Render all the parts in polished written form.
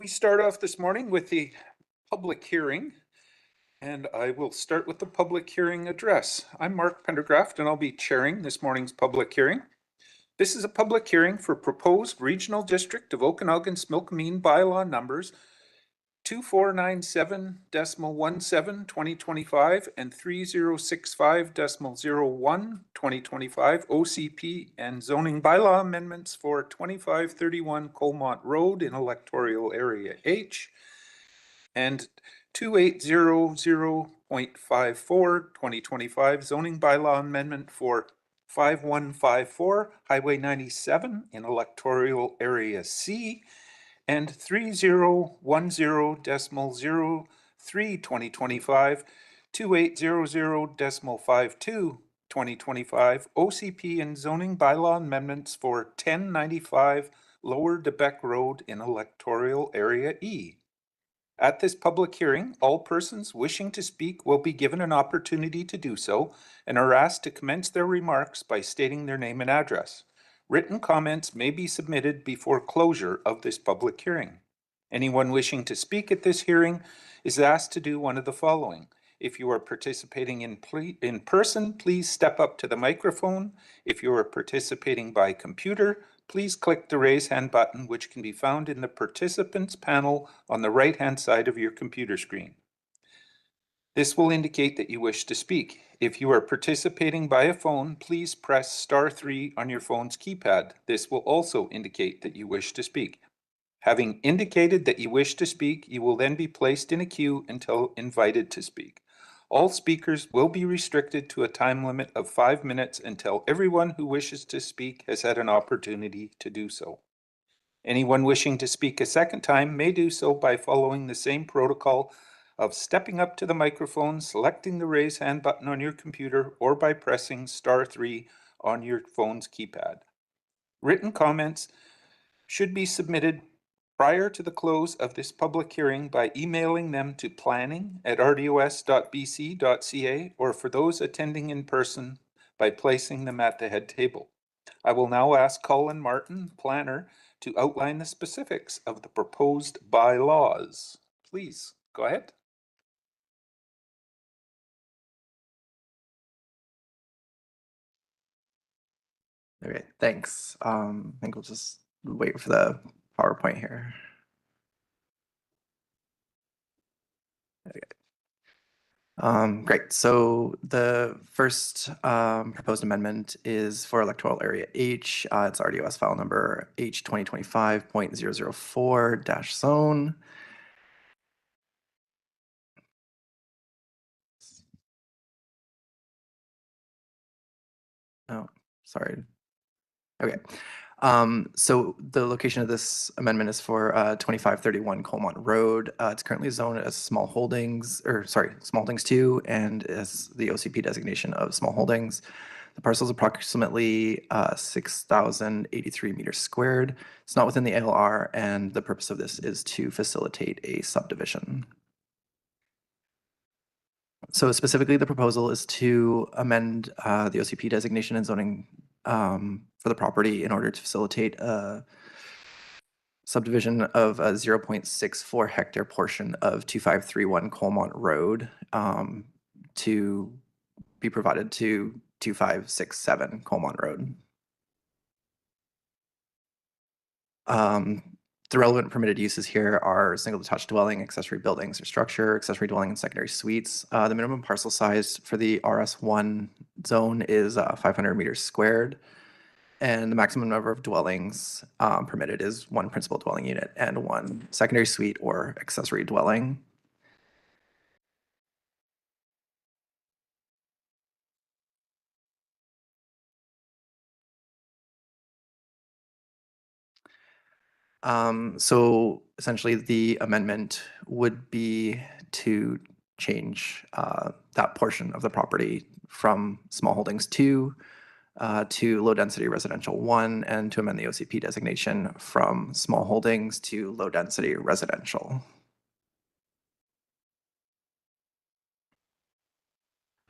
We start off this morning with the public hearing, and I will start with the public hearing address. I'm Mark Pendergraft, and I'll be chairing this morning's public hearing. This is a public hearing for proposed Regional District of Okanagan-Smilkameen bylaw numbers 2497.17 2025 and 3065.01 2025 OCP and zoning bylaw amendments for 2531 Colmont Road in electoral area H and 2800.54 2025 zoning bylaw amendment for 5154 Highway 97 in electoral area C and 3010.03 2025 2800.52 2025 OCP and zoning bylaw amendments for 1095 Lower Debec Road in electoral area E. At this public hearing, all persons wishing to speak will be given an opportunity to do so and are asked to commence their remarks by stating their name and address. Written comments may be submitted before closure of this public hearing. Anyone wishing to speak at this hearing is asked to do one of the following. If you are participating in person, please step up to the microphone. If you are participating by computer, please click the raise hand button, which can be found in the participants panel on the right-hand side of your computer screen. This will indicate that you wish to speak. If you are participating by a phone, please press *3 on your phone's keypad. This will also indicate that you wish to speak. Having indicated that you wish to speak, you will then be placed in a queue until invited to speak. All speakers will be restricted to a time limit of 5 minutes until everyone who wishes to speak has had an opportunity to do so. Anyone wishing to speak a second time may do so by following the same protocol of stepping up to the microphone, selecting the raise hand button on your computer, or by pressing *3 on your phone's keypad. Written comments should be submitted prior to the close of this public hearing by emailing them to planning@rdos.bc.ca, or for those attending in person by placing them at the head table. I will now ask Colin Martin, planner, to outline the specifics of the proposed bylaws. Please go ahead. Okay, thanks. I think we'll just wait for the PowerPoint here. Okay. Great. So the first proposed amendment is for electoral area H. It's RDOS file number H 2025.004-zone. Oh, sorry. Okay. So the location of this amendment is for 2531 Colmont Road. It's currently zoned as small holdings 2, and as the OCP designation of small holdings. The parcel is approximately 6,083 meters squared. It's not within the ALR, and the purpose of this is to facilitate a subdivision. So specifically, the proposal is to amend the OCP designation and zoning for the property in order to facilitate a subdivision of a 0.64 hectare portion of 2531 Colmont Road to be provided to 2567 Colmont Road. The relevant permitted uses here are single detached dwelling, accessory buildings or structure, accessory dwelling and secondary suites. The minimum parcel size for the RS1 zone is 500 meters squared, and the maximum number of dwellings permitted is 1 principal dwelling unit and 1 secondary suite or accessory dwelling. So essentially the amendment would be to change that portion of the property from small holdings 2 to low density residential 1, and to amend the OCP designation from small holdings to low density residential.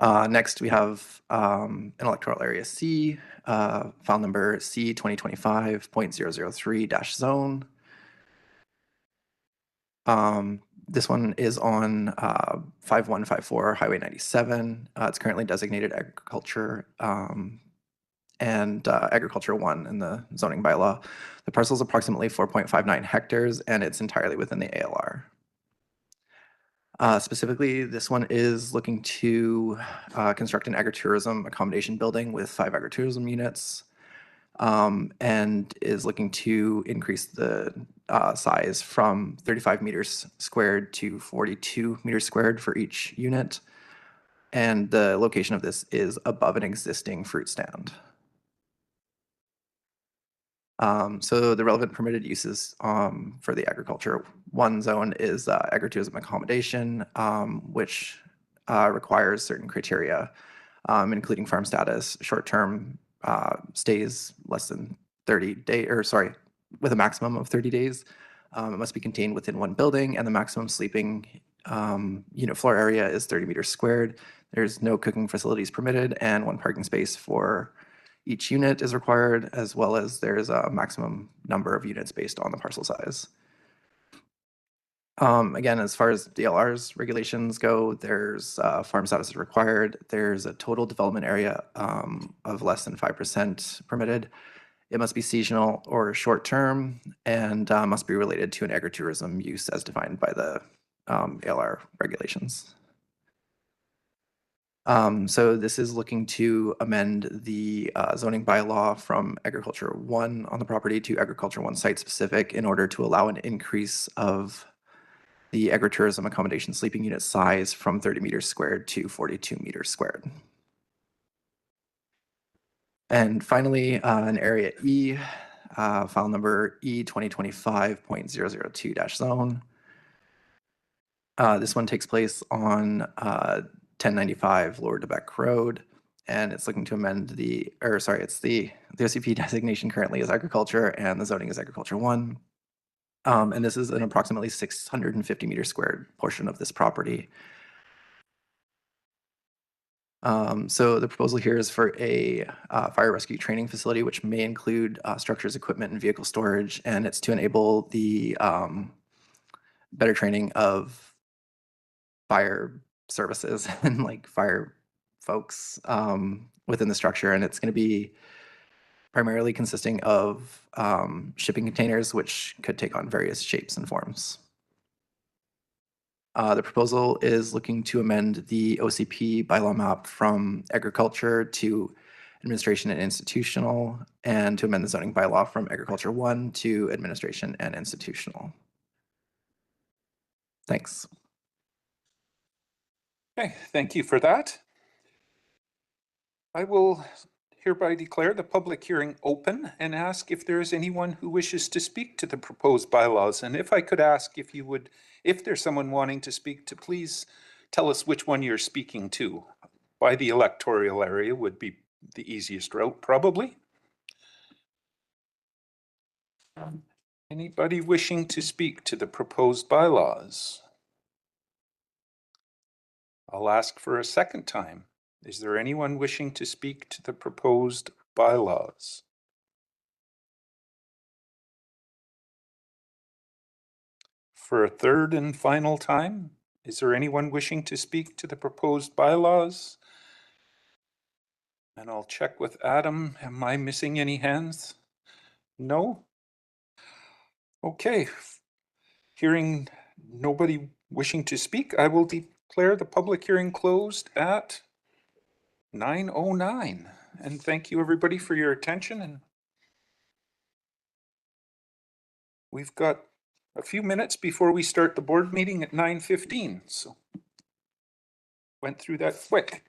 Next, we have an electoral area C, file number C 2025.003-zone. This one is on 5154 Highway 97. It's currently designated agriculture and Agriculture 1 in the zoning bylaw. The parcel is approximately 4.59 hectares, and it's entirely within the ALR. Specifically, this one is looking to construct an agritourism accommodation building with 5 agritourism units, and is looking to increase the size from 35 meters squared to 42 meters squared for each unit. And the location of this is above an existing fruit stand. So the relevant permitted uses for the agriculture 1 zone is agritourism accommodation, which requires certain criteria, including farm status, short-term stays less than 30 days, or sorry, with a maximum of 30 days. It must be contained within 1 building, and the maximum sleeping unit floor area is 30 meters squared. There's no cooking facilities permitted, and 1 parking space for each unit is required, as well as there's a maximum number of units based on the parcel size. Again, as far as DLR's regulations go, there's farm status is required. There's a total development area of less than 5% permitted. It must be seasonal or short-term, and must be related to an agritourism use as defined by the ALR regulations. So this is looking to amend the zoning bylaw from Agriculture 1 on the property to Agriculture 1 site specific in order to allow an increase of the agritourism accommodation sleeping unit size from 30 meters squared to 42 meters squared. And finally, an Area E, file number E 2025.002-zone. This one takes place on 1095 Lower Debec Road, and it's looking to amend the OCP designation currently is agriculture, and the zoning is agriculture 1. And this is an approximately 650 meter squared portion of this property. So the proposal here is for a fire rescue training facility, which may include structures, equipment, and vehicle storage, and it's to enable the better training of fire services and like fire folks within the structure. And it's going to be primarily consisting of shipping containers, which could take on various shapes and forms. The proposal is looking to amend the OCP bylaw map from agriculture to administration and institutional, and to amend the zoning bylaw from agriculture 1 to administration and institutional. Thanks. Okay, thank you for that. I will hereby declare the public hearing open and ask if there is anyone who wishes to speak to the proposed bylaws. And if I could ask if you would, if there's someone wanting to speak to, please tell us which one you're speaking to. By the electoral area would be the easiest route, probably. Anybody wishing to speak to the proposed bylaws? I'll ask for a second time. Is there anyone wishing to speak to the proposed bylaws? For a third and final time, is there anyone wishing to speak to the proposed bylaws? And I'll check with Adam. Am I missing any hands? No? Okay. Hearing nobody wishing to speak, I will declare the public hearing closed at 9:09. And thank you everybody for your attention. And we've got a few minutes before we start the board meeting at 9:15. So went through that quick.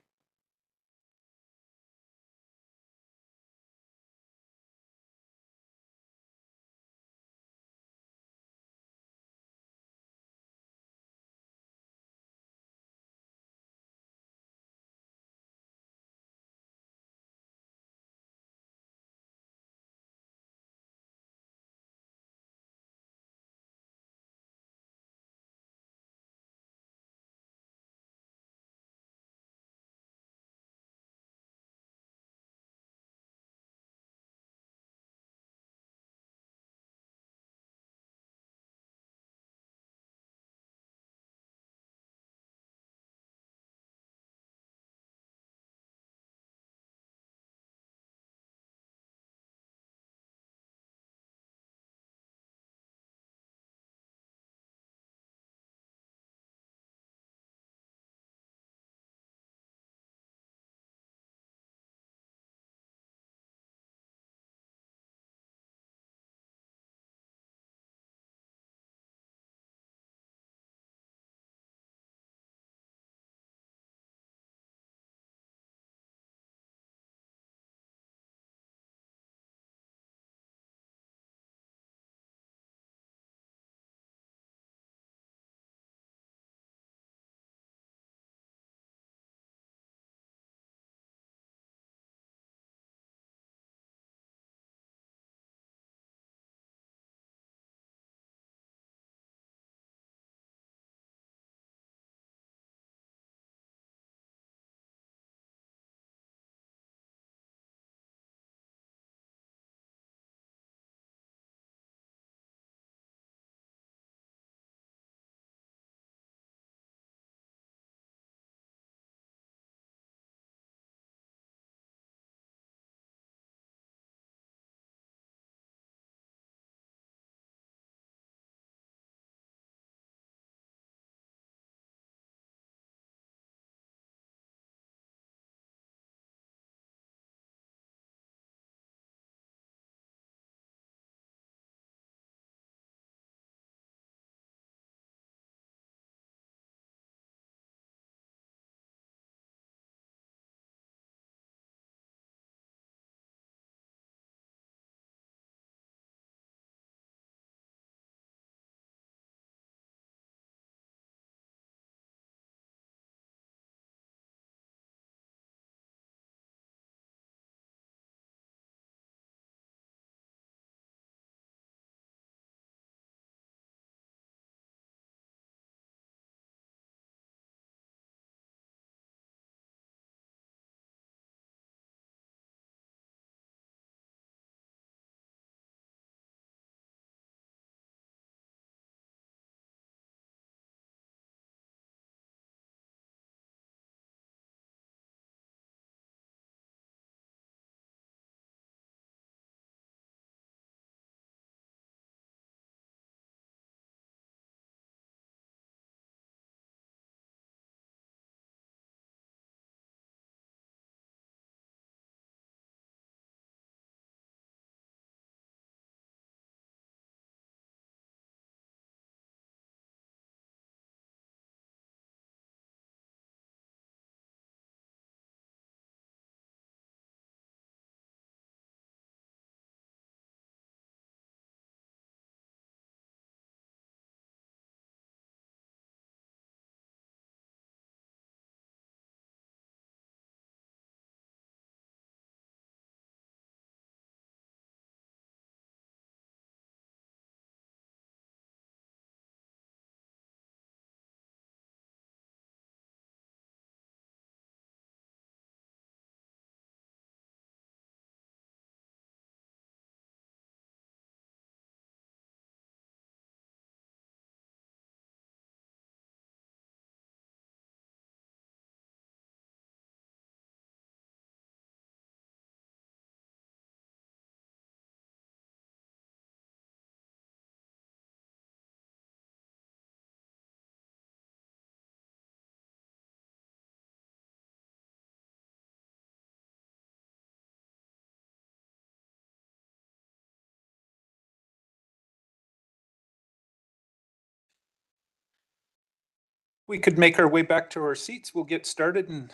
We could make our way back to our seats. We'll get started in a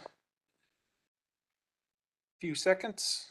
few seconds.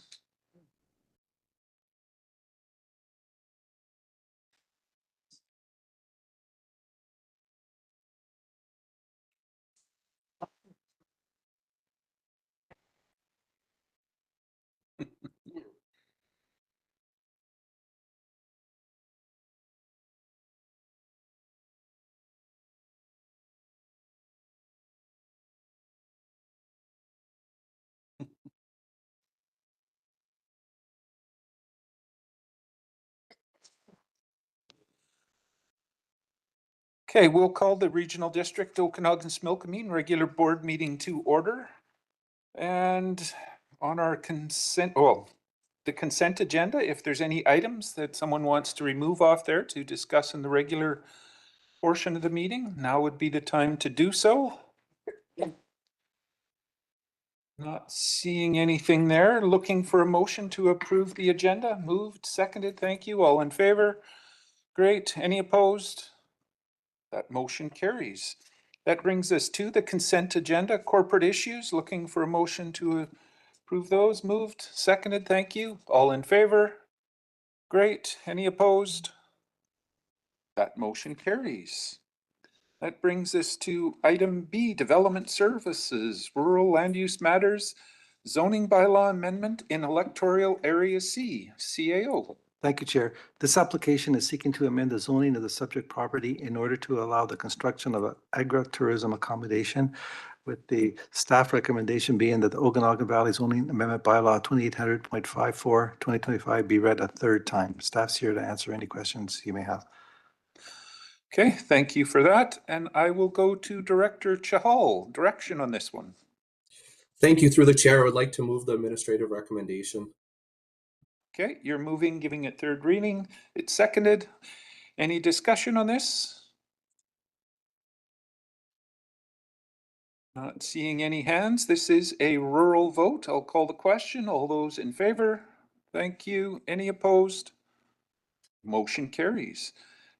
Okay, we'll call the Regional District Okanagan-Smilkameen regular board meeting to order. And on our consent, the consent agenda, if there's any items that someone wants to remove off there to discuss in the regular portion of the meeting, now would be the time to do so. Not seeing anything there. Looking for a motion to approve the agenda. Moved, seconded. Thank you. All in favor? Great. Any opposed? That motion carries. That brings us to the consent agenda, corporate issues. Looking for a motion to approve those. Moved, seconded. Thank you. All in favor? Great. Any opposed? That motion carries. That brings us to item B, Development Services, Rural Land Use Matters, Zoning Bylaw Amendment in Electoral Area C, CAO. Thank you, Chair. This application is seeking to amend the zoning of the subject property in order to allow the construction of an agritourism accommodation, with the staff recommendation being that the Okanagan Valley Zoning Amendment Bylaw 2800.54 2025 be read a third time. Staff's here to answer any questions you may have. Okay, thank you for that. And I will go to Director Chahal. Direction on this one. Thank you. Through the chair, I would like to move the administrative recommendation. Okay, you're moving, giving it third reading. It's seconded. Any discussion on this? Not seeing any hands. This is a rural vote. I'll call the question. All those in favor? Thank you. Any opposed? Motion carries.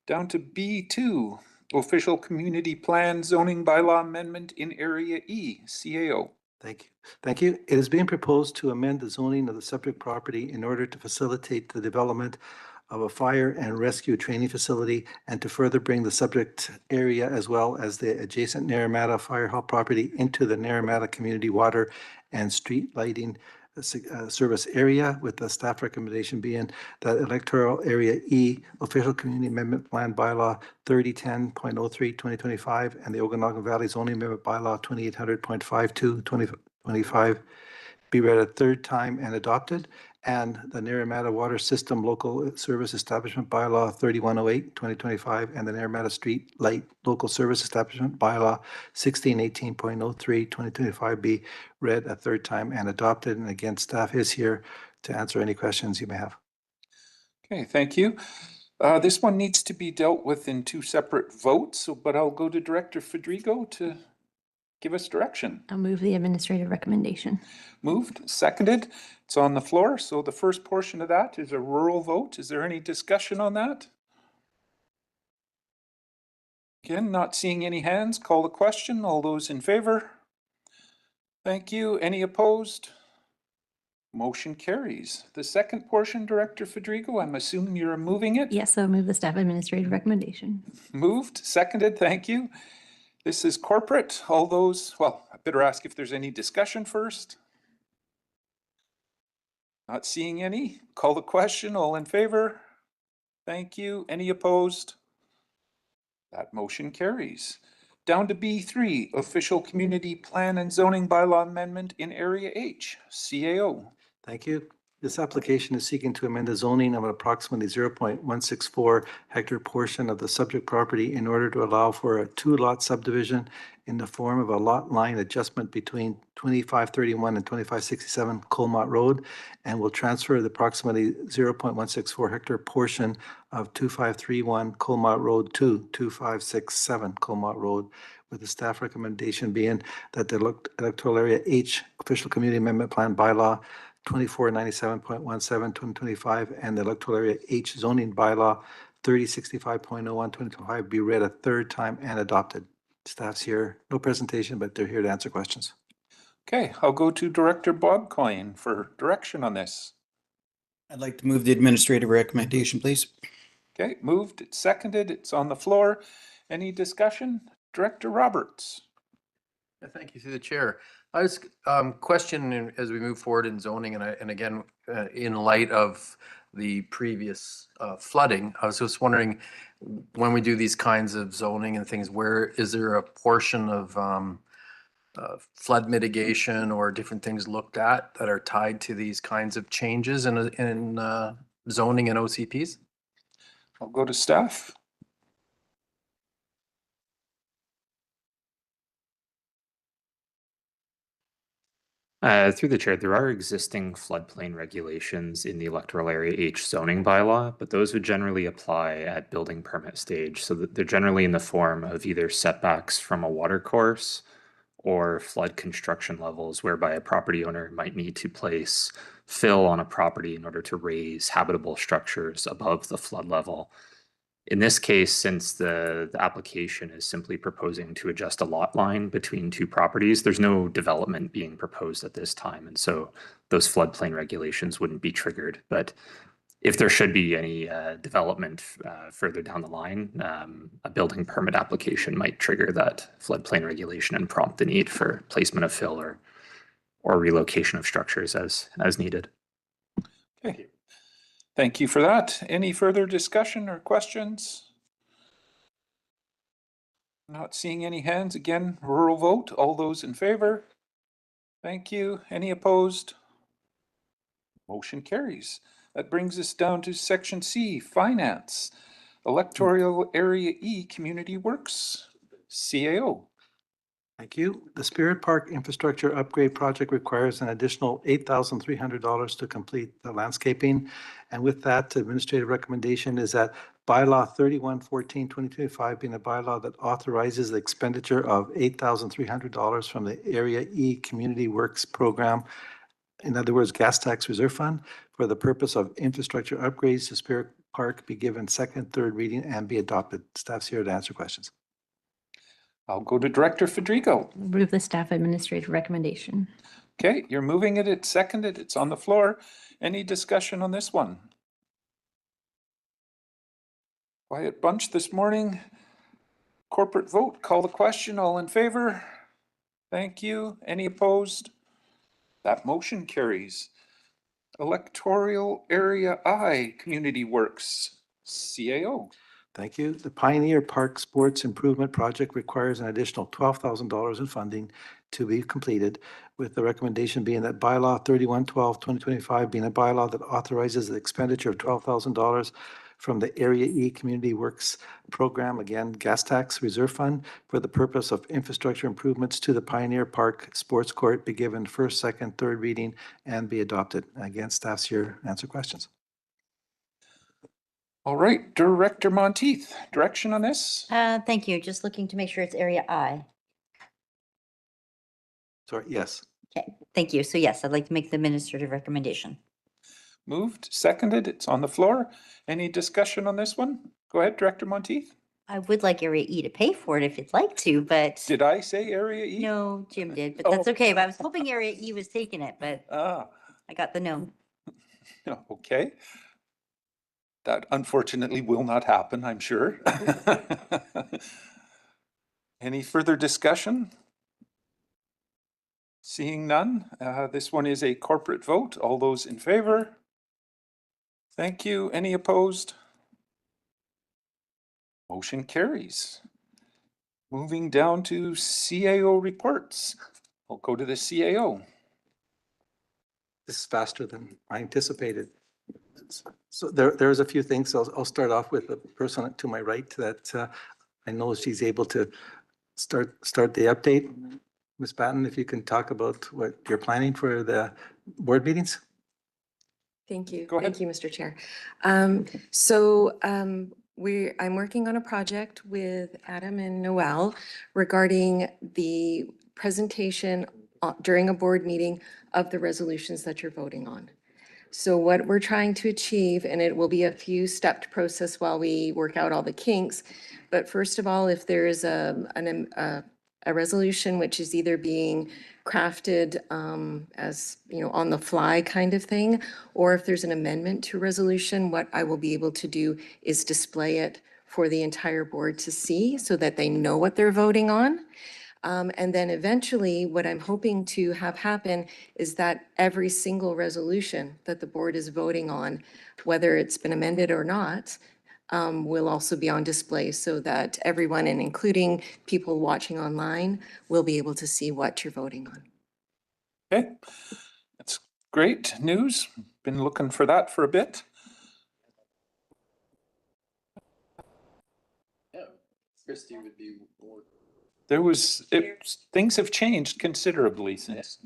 Down to B2, Official Community Plan Zoning Bylaw Amendment in Area E, CAO. Thank you. Thank you. It is being proposed to amend the zoning of the subject property in order to facilitate the development of a fire and rescue training facility and to further bring the subject area as well as the adjacent Naramata Fire Hall property into the Naramata Community Water and Street Lighting Service area, with the staff recommendation being that Electoral Area E Official Community Amendment Plan Bylaw 3010.03/2025 and the Okanagan Valley Zoning Amendment Bylaw 2800.52/2025 be read a third time and adopted, and the Naramata Water System Local Service Establishment Bylaw 3108/2025 and the Naramata Street Light Local Service Establishment Bylaw 1618.03/2025 be read a third time and adopted. And again, staff is here to answer any questions you may have. Okay, thank you. This one needs to be dealt with in two separate votes, but I'll go to Director Federico to give us direction. I'll move the administrative recommendation. Moved, seconded. It's on the floor. So the first portion of that is a rural vote. Is there any discussion on that? Again, not seeing any hands. Call the question. All those in favor? Thank you. Any opposed? Motion carries. The second portion, Director Federico, I'm assuming you're moving it? Yes, I'll move the staff administrative recommendation. Moved, seconded. Thank you. This is corporate. All those, well, I better ask if there's any discussion first. Not seeing any. Call the question. All in favor? Thank you. Any opposed? That motion carries. Down to B3, Official Community Plan and Zoning Bylaw Amendment in Area H, CAO. Thank you. This application is seeking to amend the zoning of an approximately 0.164 hectare portion of the subject property in order to allow for a two-lot subdivision in the form of a lot line adjustment between 2531 and 2567 Colmont Road, and will transfer the approximately 0.164 hectare portion of 2531 Colmont Road to 2567 Colmont Road, with the staff recommendation being that the Electoral Area H Official Community Amendment Plan Bylaw 2497.17/2025 and the Electoral Area H Zoning Bylaw 3065.01/2025 be read a third time and adopted. Staff's here. No presentation, but they're here to answer questions. Okay, I'll go to Director Bob Coyne for direction on this. I'd like to move the administrative recommendation, please. Okay, moved, it's seconded, it's on the floor. Any discussion? Director Roberts. Thank you through the chair. I was questioning as we move forward in zoning and again, in light of the previous flooding, I was just wondering when we do these kinds of zoning and things, where is there a portion of flood mitigation or different things looked at that are tied to these kinds of changes in zoning and OCPs? I'll go to staff. Through the chair, there are existing floodplain regulations in the electoral area H zoning bylaw, but those would generally apply at building permit stage. So that they're generally in the form of either setbacks from a water course or flood construction levels, whereby a property owner might need to place fill on a property in order to raise habitable structures above the flood level. In this case, since the application is simply proposing to adjust a lot line between two properties, there's no development being proposed at this time. And so those floodplain regulations wouldn't be triggered. But if there should be any development further down the line, a building permit application might trigger that floodplain regulation and prompt the need for placement of fill or relocation of structures as needed. Okay. Thank you for that. Any further discussion or questions? Not seeing any hands. Again, rural vote. All those in favor? Thank you. Any opposed? Motion carries. That brings us down to section C, finance. Electoral area E, community works, CAO. Thank you. The Spirit Park infrastructure upgrade project requires an additional $8,300 to complete the landscaping. And with that, the administrative recommendation is that bylaw 3114-2025 being a bylaw that authorizes the expenditure of $8,300 from the Area E Community Works Program, in other words, gas tax reserve fund, for the purpose of infrastructure upgrades to Spirit Park be given second, third reading and be adopted. Staff's here to answer questions. I'll go to Director Federico. Move the staff administrative recommendation. Okay, you're moving it, it's seconded, it's on the floor. Any discussion on this one? Quiet bunch this morning. Corporate vote, call the question, all in favor? Thank you. Any opposed? That motion carries. Electoral area I, community works, CAO. Thank you. The Pioneer Park Sports Improvement Project requires an additional $12,000 in funding to be completed, with the recommendation being that bylaw 3112-2025 being a bylaw that authorizes the expenditure of $12,000 from the Area E Community Works Program, again, gas tax reserve fund, for the purpose of infrastructure improvements to the Pioneer Park Sports Court be given first, second, third reading and be adopted. Again, staff's here to answer questions. All right, Director Monteith, direction on this? Thank you. Just looking to make sure it's area I. Sorry, yes. Okay, thank you. So yes, I'd like to make the administrative recommendation. Moved, seconded, it's on the floor. Any discussion on this one? Go ahead, Director Monteith. I would like area E to pay for it if you'd like to, but Did I say area E? no, Jim did, but that's Oh. okay. But I was hoping area E was taking it, but Ah, I got the no. okay. That unfortunately will not happen, I'm sure. Any further discussion? Seeing none, this one is a corporate vote. All those in favor? Thank you. Any opposed? Motion carries. Moving down to CAO reports. I'll go to the CAO. This is faster than I anticipated. So there's a few things. I'll start off with the person to my right that I know she's able to start the update. Ms. Batten, if you can talk about what you're planning for the board meetings. Thank you. Go ahead. Thank you, Mr. Chair. I'm working on a project with Adam and Noel regarding the presentation during a board meeting of the resolutions that you're voting on. So what we're trying to achieve, and it will be a few stepped process while we work out all the kinks. But first of all, if there is a resolution which is either being crafted as, you know, on the fly kind of thing, or if there's an amendment to resolution, what I will be able to do is display it for the entire board to see so that they know what they're voting on. And then eventually, what I'm hoping to have happen is that every single resolution that the board is voting on, whether it's been amended or not, will also be on display so that everyone, and including people watching online, will be able to see what you're voting on. Okay, that's great news. Been looking for that for a bit. Christie would be more. Things have changed considerably since.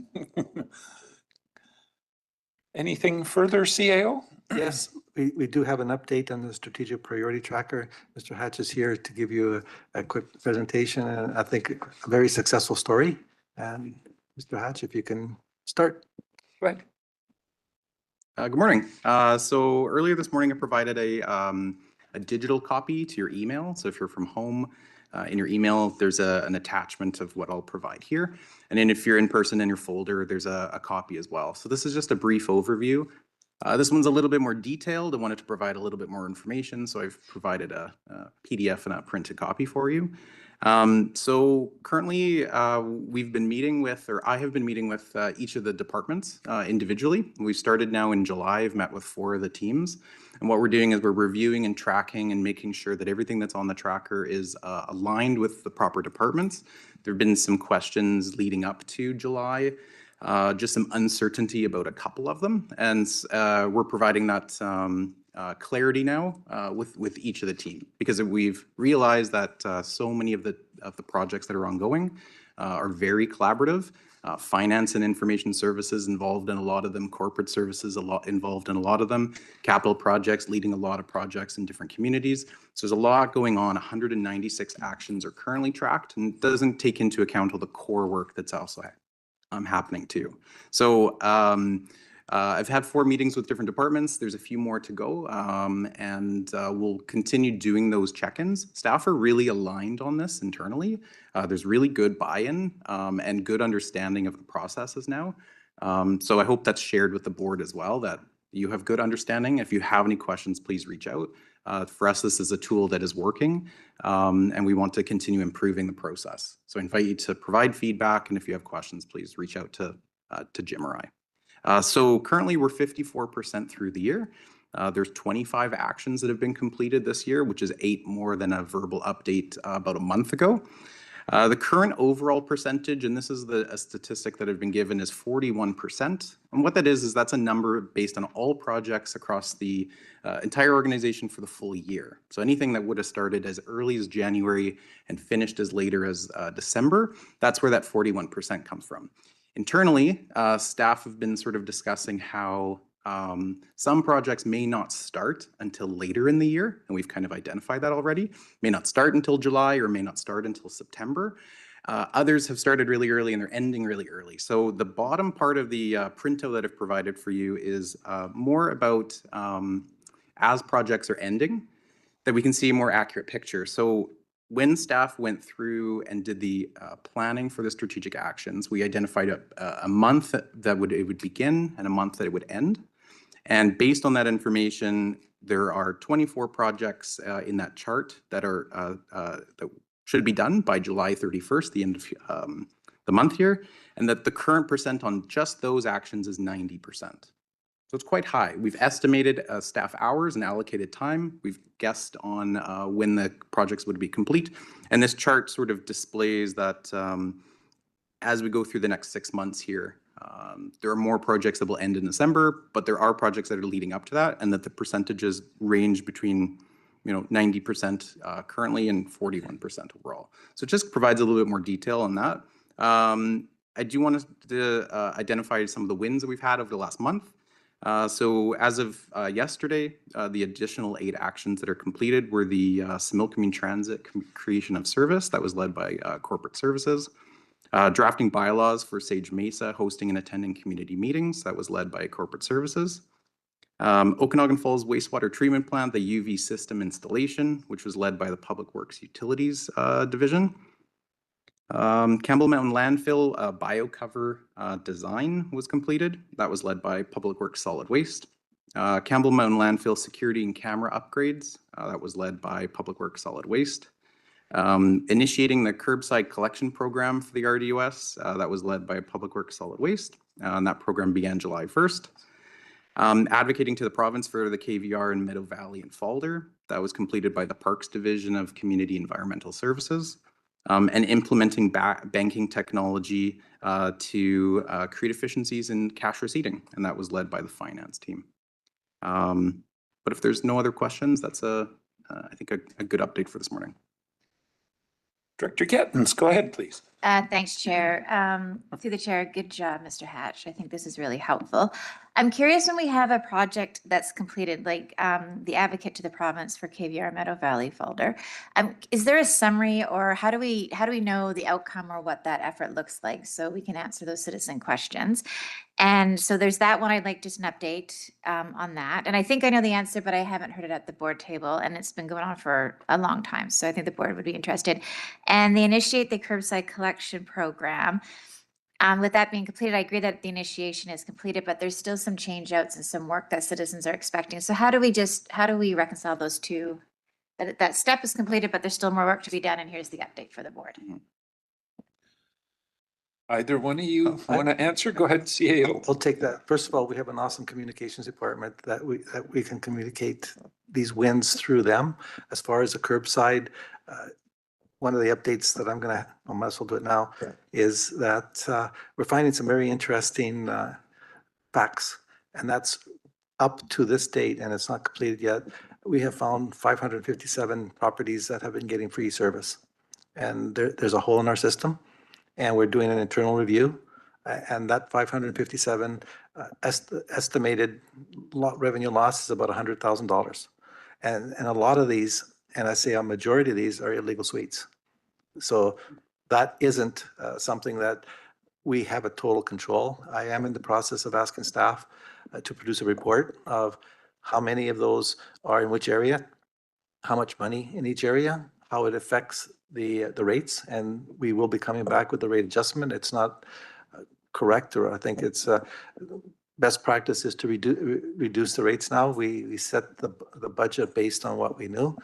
Anything further, CAO? Yes, we do have an update on the strategic priority tracker. Mr. Hatch is here to give you a quick presentation, and I think a very successful story. And Mr. Hatch, if you can start. Right. Good morning. So earlier this morning, I provided a digital copy to your email. So if you're from home, in your email, there's an attachment of what I'll provide here. And then if you're in person in your folder, there's a copy as well. So this is just a brief overview. This one's a little bit more detailed. I wanted to provide a little bit more information, so I've provided a PDF and a printed copy for you. So currently, we've been meeting with, or I have been meeting with each of the departments individually. We started now in July. I've met with 4 of the teams. And what we're doing is we're reviewing and tracking and making sure that everything that's on the tracker is aligned with the proper departments. There have been some questions leading up to July, just some uncertainty about a couple of them. And we're providing that clarity now with each of the team, because we've realized that so many of the projects that are ongoing are very collaborative. Finance and information services involved in a lot of them, corporate services involved in a lot of them, capital projects leading a lot of projects in different communities. So there's a lot going on. 196 actions are currently tracked, and it doesn't take into account all the core work that's also happening too. So I've had 4 meetings with different departments. There's a few more to go, and we'll continue doing those check-ins. Staff are really aligned on this internally. There's really good buy-in and good understanding of the processes now. So I hope that's shared with the board as well, that you have good understanding. If you have any questions, please reach out. For us, this is a tool that is working, and we want to continue improving the process. So I invite you to provide feedback, and if you have questions, please reach out to Jim or I. So currently we're 54% through the year. There's 25 actions that have been completed this year, which is 8 more than a verbal update about a month ago. The current overall percentage, and this is a statistic that have been given, is 41%. And what that is that's a number based on all projects across the entire organization for the full year. So anything that would have started as early as January and finished as later as December, that's where that 41% comes from. Internally, staff have been sort of discussing how some projects may not start until later in the year, and we've kind of identified that already. May not start until July or may not start until September. Others have started really early and they're ending really early. So the bottom part of the printout that I've provided for you is more about as projects are ending, that we can see a more accurate picture. So when staff went through and did the planning for the strategic actions, we identified a month that it would begin and a month that it would end. And based on that information, there are 24 projects in that chart that are that should be done by July 31st, the end of the month here, and that the current percent on just those actions is 90%. So it's quite high. We've estimated staff hours and allocated time. We've guessed on when the projects would be complete. And this chart sort of displays that as we go through the next 6 months here, there are more projects that will end in December, but there are projects that are leading up to that, and that the percentages range between 90% currently and 41% overall. So it just provides a little bit more detail on that. I do want to identify some of the wins that we've had over the last month. So as of yesterday, the additional 8 actions that are completed were the Similkameen Transit creation of service that was led by corporate services. Drafting bylaws for Sage Mesa, hosting and attending community meetings that was led by corporate services. Okanagan Falls Wastewater Treatment Plant, the UV system installation, which was led by the Public Works Utilities Division. Campbell Mountain Landfill biocover design was completed. That was led by Public Works Solid Waste. Campbell Mountain Landfill security and camera upgrades. That was led by Public Works Solid Waste. Initiating the curbside collection program for the RDOS. That was led by Public Works Solid Waste. And that program began July 1st. Advocating to the province for the KVR in Meadow Valley and Falder. That was completed by the Parks Division of Community Environmental Services. And implementing banking technology to create efficiencies in cash receipting. And that was led by the finance team. But if there's no other questions, that's I think a good update for this morning. Director Gettins, go ahead, please. Thanks, Chair. Through the chair, good job, Mr. Hatch. I think this is really helpful. I'm curious, when we have a project that's completed, like the advocate to the province for KVR Meadow Valley folder, is there a summary, or how do we know the outcome or what that effort looks like so we can answer those citizen questions? And so there's that one. I'd like just an update on that. And I think I know the answer, but I haven't heard it at the board table, and it's been going on for a long time. So I think the board would be interested. And they initiate the curbside collection program. With that being completed, I agree that the initiation is completed, but there's still some change outs and some work that citizens are expecting. So how do we reconcile those two? That step is completed, but there's still more work to be done, and here's the update for the board. Either one of you want to answer? Go ahead, CAO. I'll take that. First of all, we have an awesome communications department that we can communicate these wins through them. As far as the curbside, one of the updates that I might as well do it now, is that we're finding some very interesting facts, and that's up to this date, and it's not completed yet. We have found 557 properties that have been getting free service, and there's a hole in our system, and we're doing an internal review, and that 557 estimated revenue loss is about $100,000, and a lot of these, and I say a majority of these, are illegal suites. So that isn't something that we have a total control. I am in the process of asking staff to produce a report of how many of those are in which area, how much money in each area, how it affects the rates, and we will be coming back with the rate adjustment. It's not correct, or I think it's best practice is to reduce the rates now. We set the budget based on what we knew.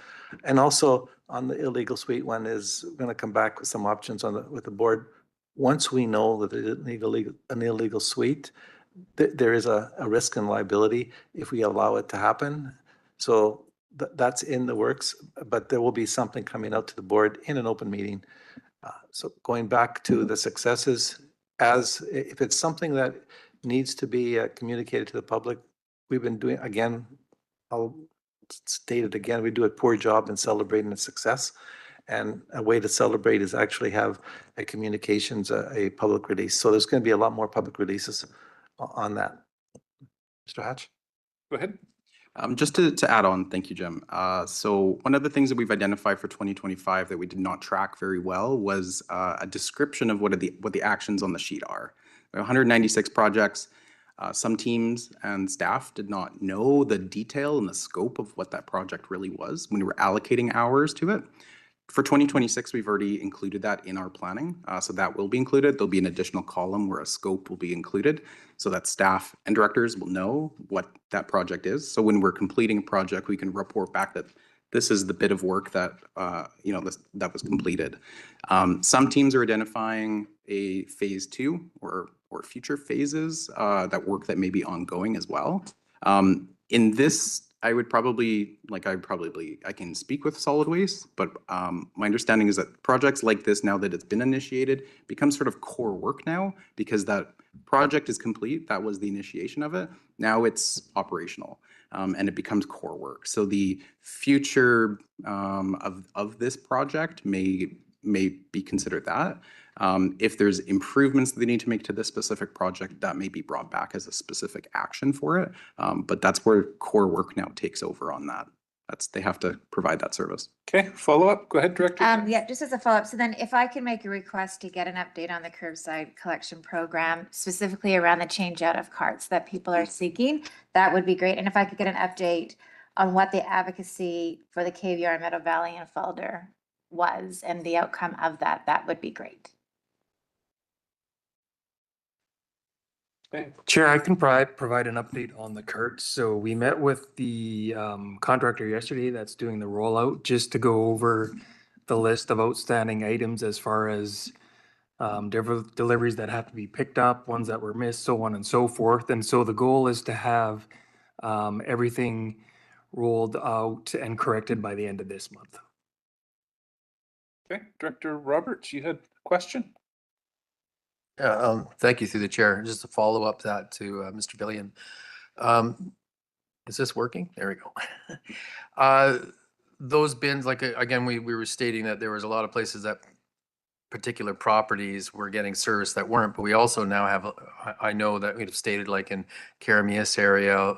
And also on the illegal suite one is going to come back with some options with the board. Once we know that an illegal suite, there is a risk and liability if we allow it to happen. So that's in the works, but there will be something coming out to the board in an open meeting. So going back to the successes, if it's something that needs to be communicated to the public, we've been doing, again, I'll state it again, we do a poor job in celebrating the success. And a way to celebrate is actually have a communications, a public release. So there's going to be a lot more public releases on that. Mr. Hatch? Go ahead. Just to add on, thank you, Jim. So one of the things that we've identified for 2025 that we did not track very well was a description of what the actions on the sheet are. We have 196 projects. Some teams and staff did not know the detail and the scope of what that project really was when we were allocating hours to it. For 2026, we've already included that in our planning. So that will be included. There'll be an additional column where a scope will be included so that staff and directors will know what that project is. So when we're completing a project, we can report back that this is the bit of work that, that was completed. Some teams are identifying a phase 2 or future phases, that work that may be ongoing as well. In this, I can speak with solid waste, but my understanding is that projects like this, now that it's been initiated, become sort of core work now because that project is complete. That was the initiation of it. Now it's operational, and it becomes core work. So the future of this project may be considered that. If there's improvements that they need to make to this specific project, that may be brought back as a specific action for it. But that's where core work now takes over on that. they have to provide that service. Okay, follow up. Go ahead, Director. Yeah, just as a follow-up. So then if I can make a request to get an update on the curbside collection program, specifically around the change out of carts that people are seeking, that would be great. And if I could get an update on what the advocacy for the KVR Meadow Valley and Falder was and the outcome of that, that would be great. Okay. Chair, I can provide an update on the carts. So we met with the contractor yesterday that's doing the rollout, just to go over the list of outstanding items as far as deliveries that have to be picked up, ones that were missed, so on and so forth. And so the goal is to have everything rolled out and corrected by the end of this month. Okay, Director Roberts, you had a question? Yeah, thank you through the chair. Just to follow up that to Mr. Billion. Is this working? There we go. Those bins, like again, we were stating that there was a lot of places that particular properties were getting service that weren't, but we also now have, I know that we've stated like in Karamias area,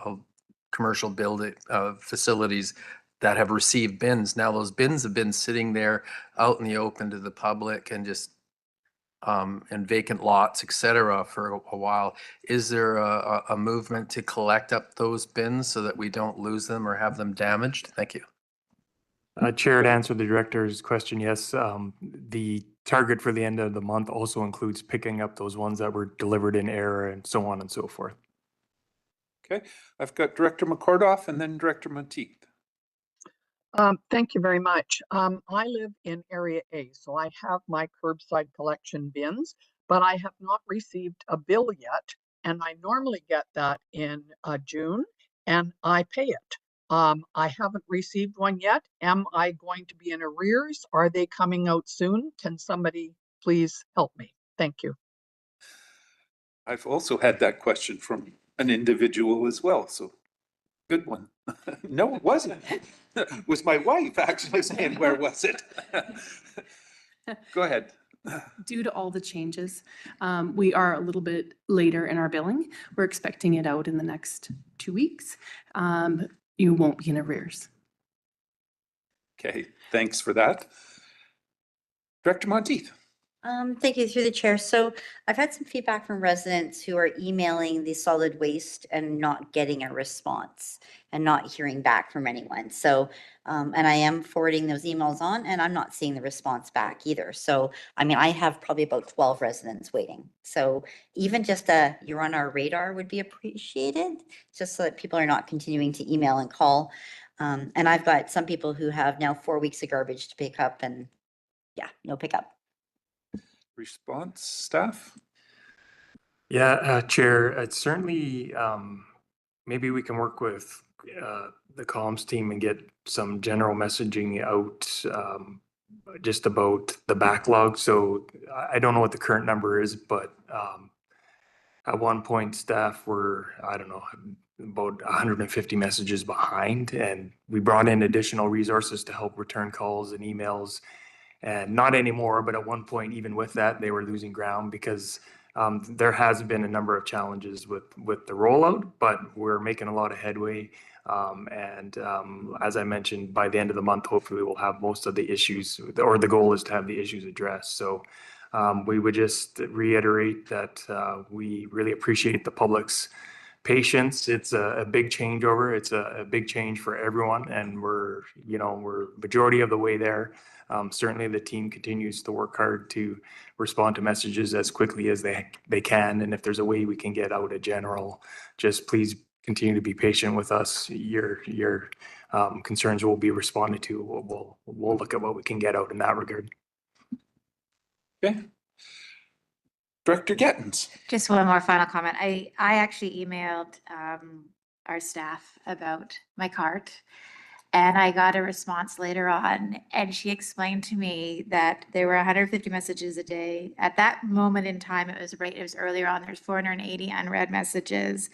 commercial building facilities that have received bins. Now those bins have been sitting there out in the open to the public and just and vacant lots, et cetera, for a while. Is there a movement to collect up those bins so that we don't lose them or have them damaged? Thank you. Chair, to answer the director's question, yes. The target for the end of the month also includes picking up those ones that were delivered in error and so on and so forth. Okay, I've got Director McCordoff and then Director Monteith. Thank you very much. I live in Area A, so I have my curbside collection bins, but I have not received a bill yet. And I normally get that in June, and I pay it. I haven't received one yet. Am I going to be in arrears? Are they coming out soon? Can somebody please help me? Thank you. I've also had that question from an individual as well, so good one. No, it wasn't. It was my wife actually saying, where was it? Go ahead. Due to all the changes, we are a little bit later in our billing. We're expecting it out in the next 2 weeks. You won't be in arrears. Okay, thanks for that. Director Monteith. Thank you through the chair. So I've had some feedback from residents who are emailing the solid waste and not getting a response and not hearing back from anyone. So, and I am forwarding those emails on and I'm not seeing the response back either. So, I mean, I have probably about 12 residents waiting. So even just you're on our radar would be appreciated, just so that people are not continuing to email and call. And I've got some people who have now 4 weeks of garbage to pick up and yeah, no pickup. Response, staff? Yeah, Chair, it's certainly, maybe we can work with the comms team and get some general messaging out just about the backlog. So I don't know what the current number is, but at one point staff were, I don't know, about 150 messages behind, and we brought in additional resources to help return calls and emails. And not anymore, but at one point, even with that, they were losing ground because there has been a number of challenges with the rollout, but we're making a lot of headway. As I mentioned, by the end of the month, hopefully we'll have most of the issues, or the goal is to have the issues addressed. So we would just reiterate that we really appreciate the public's patience. It's a big changeover. It's a big change for everyone, and we're majority of the way there. Certainly the team continues to work hard to respond to messages as quickly as they can. And if there's a way we can get out a general, just please continue to be patient with us. Your concerns will be responded to. We'll look at what we can get out in that regard. Okay. Director Gettins. Just one more final comment. I actually emailed our staff about my cart, and I got a response later on, and she explained to me that there were 150 messages a day. At that moment in time, it was earlier on, there's 480 unread messages.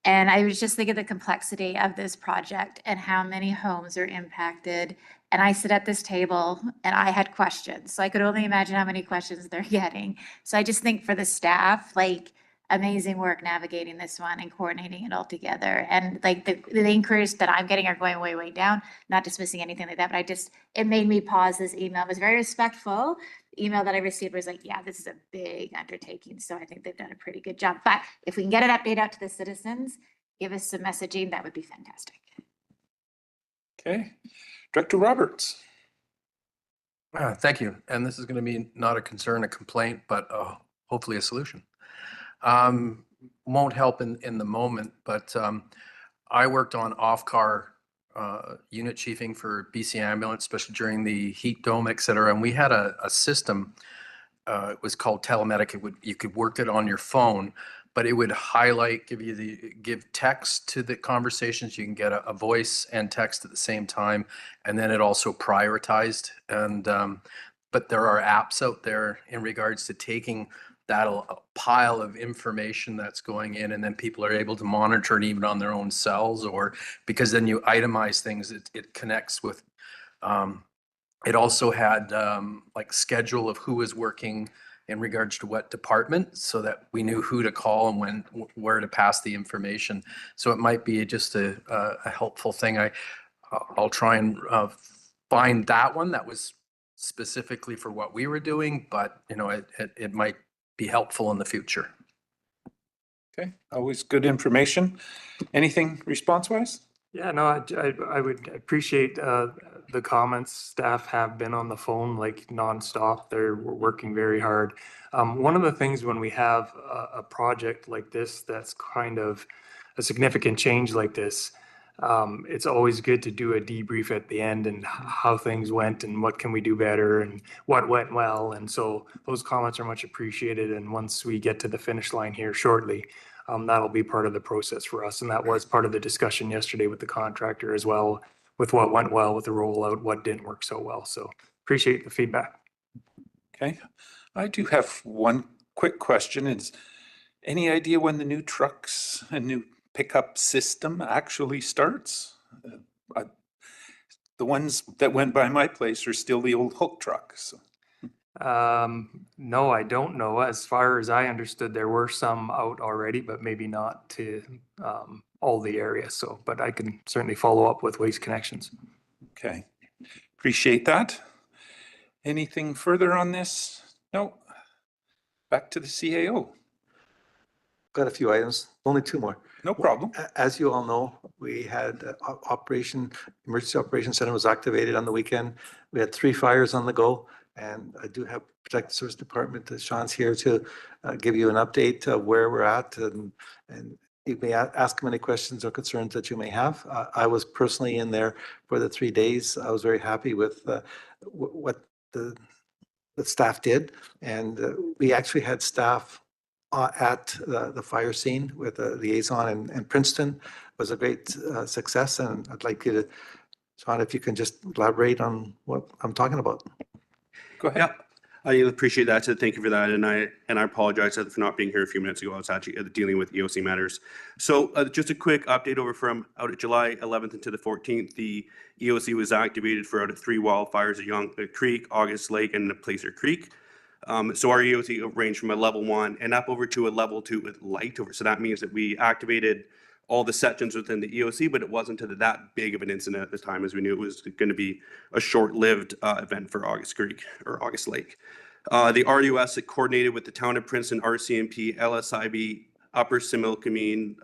And I was just thinking the complexity of this project and how many homes are impacted. And I sit at this table and I had questions. So I could only imagine how many questions they're getting. So I just think for the staff, like, amazing work navigating this one and coordinating it all together. And like the inquiries that I'm getting are going way, way down, not dismissing anything like that, but it made me pause this email. It was very respectful. The email that I received was like, yeah, this is a big undertaking. So I think they've done a pretty good job. But if we can get an update out to the citizens, give us some messaging, that would be fantastic. Okay. Director Roberts. Thank you. And this is going to be not a concern, a complaint, but hopefully a solution. Won't help in the moment, but I worked on off-car unit chiefing for BC Ambulance, especially during the heat dome, et cetera. And we had a system, it was called Telematic. You could work it on your phone, but it would highlight, give text to the conversations. You can get a voice and text at the same time. And then it also prioritized. And but there are apps out there in regards to taking that pile of information that's going in, and then people are able to monitor it even on their own cells, or because then you itemize things, it connects with, it also had like schedule of who was working in regards to what department, so that we knew who to call and where to pass the information. So it might be just a helpful thing. I'll try and find that one that was specifically for what we were doing, but you know, it might be helpful in the future. Okay, always good information. Anything response-wise? Yeah, no, I would appreciate the comments. Staff have been on the phone like nonstop. They're working very hard. One of the things when we have a project like this that's kind of a significant change like this, it's always good to do a debrief at the end and how things went and what can we do better and what went well. And so those comments are much appreciated. And once we get to the finish line here shortly, that'll be part of the process for us. And that was part of the discussion yesterday with the contractor as well, with what went well with the rollout, what didn't work so well. So appreciate the feedback. Okay, I do have one quick question. Is any idea when the new trucks and new pickup system actually starts? The ones that went by my place are still the old hook trucks. No, I don't know. As far as I understood, there were some out already, but maybe not to all the area. So, but I can certainly follow up with Waste Connections. Okay, appreciate that. Anything further on this? No. Back to the CAO. Got a few items, only two more. No problem. As you all know, we had emergency operations center was activated on the weekend. We had 3 fires on the go, and I do have Protective Service Department. Sean's here to give you an update of where we're at, and you may ask him any questions or concerns that you may have. I was personally in there for the 3 days. I was very happy with what the staff did, and we actually had staff at the fire scene with a liaison in Princeton. It was a great success, and I'd like you to, Sean, if you can just elaborate on what I'm talking about. Go ahead. Yeah, I appreciate that. So thank you for that, and I apologize for not being here a few minutes ago. I was actually dealing with EOC matters. So just a quick update over from out at July 11th into the 14th. The EOC was activated for out of 3 wildfires at Young Creek, August Lake, and Placer Creek. So our EOC ranged from a level 1 and up over to a level 2 with light over. So that means that we activated all the sections within the EOC, but it wasn't that big of an incident at the time, as we knew it was going to be a short-lived event for August Creek or August Lake. The RDOS that coordinated with the town of Princeton, RCMP, LSIB, Upper Similkameen,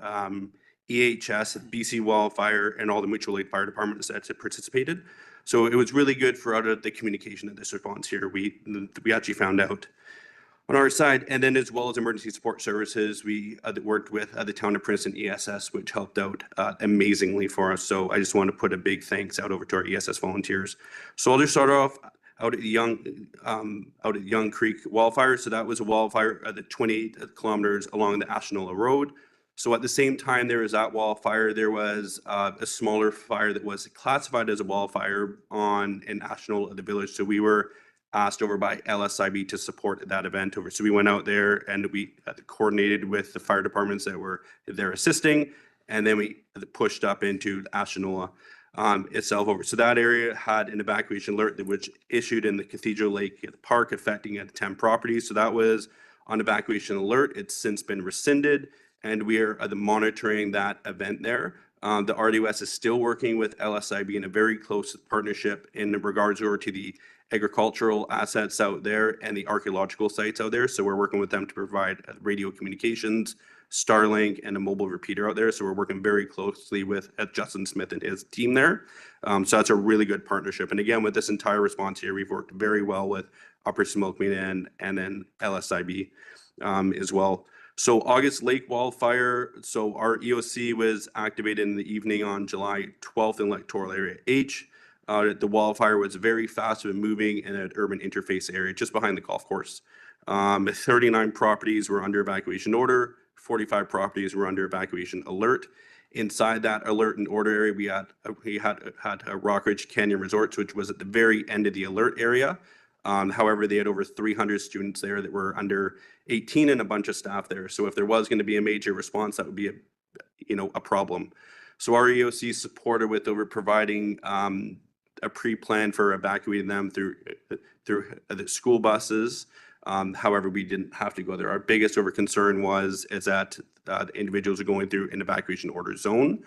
EHS, BC Wildfire, and all the mutual aid fire departments that participated. So it was really good for out of the communication of this response here. We actually found out on our side, and then as well as emergency support services, we worked with the town of Princeton ESS, which helped out amazingly for us. So I just want to put a big thanks out over to our ESS volunteers. So I'll just start off out at Young Creek wildfire. So that was a wildfire at 28 kilometers along the Ashenola Road. So at the same time there was that wildfire, there was a smaller fire that was classified as a wildfire in Ashenola, the village. So we were asked over by LSIB to support that event over. So we went out there and we coordinated with the fire departments that were there assisting, and then we pushed up into Ashenola itself over. So that area had an evacuation alert which issued in the Cathedral Lake Park, affecting 10 properties. So that was on evacuation alert. It's since been rescinded, and we are monitoring that event there. The RDOS is still working with LSIB in a very close partnership in regards over to the agricultural assets out there and the archaeological sites out there. So we're working with them to provide radio communications, Starlink, and a mobile repeater out there. So we're working very closely with Justin Smith and his team there. So that's a really good partnership. And again, with this entire response here, we've worked very well with Upper Similkameen and then LSIB as well. So August Lake wildfire, so our EOC was activated in the evening on July 12th in electoral area H. The wildfire was very fast and moving in an urban interface area just behind the golf course. 39 properties were under evacuation order, 45 properties were under evacuation alert. Inside that alert and order area, we had a Rockridge Canyon Resorts, which was at the very end of the alert area. However, they had over 300 students there that were under 18 and a bunch of staff there. So if there was going to be a major response, that would be a problem. So our EOC supported with over providing a pre-plan for evacuating them through the school buses. However, we didn't have to go there. Our biggest concern is that the individuals are going through an evacuation order zone.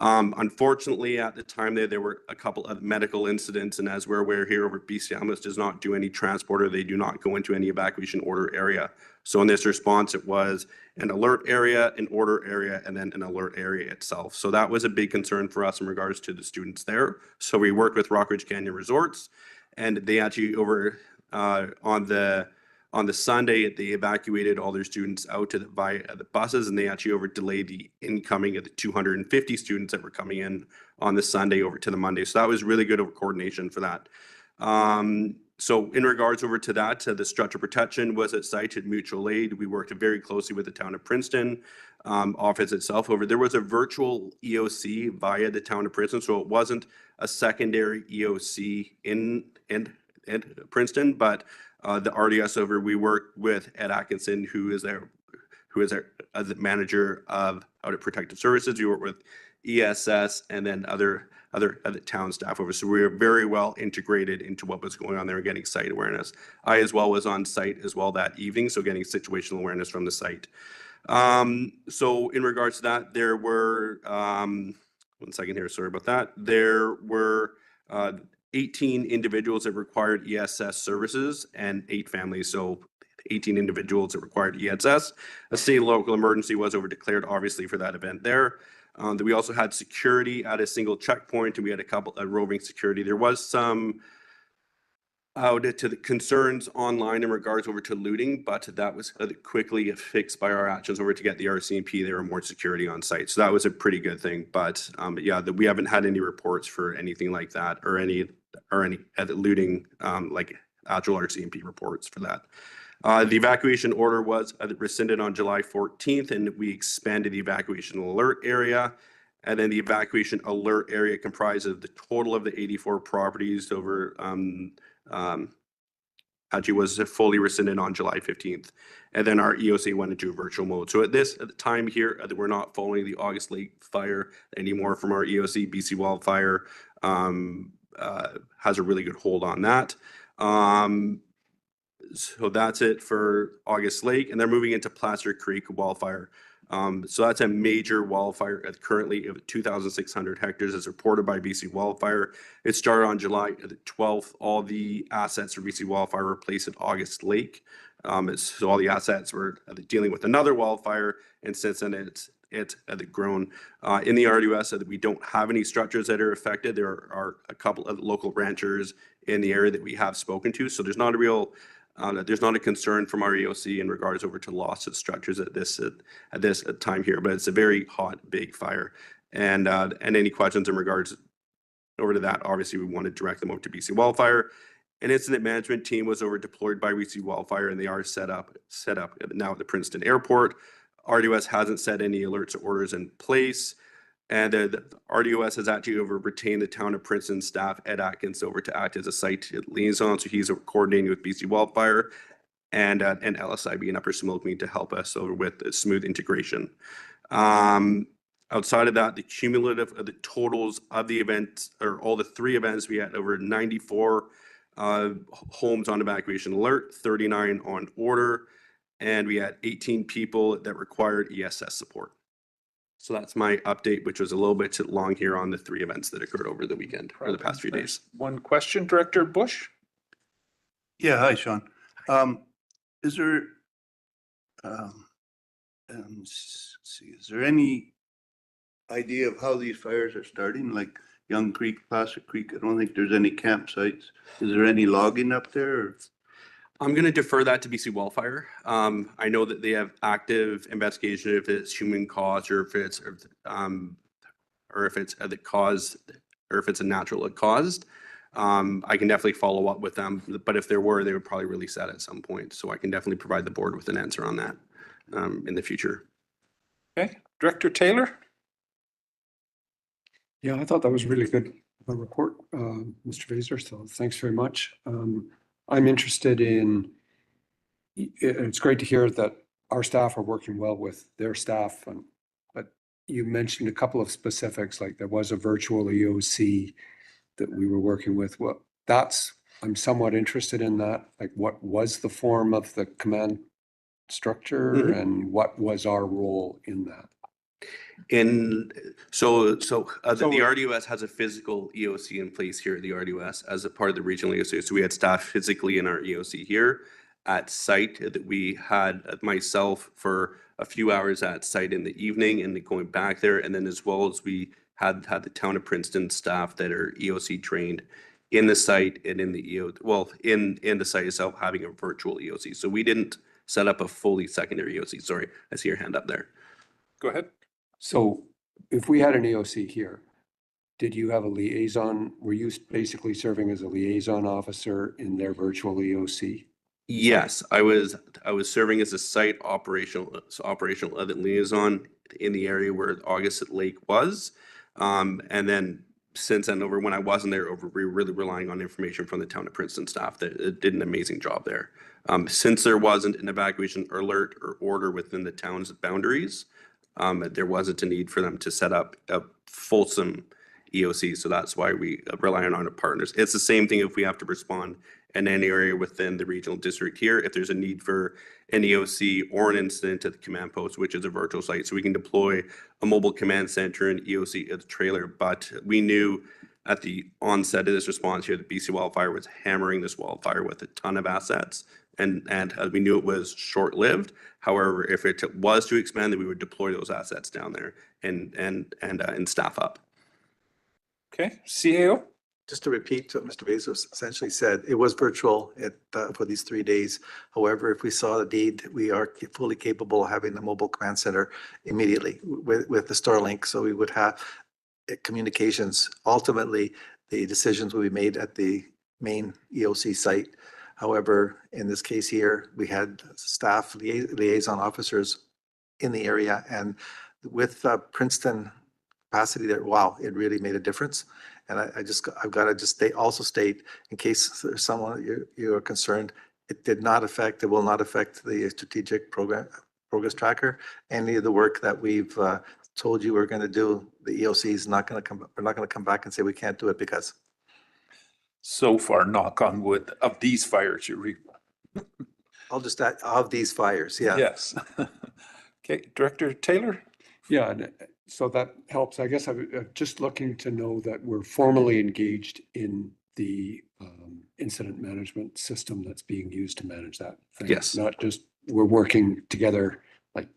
Unfortunately, at the time there were a couple of medical incidents, and as we're aware here over BC Ambulance does not do any transporter. They do not go into any evacuation order area. So in this response, it was an alert area, an order area, and then an alert area itself. So that was a big concern for us in regards to the students there. So we worked with Rockridge Canyon Resorts, and they actually on the Sunday, they evacuated all their students out to via the buses, and they actually delayed the incoming of the 250 students that were coming in on the Sunday over to the Monday. So that was really good coordination for that. So in regards over to that, the structure protection was at site at mutual aid. We worked very closely with the town of Princeton office itself. There was a virtual EOC via the town of Princeton, so it wasn't a secondary EOC in Princeton, but the RDOS we worked with Ed Atkinson, who is the manager of out at Protective Services. We work with ESS and then other town staff over. So we were very well integrated into what was going on there and getting site awareness. I as well was on site as well that evening, so getting situational awareness from the site. So in regards to that, there were 1 second here, sorry about that. There were 18 individuals that required ESS services and 8 families. So 18 individuals that required ESS. A state and local emergency was declared, obviously, for that event there. We also had security at a single checkpoint, and we had a couple of roving security. There was some to the concerns online in regards over to looting, but that was quickly fixed by our actions over to get the RCMP. There were more security on site, so that was a pretty good thing. But yeah, we haven't had any reports for anything like that or any looting, like actual RCMP reports for that. The evacuation order was rescinded on July 14th, and we expanded the evacuation alert area. And then the evacuation alert area comprises the total of the 84 properties over actually was fully rescinded on July 15th. And then our EOC went into a virtual mode. So at the time here, we're not following the August Lake fire anymore from our EOC. BC wildfire has a really good hold on that. So that's it for August Lake, and they're moving into Placer Creek wildfire. So that's a major wildfire currently of 2,600 hectares as reported by BC Wildfire. It started on July the 12th. All the assets for BC Wildfire were placed at August Lake. So all the assets were dealing with another wildfire, and since then it's grown. In the RDOS, we don't have any structures that are affected. There are a couple of local ranchers in the area that we have spoken to, so there's not a real there's not a concern from our EOC in regards over to loss of structures at this time here, but it's a very hot, big fire. And any questions in regards over to that, obviously we want to direct them over to BC Wildfire. An incident management team was deployed by BC Wildfire, and they are set up now at the Princeton Airport. RDOS hasn't set any alerts or orders in place. And the RDOS has actually retained the town of Princeton staff, Ed Atkins, over to act as a site liaison. So he's coordinating with BC Wildfire and LSIB and Upper Similkameen to help us over with the smooth integration. Outside of that, the cumulative of the totals of the events, or all the 3 events, we had over 94 homes on evacuation alert, 39 on order, and we had 18 people that required ESS support. So that's my update, which was a little bit long here on the 3 events that occurred over the weekend or the past few days. One question, Director Bush? Yeah, hi, Sean. Is there, let's see, is there any idea of how these fires are starting? Like Young Creek, Placid Creek, I don't think there's any campsites. Is there any logging up there? Or? I'm going to defer that to BC Wildfire. I know that they have active investigation if it's human cause or if it's the cause or if it's a natural caused. I can definitely follow up with them, but if there were, they would probably release that at some point. So I can definitely provide the board with an answer on that in the future. Okay, Director Taylor? Yeah, I thought that was a really good report, Mr. Vaser, so thanks very much. I'm interested in, it's great to hear that our staff are working well with their staff, but you mentioned a couple of specifics, like there was a virtual EOC that we were working with. Well, I'm somewhat interested in that. Like, what was the form of the command structure and what was our role in that? So the RDOS has a physical EOC in place here at the RDOS as a part of the regional EOC. So we had staff physically in our EOC here at site that we had myself for a few hours at site in the evening and going back there. And then as well as we had the town of Princeton staff that are EOC trained in the site and in the in the site itself having a virtual EOC. So we didn't set up a fully secondary EOC. Sorry, I see your hand up there. Go ahead. So if we had an EOC here, did you have a liaison? Were you basically serving as a liaison officer in their virtual EOC? Yes, I was serving as a site operational liaison in the area where August Lake was. And then since then over when I wasn't there, we were really relying on information from the town of Princeton staff that did an amazing job there. Since there wasn't an evacuation alert or order within the town's boundaries, there wasn't a need for them to set up a fulsome EOC. So that's why we rely on our partners. It's the same thing if we have to respond in any area within the regional district here, if there's a need for an EOC or an incident at the command post, which is a virtual site. So we can deploy a mobile command center and EOC at the trailer. But we knew at the onset of this response here, that BC Wildfire was hammering this wildfire with a ton of assets. And we knew it was short-lived. However, if it was to expand, then we would deploy those assets down there and staff up. Okay, CAO? Just to repeat what Mr. Bezos essentially said, it was virtual for these 3 days. However, if we saw the need, we are fully capable of having a mobile command center immediately with the Starlink. So we would have communications. Ultimately, the decisions will be made at the main EOC site. However, in this case here, we had staff liaison officers in the area, and with Princeton capacity there, wow, it really made a difference. And I've got to just state, in case there's someone you're concerned, it will not affect the strategic progress tracker. Any of the work that we've told you we're going to do, the EOC is not going to come. We're not going to come back and say we can't do it because. So far, knock on wood, of these fires you read. I'll just add of these fires. Yeah. Yes. Okay, Director Taylor. Yeah. So that helps. I guess I'm just looking to know that we're formally engaged in the incident management system that's being used to manage that thing. Yes. Not just we're working together, like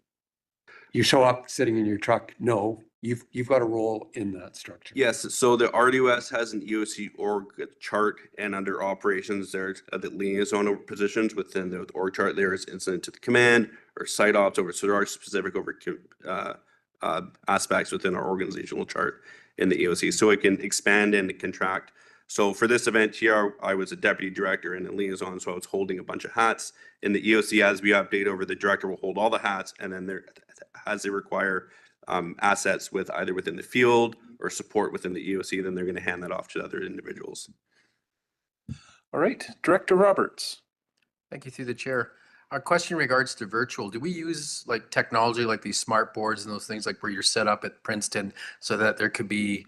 you show up sitting in your truck. No, you've got a role in that structure. Yes, so the RDOS has an EOC org chart, and under operations, there's the liaison positions within the org chart. There is incident to the command or site ops over. So there are specific aspects within our organizational chart in the EOC, so it can expand and contract. So for this event here, I was a deputy director and a liaison, so I was holding a bunch of hats. In the EOC, as we update over, the director will hold all the hats, and then as they require assets either within the field or support within the EOC, then they're going to hand that off to other individuals. All right, Director Roberts. Thank you through the chair. Our question in regards to virtual, do we use like technology like these smart boards and those things like where you're set up at Princeton so that there could be,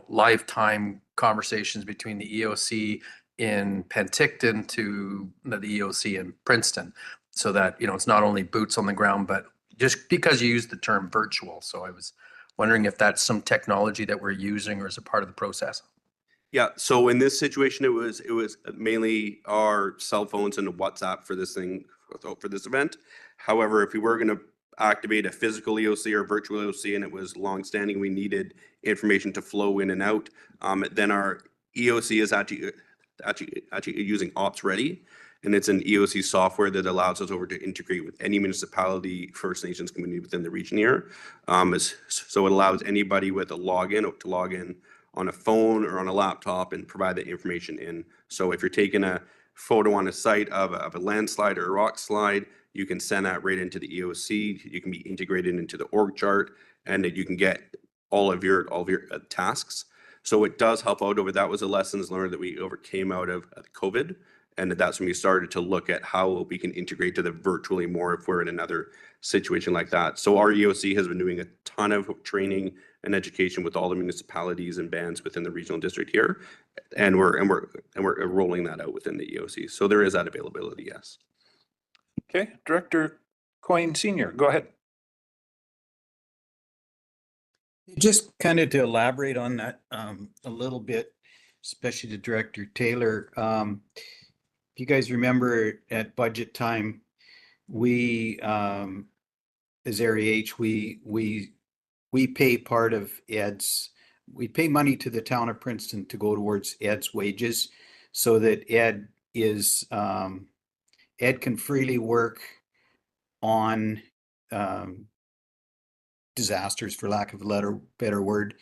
lifetime conversations between the EOC in Penticton to the EOC in Princeton? so that, you know, it's not only boots on the ground, but just because you use the term virtual. So I was wondering if that's some technology that we're using or is it part of the process? Yeah, so in this situation, it was mainly our cell phones and WhatsApp for this thing, for this event. However, if we were going to activate a physical EOC or virtual EOC and it was longstanding, we needed information to flow in and out, then our EOC is actually using Ops Ready, and it's an EOC software that allows us over to integrate with any municipality, First Nations community within the region here. So it allows anybody with a login to log in on a phone or on a laptop and provide the information in. So if you're taking a photo on a site of a landslide or a rock slide, you can send that right into the EOC. You can be integrated into the org chart, and then you can get all of your tasks. So it does help out over. That was the lessons learned that we overcame out of COVID, and that's when we started to look at how we can integrate to the virtually more if we're in another situation like that. So our EOC has been doing a ton of training and education with all the municipalities and bands within the regional district here, and we're rolling that out within the EOC. So there is that availability, yes. Okay, Director Coyne Senior, go ahead. Just kind of to elaborate on that a little bit, especially to Director Taylor. If you guys remember at budget time, we, as Area H, we pay part of Ed's, we pay money to the town of Princeton to go towards Ed's wages so that Ed is, Ed can freely work on disasters, for lack of a better word,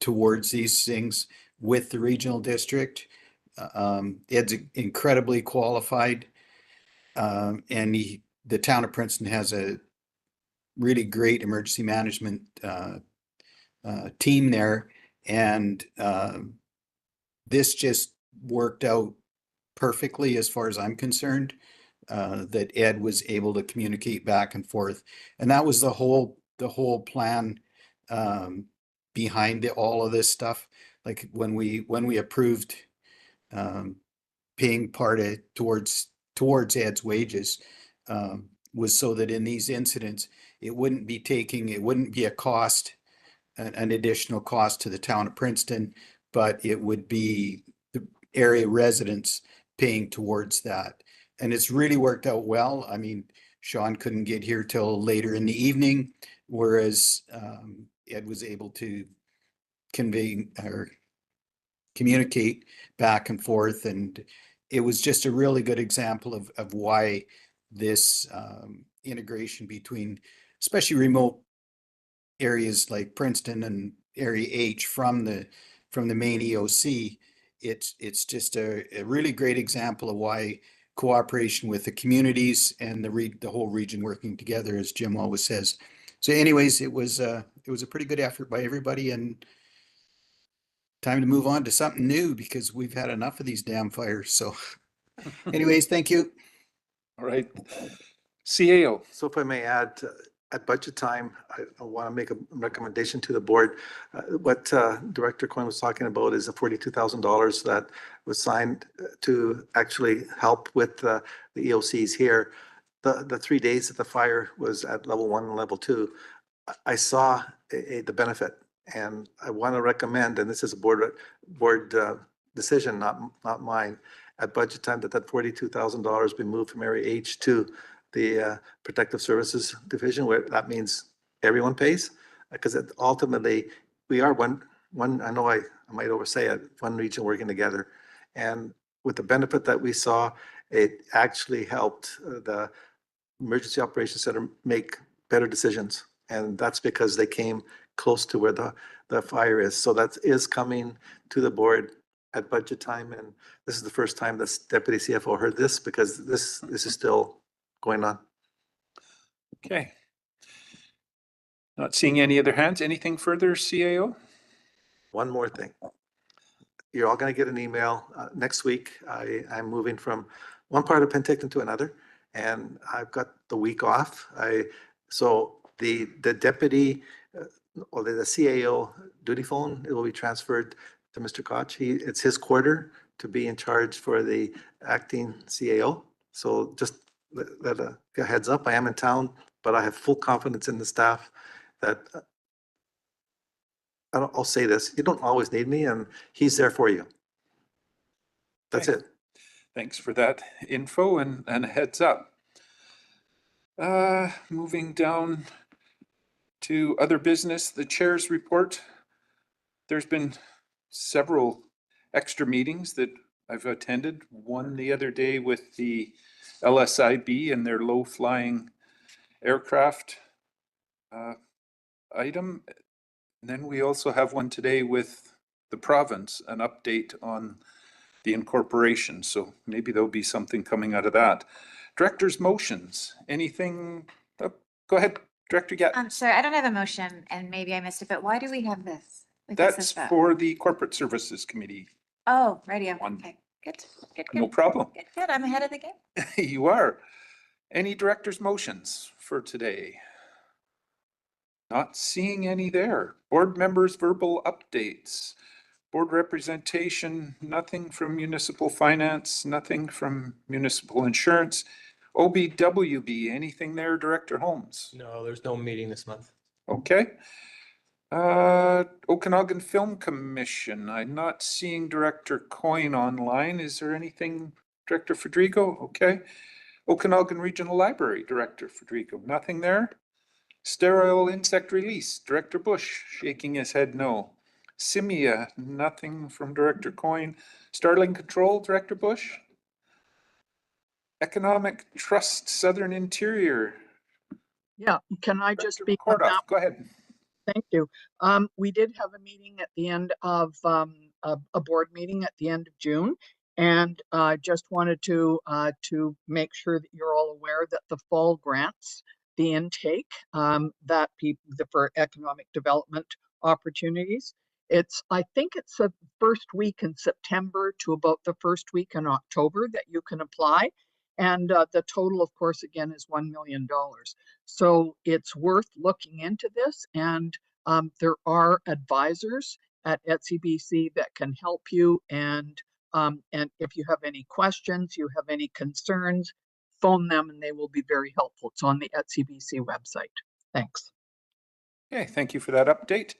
towards these things with the regional district. Ed's incredibly qualified, and the town of Princeton has a really great emergency management team there, and this just worked out perfectly as far as I'm concerned, that Ed was able to communicate back and forth, and that was the whole plan behind all of this stuff. Like when we approved paying part of towards Ed's wages, was so that in these incidents it wouldn't be a cost, an additional cost to the town of Princeton, but it would be the area residents paying towards that. And it's really worked out well. I mean, Sean couldn't get here till later in the evening, whereas Ed was able to convey or communicate back and forth. And it was just a really good example of why this integration between, especially remote areas like Princeton and Area H from the main EOC, it's just a really great example of why cooperation with the communities and the whole region working together, as Jim always says. So anyways, it was a pretty good effort by everybody, and time to move on to something new because we've had enough of these damn fires. So anyways, thank you. All right. CAO. So if I may add, at budget time, I want to make a recommendation to the board. What Director Coyne was talking about is the $42,000 that was signed to actually help with the EOCs here. The 3 days that the fire was at level 1 and level 2, I saw the benefit, and I want to recommend, and this is a board decision, not mine, at budget time that $42,000 be moved from Area H to the Protective Services Division, where that means everyone pays, because ultimately we are one. I know I might oversay it, one region working together, and with the benefit that we saw, it actually helped the Emergency Operations Center make better decisions, and that's because they came close to where the fire is. So that is coming to the board at budget time, and this is the first time this Deputy CFO heard this, because this is still going on. Okay. Not seeing any other hands. Anything further, CAO? One more thing. You're all going to get an email next week. I'm moving from one part of Penticton to another, and I've got the week off. So the deputy or the CAO duty phone, it will be transferred to Mr. Koch. It's his quarter to be in charge for the acting CAO. So just a heads up, I am in town, but I have full confidence in the staff that I'll say this, you don't always need me and he's there for you. That's it. Thanks for that info and a heads up. Moving down to other business, the chair's report. There's been several extra meetings that I've attended. One the other day with the LSIB and their low-flying aircraft item. And then we also have one today with the province, an update on the incorporation. So maybe there'll be something coming out of that. Director's motions, anything? Oh, go ahead, Director Gatt. I'm sorry, I don't have a motion and maybe I missed it, but why do we have this? Like, That's what's this about? for the Corporate Services Committee. Oh, radio. One. Okay, good. No problem. Good. I'm ahead of the game. You are. Any director's motions for today? Not seeing any there. Board members' verbal updates. Board representation, nothing from municipal finance, nothing from municipal insurance. OBWB, anything there, Director Holmes? No, there's no meeting this month. Okay. Okanagan Film Commission, I'm not seeing Director Coyne online. Is there anything, Director Federico? Okay. Okanagan Regional Library, Director Federico, nothing there. Sterile insect release, Director Bush shaking his head no. Simia, nothing from Director Coyne. Starling Control, Director Bush. Economic Trust Southern Interior. Yeah, can I just speak on Kordoff, that? go ahead. Thank you. We did have a meeting at the end of a board meeting at the end of June, and just wanted to make sure that you're all aware that the fall grants, the intake that people for economic development opportunities. I think it's the first week in September to about the first week in October that you can apply. And the total, of course, again, is $1 million. So it's worth looking into this. And there are advisors at ETSI-BC that can help you. And if you have any questions, you have any concerns, phone them and they will be very helpful. It's on the ETSI-BC website. Thanks. Okay, thank you for that update.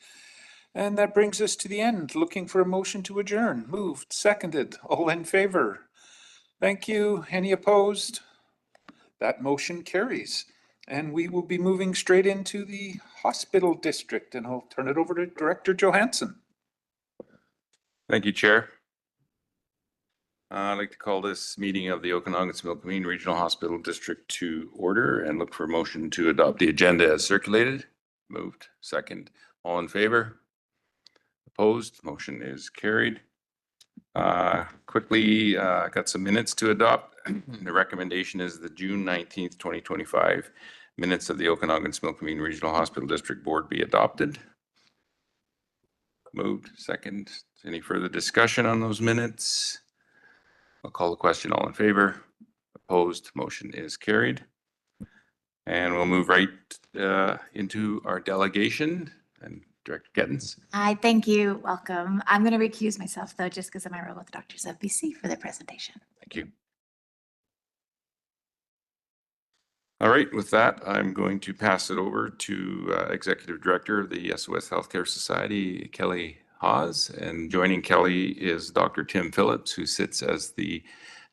And that brings us to the end. Looking for a motion to adjourn. Moved, seconded, all in favor. Thank you. Any opposed? That motion carries. And we will be moving straight into the hospital district, and I'll turn it over to Director Johansson. Thank you, Chair. I'd like to call this meeting of the Okanagan-Similkameen Regional Hospital District to order and look for a motion to adopt the agenda as circulated. Moved, second. All in favor? Opposed? Motion is carried. Quickly, got some minutes to adopt. The recommendation is the June 19th, 2025 minutes of the Okanagan-Similkameen Regional Hospital District Board be adopted. Moved, second. Any further discussion on those minutes? I'll call the question. All in favor? Opposed? Motion is carried. And we'll move right into our delegation. And Director Gittins. Hi, thank you. Welcome. I'm going to recuse myself, though, just because of my role with the Doctors of BC for the presentation. Thank you. All right, with that, I'm going to pass it over to Executive Director of the SOS Healthcare Society, Kelly Hawes. And joining Kelly is Dr. Tim Phillips, who sits as the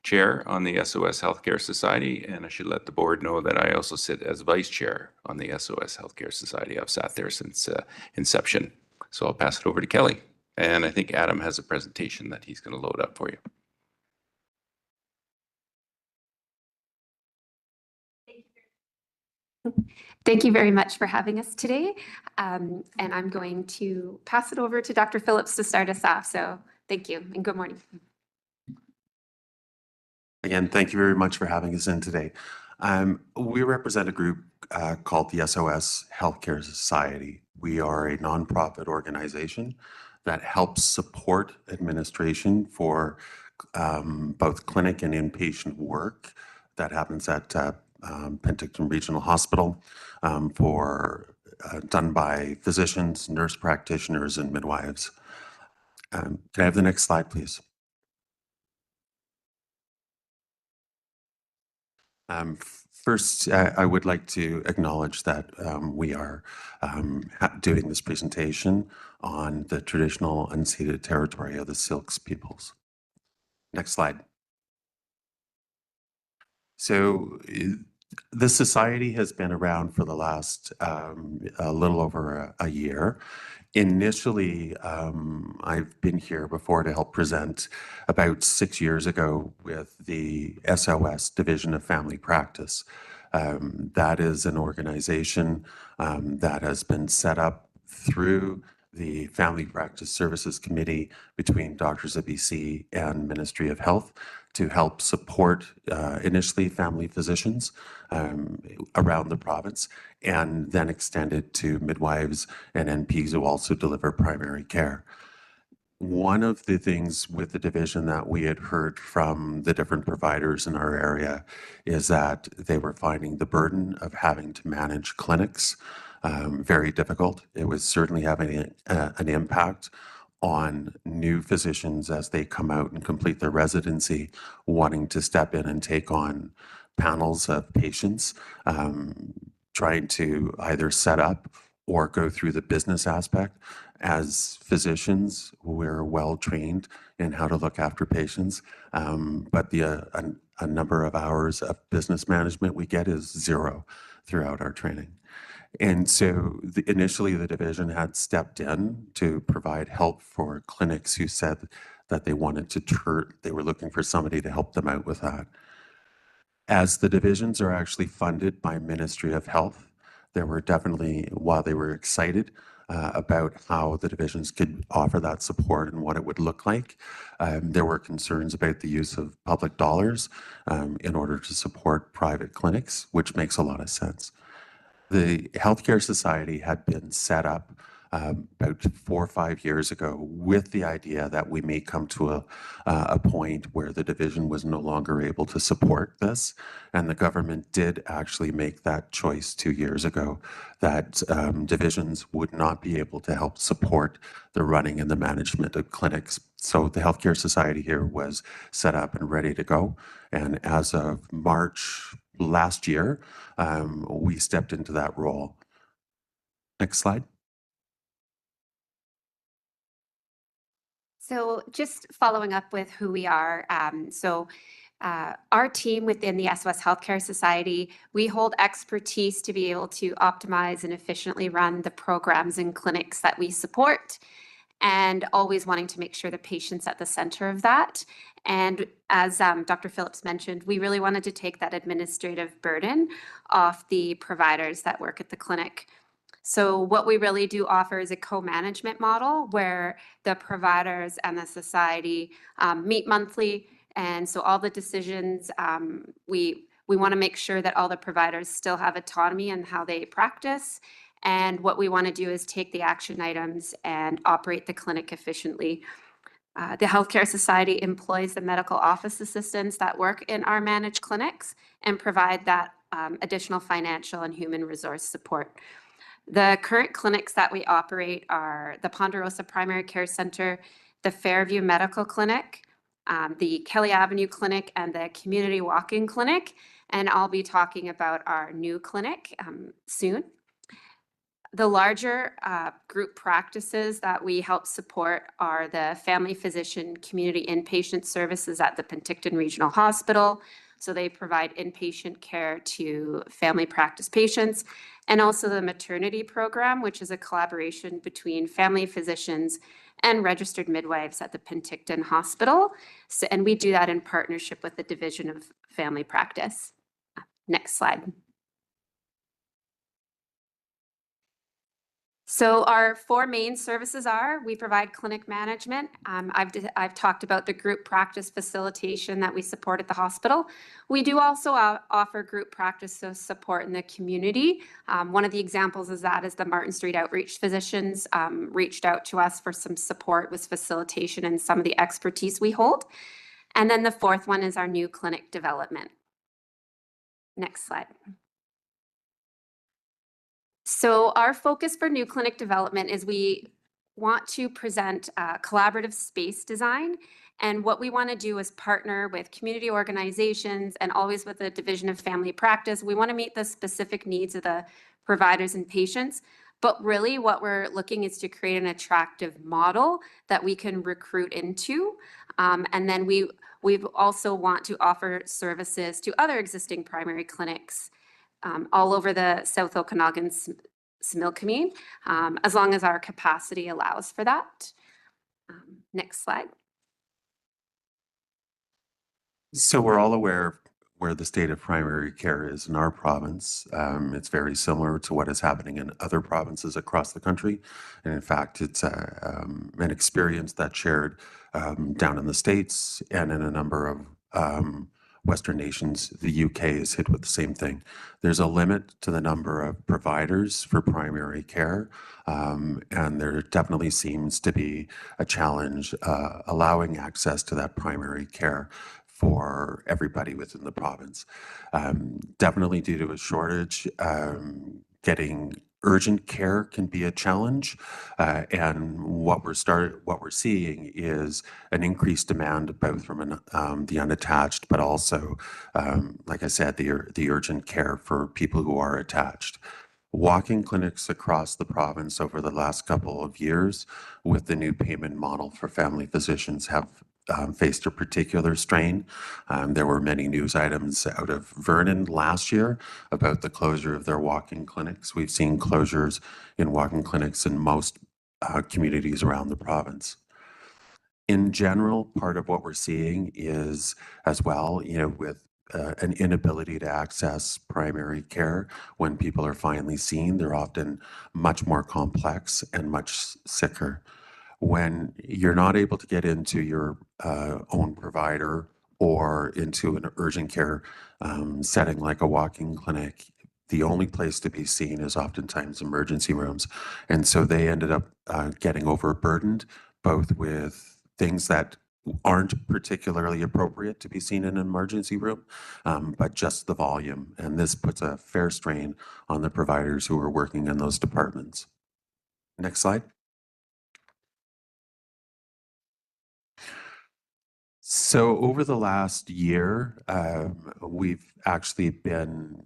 chair on the SOS Healthcare Society. And I should let the board know that I also sit as vice chair on the SOS Healthcare Society. I've sat there since inception. So I'll pass it over to Kelly. And I think Adam has a presentation that he's going to load up for you. Thank you very much for having us today. And I'm going to pass it over to Dr. Phillips to start us off. So thank you and good morning. Again, thank you very much for having us in today. We represent a group called the SOS Healthcare Society. We are a nonprofit organization that helps support administration for both clinic and inpatient work that happens at Penticton Regional Hospital done by physicians, nurse practitioners, and midwives. Can I have the next slide, please? First, I would like to acknowledge that we are doing this presentation on the traditional unceded territory of the Silks peoples. Next slide. So the society has been around for the last a little over a year. Initially, I've been here before to help present about 6 years ago with the SOS Division of Family Practice. That is an organization that has been set up through the Family Practice Services Committee between Doctors of BC and Ministry of Health to help support initially family physicians around the province, and then extended to midwives and NPs who also deliver primary care. One of the things with the division that we had heard from the different providers in our area is that they were finding the burden of having to manage clinics very difficult. It was certainly having an impact on new physicians as they come out and complete their residency, wanting to step in and take on panels of patients, trying to either set up or go through the business aspect. As physicians, we're well trained in how to look after patients, but a number of hours of business management we get is zero throughout our training. And so initially the division had stepped in to provide help for clinics who said that they wanted to they were looking for somebody to help them out with that. As the divisions are actually funded by Ministry of Health, there were definitely, while they were excited about how the divisions could offer that support and what it would look like, there were concerns about the use of public dollars in order to support private clinics, which makes a lot of sense. The Healthcare Society had been set up about 4 or 5 years ago with the idea that we may come to a point where the division was no longer able to support this. And the government did actually make that choice 2 years ago, that divisions would not be able to help support the running and the management of clinics. So the Healthcare Society here was set up and ready to go. And as of March last year, we stepped into that role. Next slide. So just following up with who we are. Our team within the SOS Healthcare Society, we hold expertise to be able to optimize and efficiently run the programs and clinics that we support, and always wanting to make sure the patient's at the center of that. And as Dr. Phillips mentioned, we really wanted to take that administrative burden off the providers that work at the clinic. So what we really do offer is a co-management model where the providers and the society meet monthly. And so all the decisions, we want to make sure that all the providers still have autonomy in how they practice. And what we want to do is take the action items and operate the clinic efficiently. The Healthcare Society employs the medical office assistants that work in our managed clinics and provide that additional financial and human resource support. The current clinics that we operate are the Ponderosa Primary Care Center, the Fairview Medical Clinic, the Kelly Avenue Clinic, and the Community Walk-in Clinic. And I'll be talking about our new clinic soon. The larger group practices that we help support are the Family Physician Community Inpatient Services at the Penticton Regional Hospital. So they provide inpatient care to family practice patients, and also the maternity program, which is a collaboration between family physicians and registered midwives at the Penticton Hospital. And we do that in partnership with the Division of Family Practice. Next slide. So our 4 main services are, we provide clinic management. I've talked about the group practice facilitation that we support at the hospital. We do also offer group practice support in the community. One of the examples is the Martin Street Outreach Physicians reached out to us for some support with facilitation and some of the expertise we hold. And then the 4th one is our new clinic development. Next slide. So our focus for new clinic development is we want to present collaborative space design And what we want to do is partner with community organizations and always with the Division of Family Practice. We want to meet the specific needs of the providers and patients. But really what we're looking is to create an attractive model that we can recruit into. And then we also want to offer services to other existing primary clinics all over the South Okanagan Similkameen, as long as our capacity allows for that. Next slide. So we're all aware of where the state of primary care is in our province. It's very similar to what is happening in other provinces across the country. And in fact, it's an experience that's shared down in the States and in a number of Western nations. The UK is hit with the same thing. There's a limit to the number of providers for primary care, and there definitely seems to be a challenge allowing access to that primary care for everybody within the province. Definitely due to a shortage, getting urgent care can be a challenge, and what we're seeing is an increased demand both from the unattached, but also, like I said, the urgent care for people who are attached. Walk-in clinics across the province over the last couple of years with the new payment model for family physicians have faced a particular strain. There were many news items out of Vernon last year about the closure of their walk-in clinics. We've seen closures in walk-in clinics in most communities around the province. In general, part of what we're seeing is as well, with an inability to access primary care when people are finally seen, they're often much more complex and much sicker. When you're not able to get into your own provider or into an urgent care setting like a walk-in clinic, the only place to be seen is oftentimes emergency rooms. And so they ended up getting overburdened, both with things that aren't particularly appropriate to be seen in an emergency room, but just the volume. And this puts a fair strain on the providers who are working in those departments. Next slide. So over the last year, we've actually been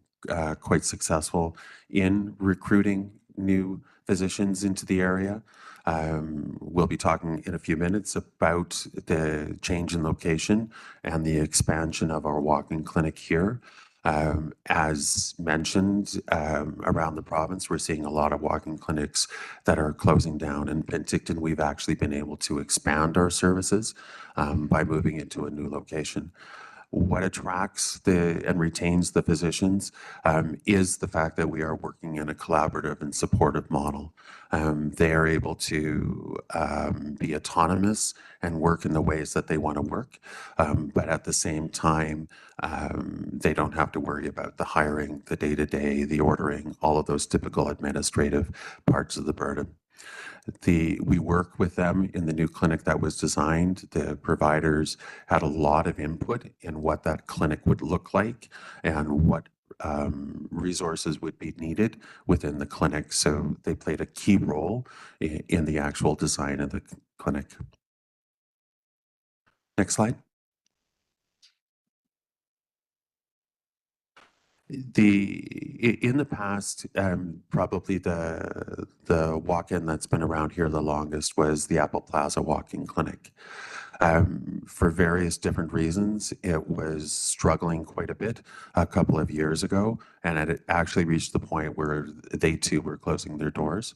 quite successful in recruiting new physicians into the area. We'll be talking in a few minutes about the change in location and the expansion of our walk-in clinic here. As mentioned, around the province, we're seeing a lot of walk-in clinics that are closing down. In Penticton, we've actually been able to expand our services by moving into a new location. What attracts and retains the physicians is the fact that we are working in a collaborative and supportive model. They are able to be autonomous and work in the ways that they want to work, but at the same time, they don't have to worry about the hiring, the day-to-day, the ordering, all of those typical administrative parts of the burden. We work with them in the new clinic that was designed. The providers had a lot of input in what that clinic would look like and what resources would be needed within the clinic. So they played a key role in the actual design of the clinic. Next slide. In the past, probably the walk-in that's been around here the longest was the Apple Plaza walk-in clinic. For various different reasons, it was struggling quite a bit a couple of years ago, and it actually reached the point where they too were closing their doors.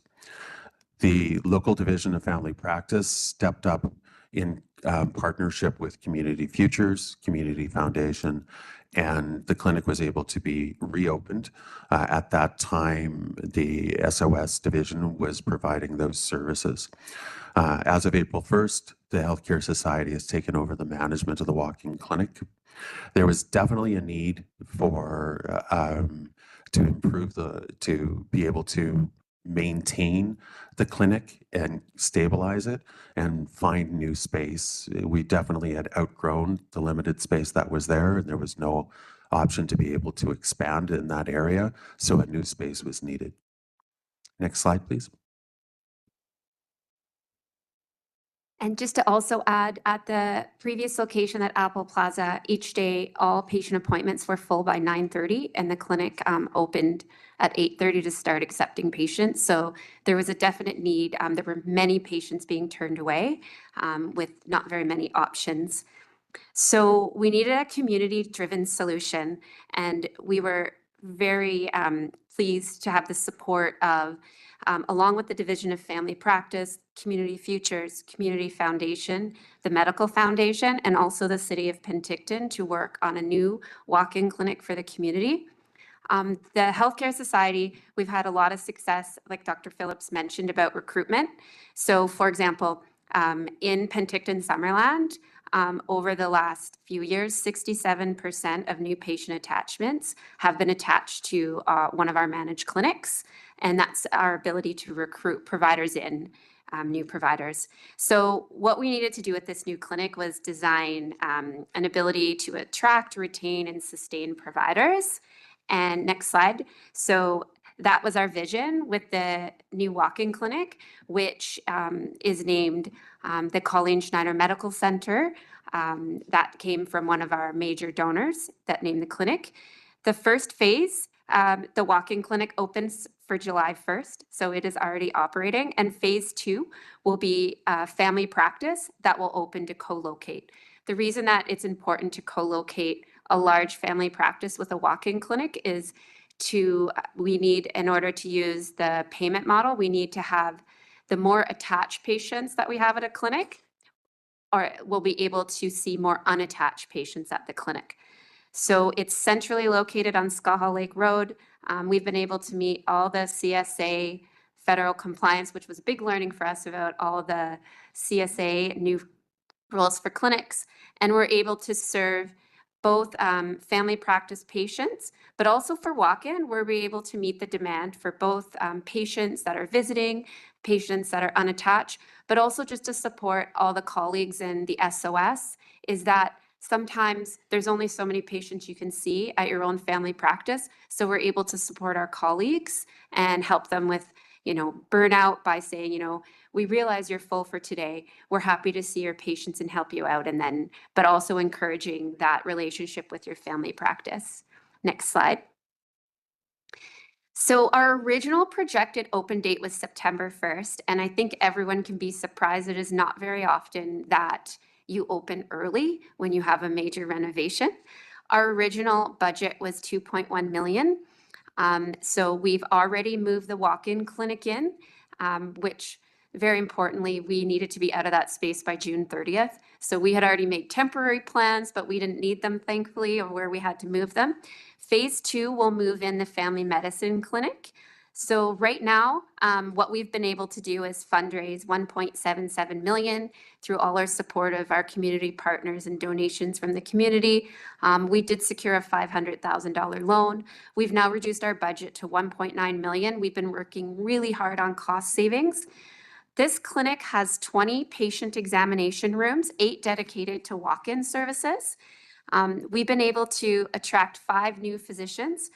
The local division of family practice stepped up in partnership with Community Futures, Community Foundation, and the clinic was able to be reopened. At that time, the SOS division was providing those services. As of April 1st, the Healthcare Society has taken over the management of the walk-in clinic. There was definitely a need for to improve to be able to maintain the clinic and stabilize it and find new space. We definitely had outgrown the limited space that was there, and there was no option to be able to expand in that area, so a new space was needed. Next slide, please. And just to also add, at the previous location at Apple Plaza, each day, all patient appointments were full by 9:30, and the clinic opened at 8:30 to start accepting patients. So there was a definite need. There were many patients being turned away with not very many options. So we needed a community-driven solution, and we were very pleased to have the support of, along with the Division of Family Practice, Community Futures, Community Foundation, the Medical Foundation, and also the City of Penticton to work on a new walk-in clinic for the community. The Healthcare Society, we've had a lot of success, like Dr. Phillips mentioned, about recruitment. So for example, in Penticton Summerland, over the last few years, 67% of new patient attachments have been attached to one of our managed clinics, and that's our ability to recruit providers in, new providers. So what we needed to do with this new clinic was design an ability to attract, retain, and sustain providers. And next slide. So that was our vision with the new walk-in clinic, which is named the Colleen Schneider Medical Center. That came from one of our major donors that named the clinic. The first phase, the walk-in clinic opens for July 1st, so it is already operating. And phase 2 will be family practice that will open to co-locate. The reason that it's important to co-locate a large family practice with a walk-in clinic is we need, in order to use the payment model, we need to have the more attached patients that we have at a clinic, or we'll be able to see more unattached patients at the clinic. So it's centrally located on Skaha Lake Road. We've been able to meet all the CSA federal compliance, which was a big learning for us about all the CSA new rules for clinics. And we're able to serve both family practice patients, but also for walk-in, we're able to meet the demand for both patients that are visiting, patients that are unattached, but also just to support all the colleagues in the SOS, is that sometimes there's only so many patients you can see at your own family practice. So we're able to support our colleagues and help them with, burnout by saying, we realize you're full for today. We're happy to see your patients and help you out. And then, but also encouraging that relationship with your family practice. Next slide. So our original projected open date was September 1st. And I think everyone can be surprised. It is not very often that you open early when you have a major renovation. Our original budget was 2.1 million. So we've already moved the walk-in clinic in, which very importantly, we needed to be out of that space by June 30th. So we had already made temporary plans, but we didn't need them, thankfully, or where we had to move them. Phase 2 will move in the family medicine clinic. So right now, what we've been able to do is fundraise 1.77 million through all our support of our community partners and donations from the community. We did secure a $500,000 loan. We've now reduced our budget to 1.9 million. We've been working really hard on cost savings. This clinic has 20 patient examination rooms, 8 dedicated to walk-in services. We've been able to attract 5 new physicians.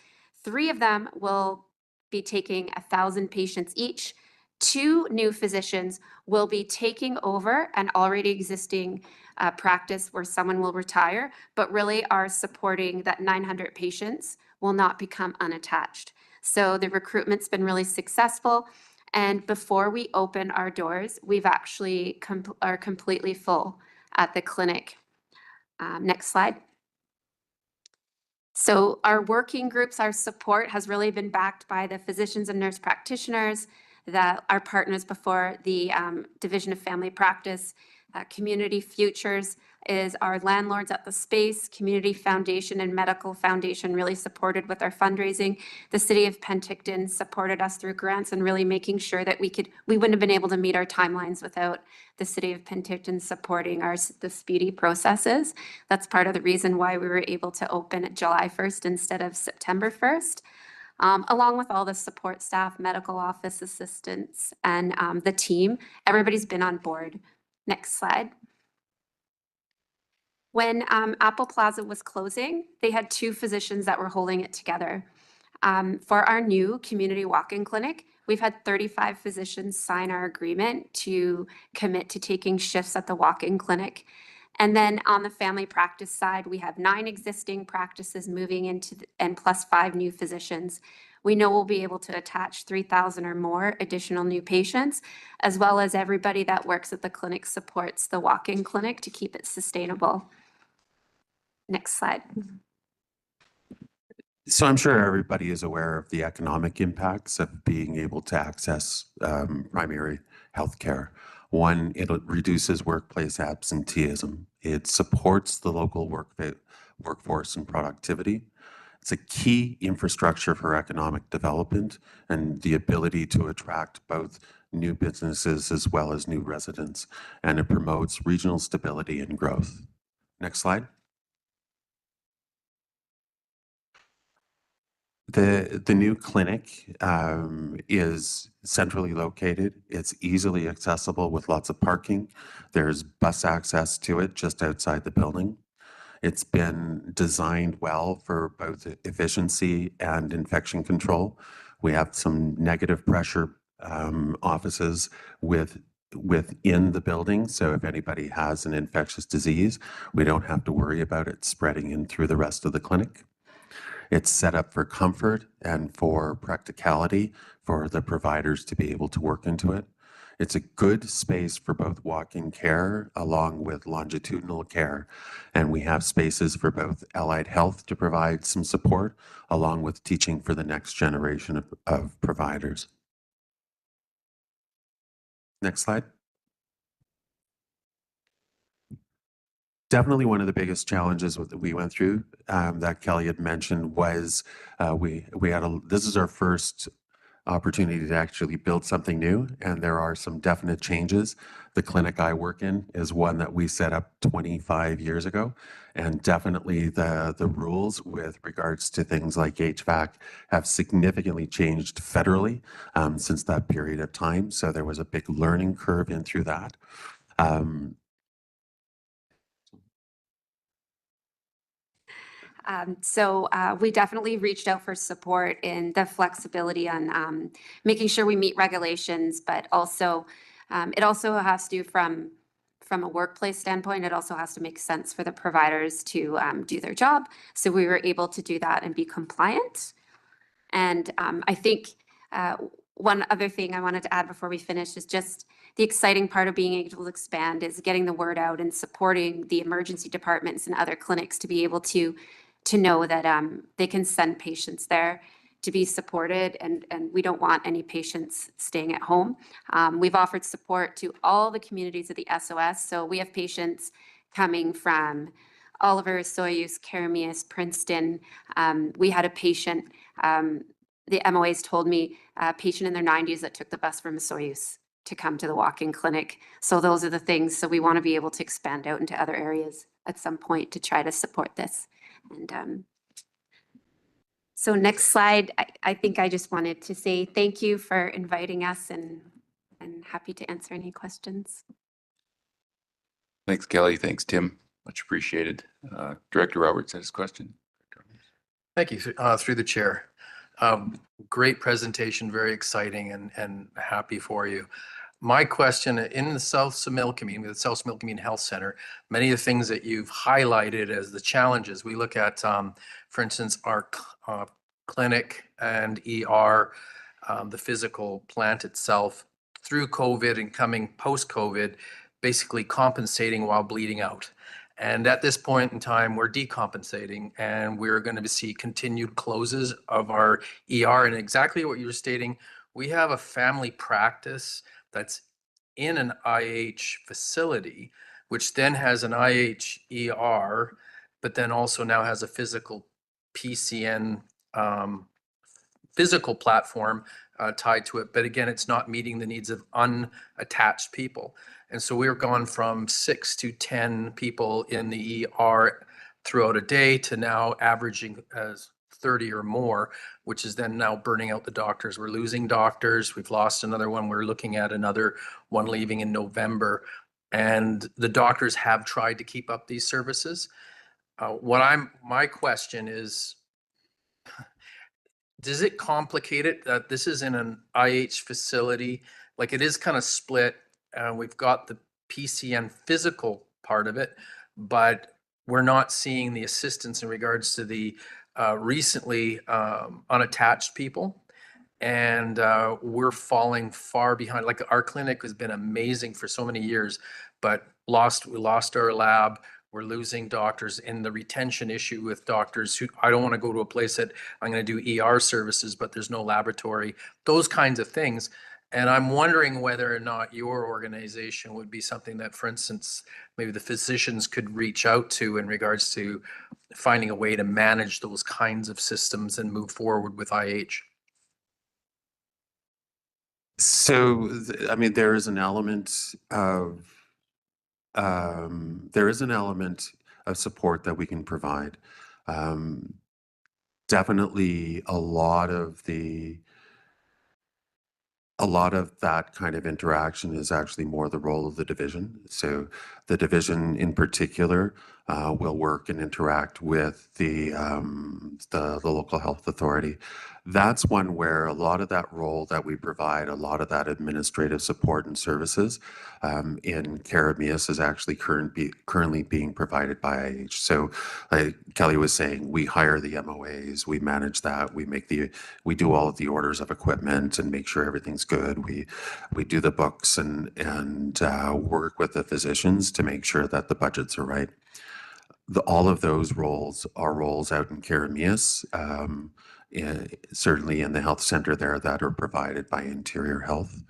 3 of them will be taking 1,000 patients each. 2 new physicians will be taking over an already existing practice where someone will retire, but really are supporting that 900 patients will not become unattached. So the recruitment's been really successful. And before we open our doors, we've actually are completely full at the clinic. Next slide. So our working groups, our support has really been backed by the physicians and nurse practitioners, our partners before the Division of Family Practice. Community Futures is our landlords at the space. Community Foundation and Medical Foundation really supported with our fundraising. The City of Penticton supported us through grants and really making sure that we wouldn't have been able to meet our timelines without the City of Penticton supporting the speedy processes. That's part of the reason why we were able to open at July 1st instead of September 1st. Along with all the support staff, medical office assistants, and the team, everybody's been on board. Next slide. When Apple Plaza was closing, they had 2 physicians that were holding it together. For our new community walk-in clinic, We've had 35 physicians sign our agreement to commit to taking shifts at the walk-in clinic. And then on the family practice side, we have 9 existing practices moving into, and plus 5 new physicians. We know we'll be able to attach 3,000 or more additional new patients, as well as everybody that works at the clinic supports the walk-in clinic to keep it sustainable. Next slide. So I'm sure everybody is aware of the economic impacts of being able to access primary health care. One, it reduces workplace absenteeism. It supports the local workforce and productivity. It's a key infrastructure for economic development and the ability to attract both new businesses as well as new residents. And it promotes regional stability and growth. Next slide. The new clinic is centrally located. It's easily accessible with lots of parking. There's bus access to it just outside the building. It's been designed well for both efficiency and infection control. We have some negative pressure offices within the building. So if anybody has an infectious disease, we don't have to worry about it spreading in through the rest of the clinic. It's set up for comfort and for practicality for the providers to be able to work into it. It's a good space for both walk-in care along with longitudinal care. And we have spaces for both allied health to provide some support along with teaching for the next generation of providers. Next slide. Definitely one of the biggest challenges that we went through that Kelly had mentioned was this is our first opportunity to actually build something new, and there are some definite changes. The clinic I work in is one that we set up 25 years ago, and definitely the rules with regards to things like HVAC have significantly changed federally since that period of time. So there was a big learning curve in through that. We definitely reached out for support in the flexibility on making sure we meet regulations, but also it also has to, from a workplace standpoint, it also has to make sense for the providers to do their job. So we were able to do that and be compliant. And I think one other thing I wanted to add before we finish is just the exciting part of being able to expand is getting the word out and supporting the emergency departments and other clinics to be able to know that they can send patients there to be supported, and we don't want any patients staying at home. We've offered support to all the communities of the SOS. So we have patients coming from Oliver, Soyuz, Karameas, Princeton. We had a patient, the MOAs told me, a patient in their 90s that took the bus from Soyuz to come to the walk-in clinic. So those are the things. So we want to be able to expand out into other areas at some point to try to support this. And so next slide, I think I just wanted to say thank you for inviting us and happy to answer any questions. Thanks, Kelly. Thanks, Tim. Much appreciated. Director Roberts has his question. Thank you. Through the chair. Great presentation, very exciting, and happy for you. My question, in the South Similkameen, the South Similkameen Health Center, many of the things that you've highlighted as the challenges, we look at, for instance, our clinic and ER, the physical plant itself, through COVID and coming post-COVID, basically compensating while bleeding out. And at this point in time, we're decompensating, and we're going to see continued closes of our ER. And exactly what you were stating, we have a family practice that's in an IH facility, which then has an IH ER, but then also now has a physical PCN physical platform tied to it. But again, it's not meeting the needs of unattached people. And so we're gone from 6 to 10 people in the ER throughout a day to now averaging as 30 or more, which is then now burning out the doctors. We're losing doctors. We've lost another one. We're looking at another one leaving in November. And the doctors have tried to keep up these services. My question is, does it complicate it that this is in an IH facility? Like it is kind of split. We've got the PCN physical part of it, but we're not seeing the assistance in regards to the recently unattached people. And we're falling far behind. Like our clinic has been amazing for so many years, but we lost our lab. We're losing doctors, and the retention issue with doctors who, I don't want to go to a place that I'm going to do ER services, but there's no laboratory, those kinds of things. And I'm wondering whether or not your organization would be something that, for instance, maybe the physicians could reach out to in regards to finding a way to manage those kinds of systems and move forward with IH. So, I mean, there is an element of support that we can provide. Definitely a lot of that kind of interaction is actually more the role of the division. So the division in particular will work and interact with the local health authority. That's one where a lot of that role that we provide, a lot of that administrative support and services in Carameus is actually currently being provided by IH. So like Kelly was saying, we hire the MOAs, we manage that, we do all of the orders of equipment and make sure everything's good. We do the books and work with the physicians to make sure that the budgets are right. All of those roles are roles out in Carameus, certainly in the health center there, that are provided by Interior Health.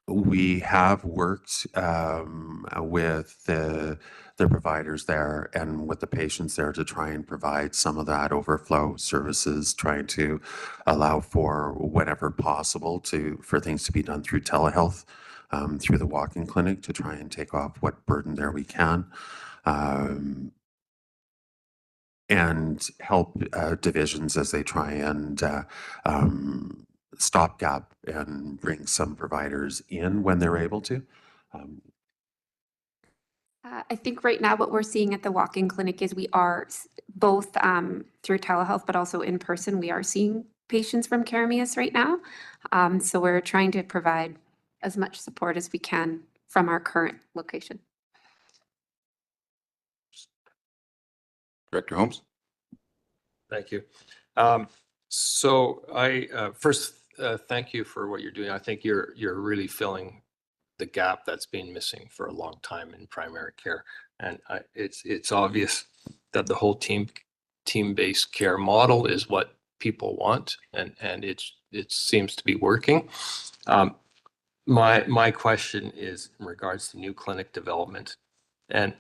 We have worked with the providers there and with the patients there to try and provide some of that overflow services, trying to allow for whenever possible for things to be done through telehealth, through the walk-in clinic, to try and take off what burden there we can. And help divisions as they try and stopgap and bring some providers in when they're able to. I think right now what we're seeing at the walk-in clinic is we are both through telehealth, but also in person, we are seeing patients from Carameus right now. So we're trying to provide as much support as we can from our current location. Director Holmes. Thank you. So I first thank you for what you're doing. I think you're really filling the gap that's been missing for a long time in primary care, and it's obvious that the whole team-based care model is what people want, and it seems to be working. My question is in regards to new clinic development, and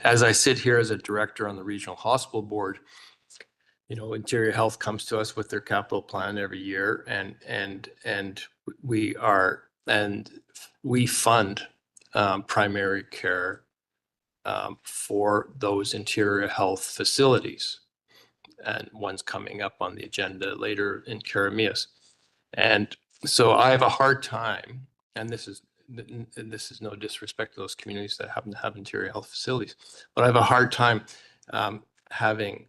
as I sit here as a director on the Regional Hospital Board, you know, Interior Health comes to us with their capital plan every year, and we fund primary care for those Interior Health facilities, and one's coming up on the agenda later in Carameus. And so I have a hard time, and this is no disrespect to those communities that happen to have Interior Health facilities, but I have a hard time having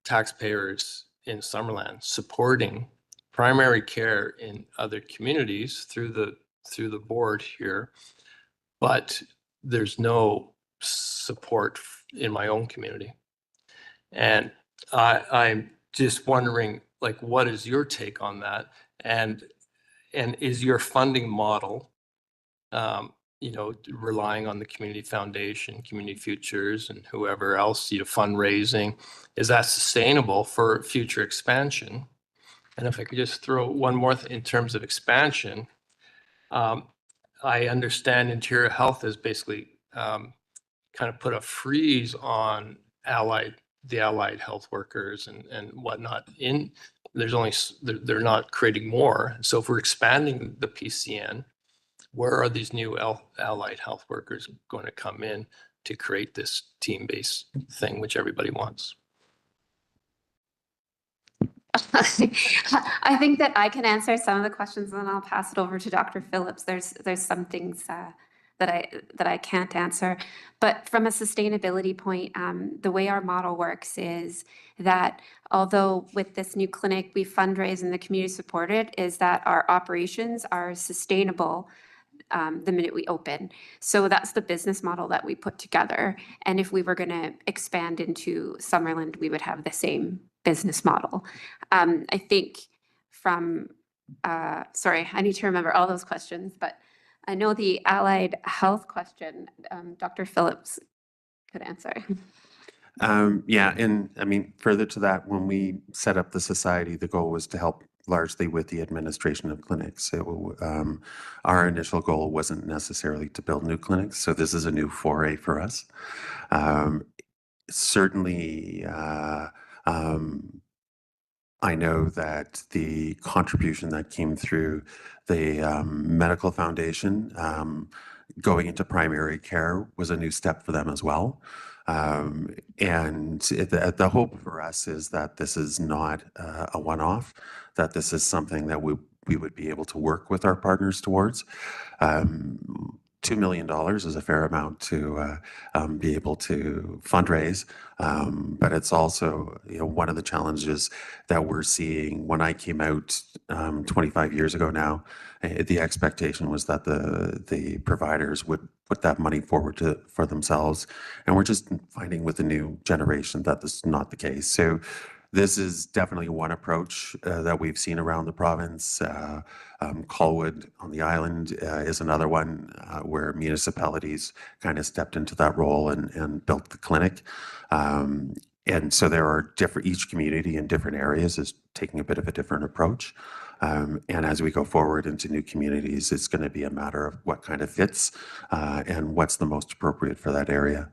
taxpayers in Summerland supporting primary care in other communities through the board here, but there's no support in my own community. And I'm just wondering, like, what is your take on that? And is your funding model, you know, relying on the community foundation, community futures, and whoever else, you know, fundraising, is that sustainable for future expansion? And if I could just throw one more in terms of expansion, I understand Interior Health has basically kind of put a freeze on the allied health workers and whatnot. They're not creating more. So if we're expanding the PCN, where are these new allied health workers going to come in to create this team-based thing, which everybody wants? I think that I can answer some of the questions, and then I'll pass it over to Dr. Phillips. There's some things that that I can't answer. But from a sustainability point, the way our model works is that although with this new clinic we fundraise and the community supported, is that our operations are sustainable the minute we open. So that's the business model that we put together. And if we were going to expand into Summerland, we would have the same business model. I think from, sorry, I need to remember all those questions, but I know the allied health question, Dr. Phillips could answer. Yeah, and I mean, further to that, when we set up the society, the goal was to help largely with the administration of clinics. So our initial goal wasn't necessarily to build new clinics. So this is a new foray for us. Certainly, I know that the contribution that came through the medical foundation going into primary care was a new step for them as well. And the hope for us is that this is not a one-off, that this is something that we would be able to work with our partners towards. $2 million is a fair amount to be able to fundraise, but it's also, you know, one of the challenges that we're seeing. When I came out 25 years ago now, the expectation was that the providers would put that money forward for themselves, and we're just finding with the new generation that this is not the case. So this is definitely one approach that we've seen around the province. Colwood on the island is another one where municipalities kind of stepped into that role and built the clinic. And so there are each community in different areas is taking a bit of a different approach. And as we go forward into new communities, it's going to be a matter of what kind of fits and what's the most appropriate for that area.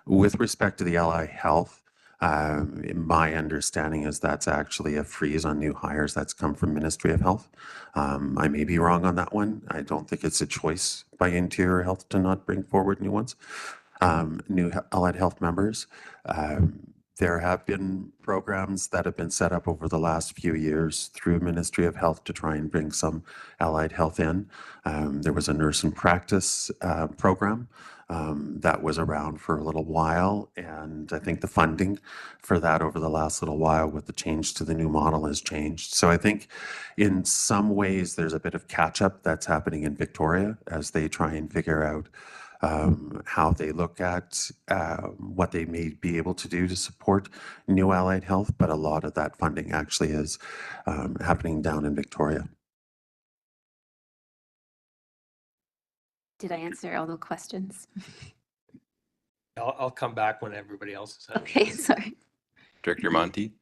With respect to the Ally Health, my understanding is that's actually a freeze on new hires that's come from Ministry of Health. I may be wrong on that one. I don't think it's a choice by Interior Health to not bring forward new ones, new allied health members. There have been programs that have been set up over the last few years through Ministry of Health to try and bring some allied health in. There was a nurse in practice program that was around for a little while, and I think the funding for that over the last little while with the change to the new model has changed. So I think in some ways there's a bit of catch up that's happening in Victoria as they try and figure out how they look at what they may be able to do to support new allied health, but a lot of that funding actually is happening down in Victoria. Did I answer all the questions? I'll come back when everybody else is. Okay, sorry. Director Monti.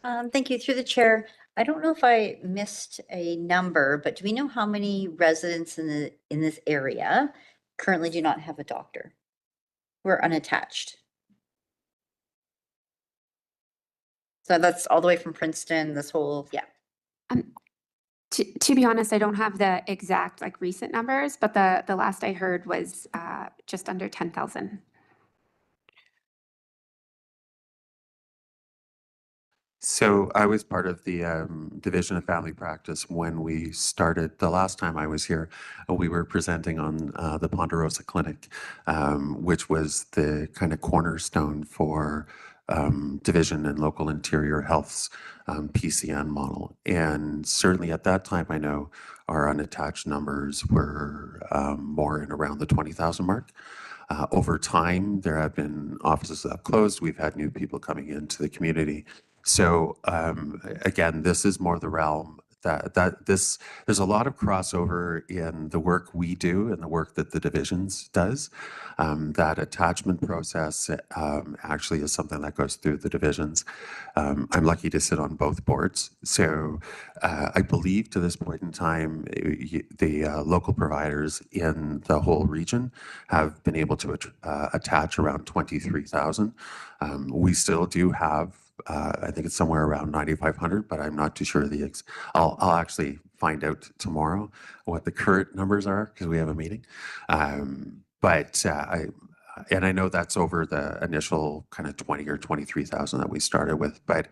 Thank you. Through the chair, I don't know if I missed a number, but do we know how many residents in this area currently do not have a doctor who are unattached? So that's all the way from Princeton, this whole, yeah. To be honest, I don't have the exact like recent numbers, but the last I heard was just under 10,000. So I was part of the Division of Family Practice when we started. The last time I was here, we were presenting on the Ponderosa Clinic, which was the kind of cornerstone for Division and Local Interior Health's PCN model. And certainly at that time, I know our unattached numbers were more in around the 20,000 mark. Over time, there have been offices that have closed. We've had new people coming into the community. So again, this is more the realm there's a lot of crossover in the work we do and the work that the divisions does. That attachment process actually is something that goes through the divisions. I'm lucky to sit on both boards. So I believe to this point in time, the local providers in the whole region have been able to attach around 23,000. We still do have I think it's somewhere around 9,500, but I'm not too sure I'll actually find out tomorrow what the current numbers are because we have a meeting. But I know that's over the initial kind of 20 or 23,000 that we started with. But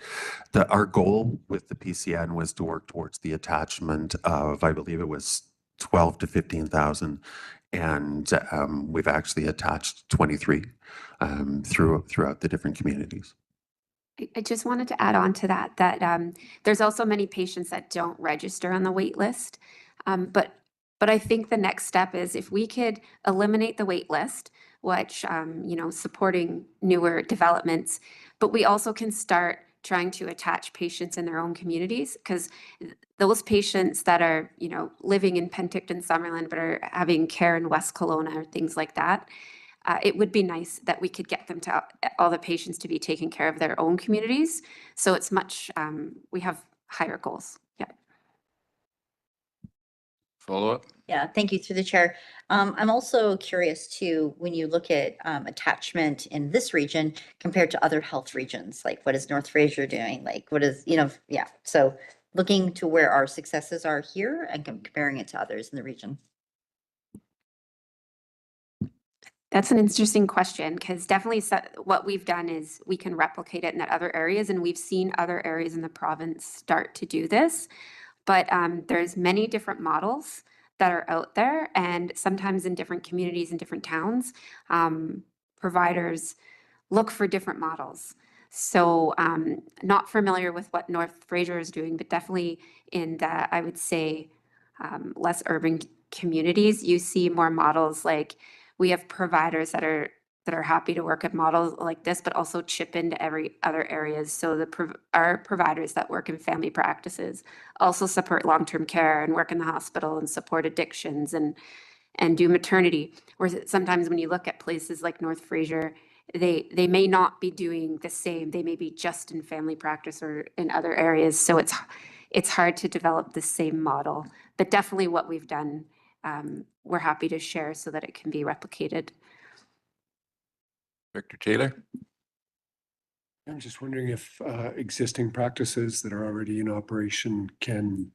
our goal with the PCN was to work towards the attachment of, I believe it was 12 to 15,000 And we've actually attached 23 throughout the different communities. I just wanted to add on to that, there's also many patients that don't register on the wait list. But I think the next step is if we could eliminate the wait list, which, supporting newer developments, but we also can start trying to attach patients in their own communities, because those patients that are, living in Penticton, Summerland, but are having care in West Kelowna or things like that, it would be nice that we could get them to all the patients to be taking care of their own communities. So it's much, we have higher goals. Yeah. Follow up? Yeah, thank you through the chair. I'm also curious too, when you look at attachment in this region compared to other health regions, like what is North Fraser doing? Like what is, yeah. So looking to where our successes are here and comparing it to others in the region. That's an interesting question, because definitely what we've done is we can replicate it in other areas, and we've seen other areas in the province start to do this. But there's many different models that are out there, and sometimes in different communities and different towns, providers look for different models. So not familiar with what North Fraser is doing, but definitely in the, I would say, less urban communities, you see more models like we have providers that are happy to work at models like this, but also chip into every other areas. So our providers that work in family practices also support long-term care and work in the hospital and support addictions and do maternity. Whereas sometimes when you look at places like North Fraser, they may not be doing the same. They may be just in family practice or in other areas. So it's hard to develop the same model. But definitely what we've done, we're happy to share so that it can be replicated. Director Taylor? I'm just wondering if existing practices that are already in operation can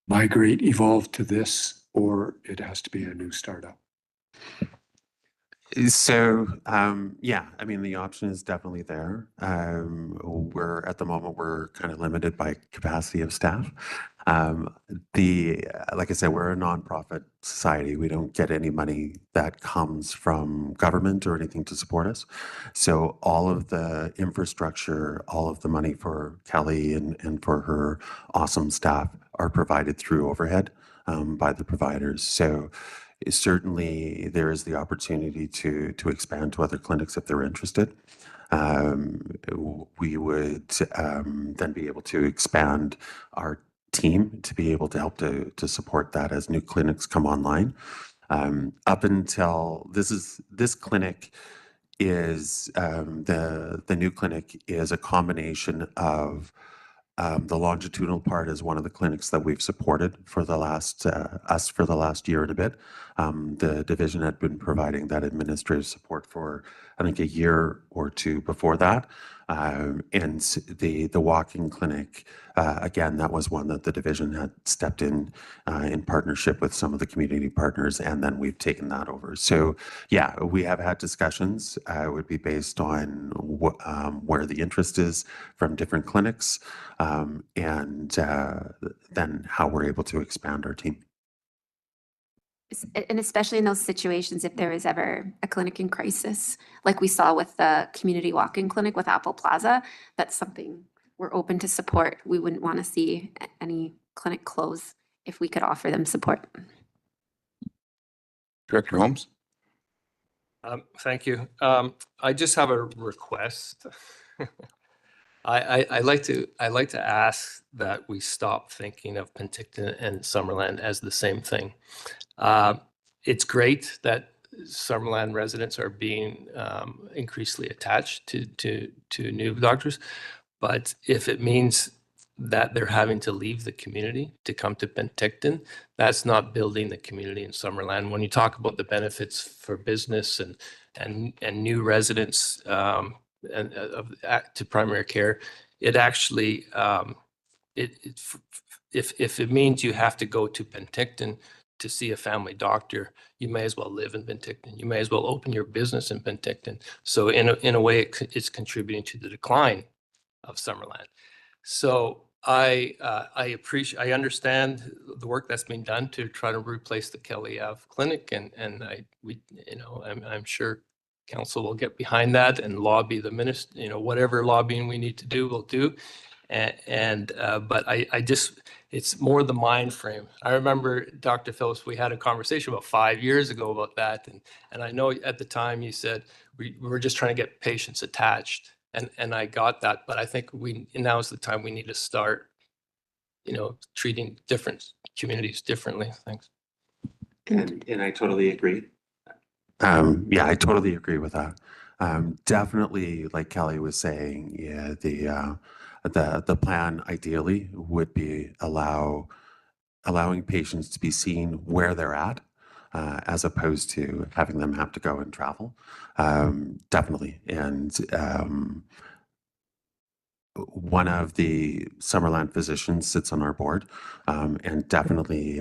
migrate, evolve to this, or it has to be a new startup? So, yeah, I mean, the option is definitely there. At the moment, we're kind of limited by capacity of staff. Like I said, we're a nonprofit society. We don't get any money that comes from government or anything to support us. So all of the infrastructure, all of the money for Kelly and for her awesome staff are provided through overhead by the providers. So certainly there is the opportunity to expand to other clinics if they're interested. We would then be able to expand our team to be able to help to support that as new clinics come online. Up until this clinic is the new clinic is a combination of the longitudinal part is one of the clinics that we've supported for the last year and a bit. The division had been providing that administrative support for, I think, a year or two before that. And the walk-in clinic, again, that was one that the division had stepped in partnership with some of the community partners, and then we've taken that over. So yeah, we have had discussions. It would be based on where the interest is from different clinics, and then how we're able to expand our team. And especially in those situations, if there is ever a clinic in crisis, like we saw with the community walk-in clinic with Apple Plaza, that's something we're open to support. We wouldn't want to see any clinic close if we could offer them support. Director Holmes? Thank you. I just have a request. I like to ask that we stop thinking of Penticton and Summerland as the same thing. It's great that Summerland residents are being increasingly attached to new doctors, but if it means that they're having to leave the community to come to Penticton, that's not building the community in Summerland. When you talk about the benefits for business and new residents to primary care, it actually if it means you have to go to Penticton to see a family doctor, you may as well live in Penticton. You may as well open your business in Penticton. So in a way, it's contributing to the decline of Summerland. So I appreciate, I understand the work that's being done to try to replace the Kelly Ave Clinic, and I'm sure council will get behind that and lobby the minister, whatever lobbying we need to do, we'll do. But I just, it's more the mind frame. I remember, Dr. Phillips, we had a conversation about 5 years ago about that. And I know at the time you said we were just trying to get patients attached. And I got that, but I think now is the time we need to start, treating different communities differently. Thanks. And I totally agree. Yeah, I totally agree with that. Definitely, like Kelly was saying, yeah, the plan ideally would be allowing patients to be seen where they're at, as opposed to having them have to go and travel. Definitely. And one of the Summerland physicians sits on our board, and definitely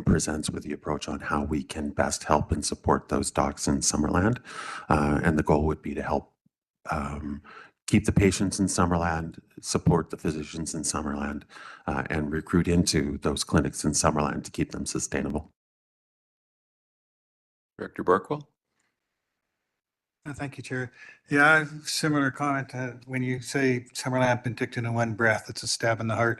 presents with the approach on how we can best help and support those docs in Summerland. And the goal would be to help keep the patients in Summerland, support the physicians in Summerland, and recruit into those clinics in Summerland to keep them sustainable. Director Barkwell? Thank you, Chair. Yeah, similar comment. When you say Summerland, Penticton in one breath, it's a stab in the heart.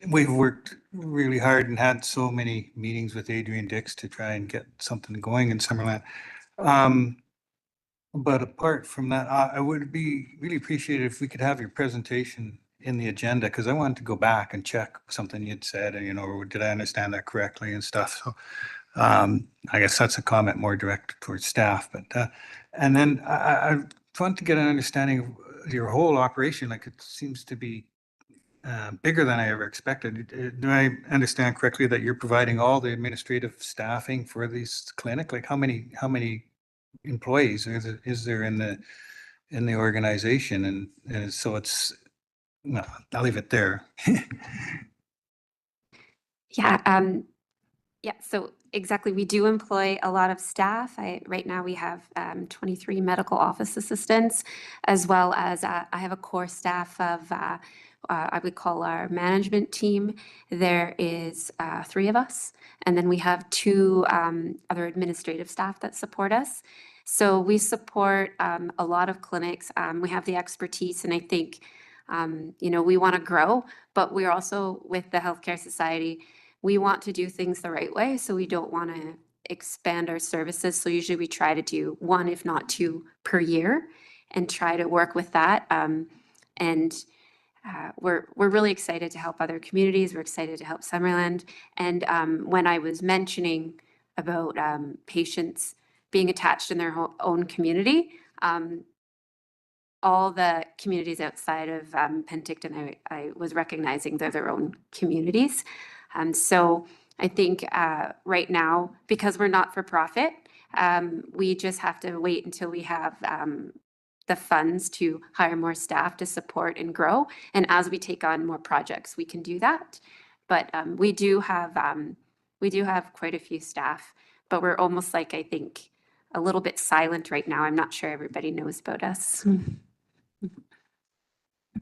We've worked really hard and had so many meetings with Adrian Dix to try and get something going in Summerland. But apart from that, I would be really appreciated if we could have your presentation in the agenda, because I wanted to go back and check something you'd said, and did I understand that correctly and stuff. So I guess that's a comment more direct towards staff, but and then I want to get an understanding of your whole operation. Like, it seems to be bigger than I ever expected. Do I understand correctly that you're providing all the administrative staffing for this clinic? Like, how many employees is there in the organization? And so it's, no, I'll leave it there. Yeah, so exactly. We do employ a lot of staff. Right now we have 23 medical office assistants, as well as I have a core staff of, I would call our management team. There is 3 of us, and then we have 2 other administrative staff that support us. So we support a lot of clinics. We have the expertise, and I think, we want to grow, but we're also, with the Healthcare Society, we want to do things the right way. So we don't want to expand our services. So usually we try to do 1, if not 2 per year, and try to work with that. We're really excited to help other communities. We're excited to help Summerland. And when I was mentioning about patients being attached in their own community, all the communities outside of Penticton, I was recognizing they're their own communities. So I think right now, because we're not for profit, we just have to wait until we have the funds to hire more staff to support and grow. And as we take on more projects, we can do that. But we do have quite a few staff, but we're almost like, I think, a little bit silent right now. I'm not sure everybody knows about us.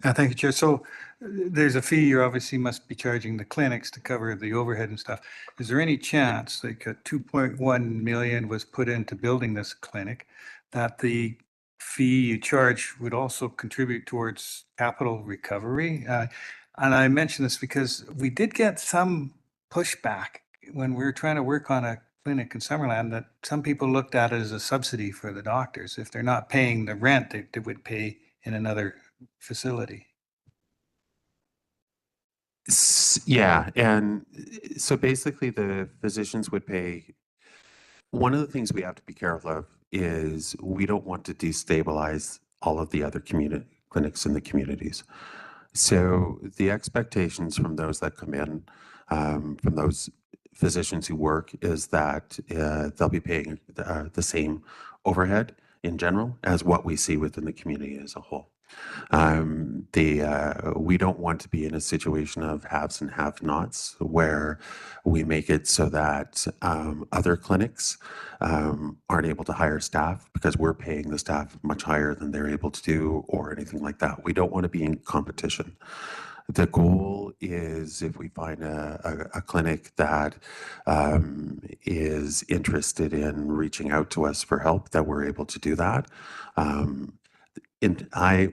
Thank you, Chair. So there's a fee you obviously must be charging the clinics to cover the overhead and stuff. Is there any chance, like, 2.1 million was put into building this clinic, that the fee you charge would also contribute towards capital recovery? And I mention this because we did get some pushback when we were trying to work on a clinic in Summerland, that some people looked at it as a subsidy for the doctors. If they're not paying the rent, they would pay in another facility. Yeah, and so basically the physicians would pay. One of the things we have to be careful of is we don't want to destabilize all of the other community clinics in the communities. So the expectations from those that come in, from those physicians who work, is that they'll be paying the same overhead in general as what we see within the community as a whole. we don't want to be in a situation of haves and have-nots where we make it so that other clinics aren't able to hire staff because we're paying the staff much higher than they're able to do or anything like that. We don't want to be in competition. The goal is if we find a clinic that is interested in reaching out to us for help, that we're able to do that.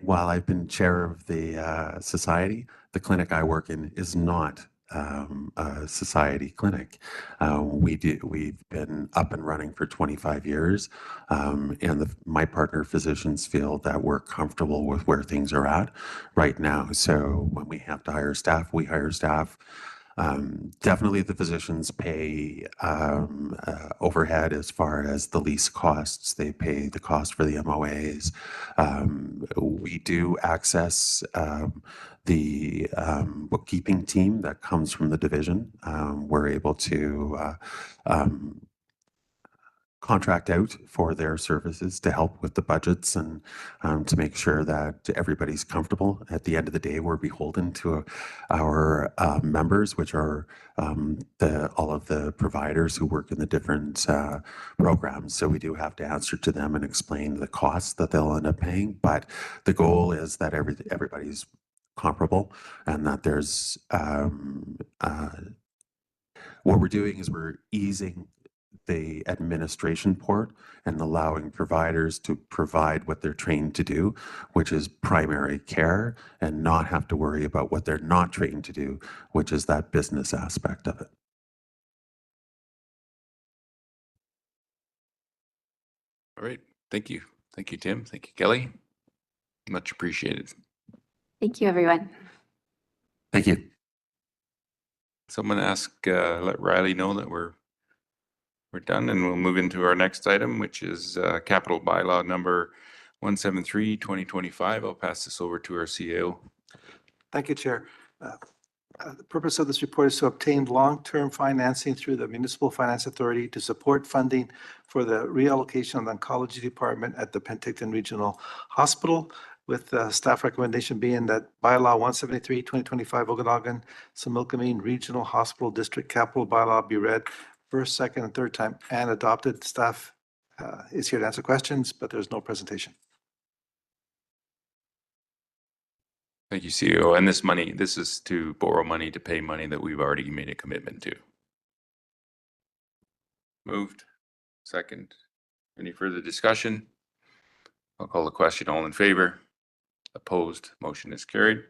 While I've been chair of the society, the clinic I work in is not a society clinic. We've been up and running for 25 years, and my partner physicians feel that we're comfortable with where things are at right now. So when we have to hire staff, we hire staff. Definitely the physicians pay overhead as far as the lease costs. They pay the cost for the MOAs. We do access the bookkeeping team that comes from the division. We're able to contract out for their services to help with the budgets and to make sure that everybody's comfortable. At the end of the day, we're beholden to our members, which are all of the providers who work in the different programs. So we do have to answer to them and explain the costs that they'll end up paying. But the goal is that everybody's comparable and that there's what we're doing is we're easing the administration part and allowing providers to provide what they're trained to do, which is primary care, and not have to worry about what they're not trained to do, which is that business aspect of it. All right. Thank you. Thank you, Tim. Thank you, Kelly. Much appreciated. Thank you, everyone. Thank you. Someone let Riley know that we're done, and we'll move into our next item, which is capital bylaw number 173, 2025. I'll pass this over to our CEO. Thank you, Chair. The purpose of this report is to obtain long-term financing through the Municipal Finance Authority to support funding for the reallocation of the oncology department at the Penticton Regional Hospital, with the staff recommendation being that bylaw 173, 2025 Okanagan, Similkameen Regional Hospital District Capital Bylaw be read first, second, and third time and adopted. Staff is here to answer questions, but there's no presentation. Thank you, CEO. And this is to borrow money to pay money that we've already made a commitment to. Moved. Second. Any further discussion? I'll call the question. All in favor? Opposed? Motion is carried.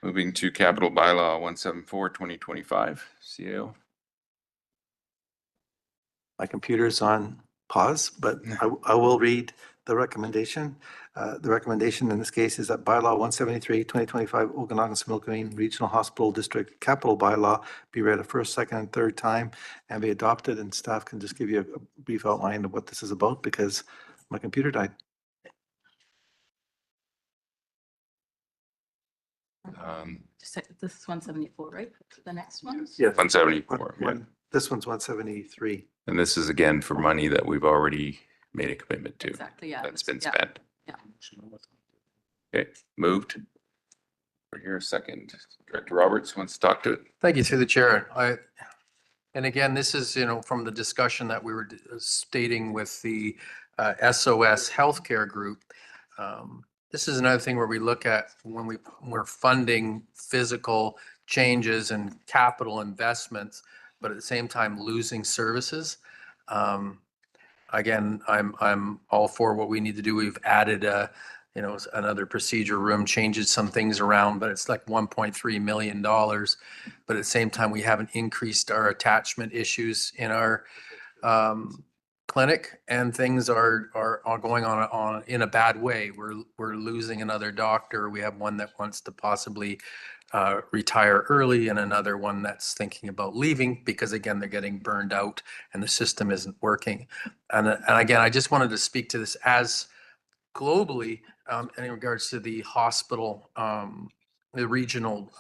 Moving to capital bylaw 174, 2025. CEO. My computer's on pause, but I will read the recommendation. The recommendation in this case is that bylaw 173, 2025 Okanagan-Similkameen Regional Hospital District Capital Bylaw be read a first, second, and third time and be adopted. And staff can just give you a brief outline of what this is about because my computer died. This is 174, right? The next one? Yeah. 174. Yeah. This one's 173. And this is again for money that we've already made a commitment to. Exactly, yeah. That's been spent. Yeah. Okay, moved. We're here a second. Director Roberts wants to talk to it. Thank you, through the chair. And again, this is, from the discussion that we were stating with the SOS Healthcare Group. This is another thing where we look at when we're funding physical changes and capital investments, but at the same time losing services. Again, I'm all for what we need to do. We've added another procedure room, changes some things around, but it's like $1.3 million. But at the same time, we haven't increased our attachment issues in our clinic, and things are going on in a bad way. We're losing another doctor. We have one that wants to possibly retire early, and another one that's thinking about leaving because again they're getting burned out and the system isn't working. And again, I just wanted to speak to this as globally in regards to the hospital, the regional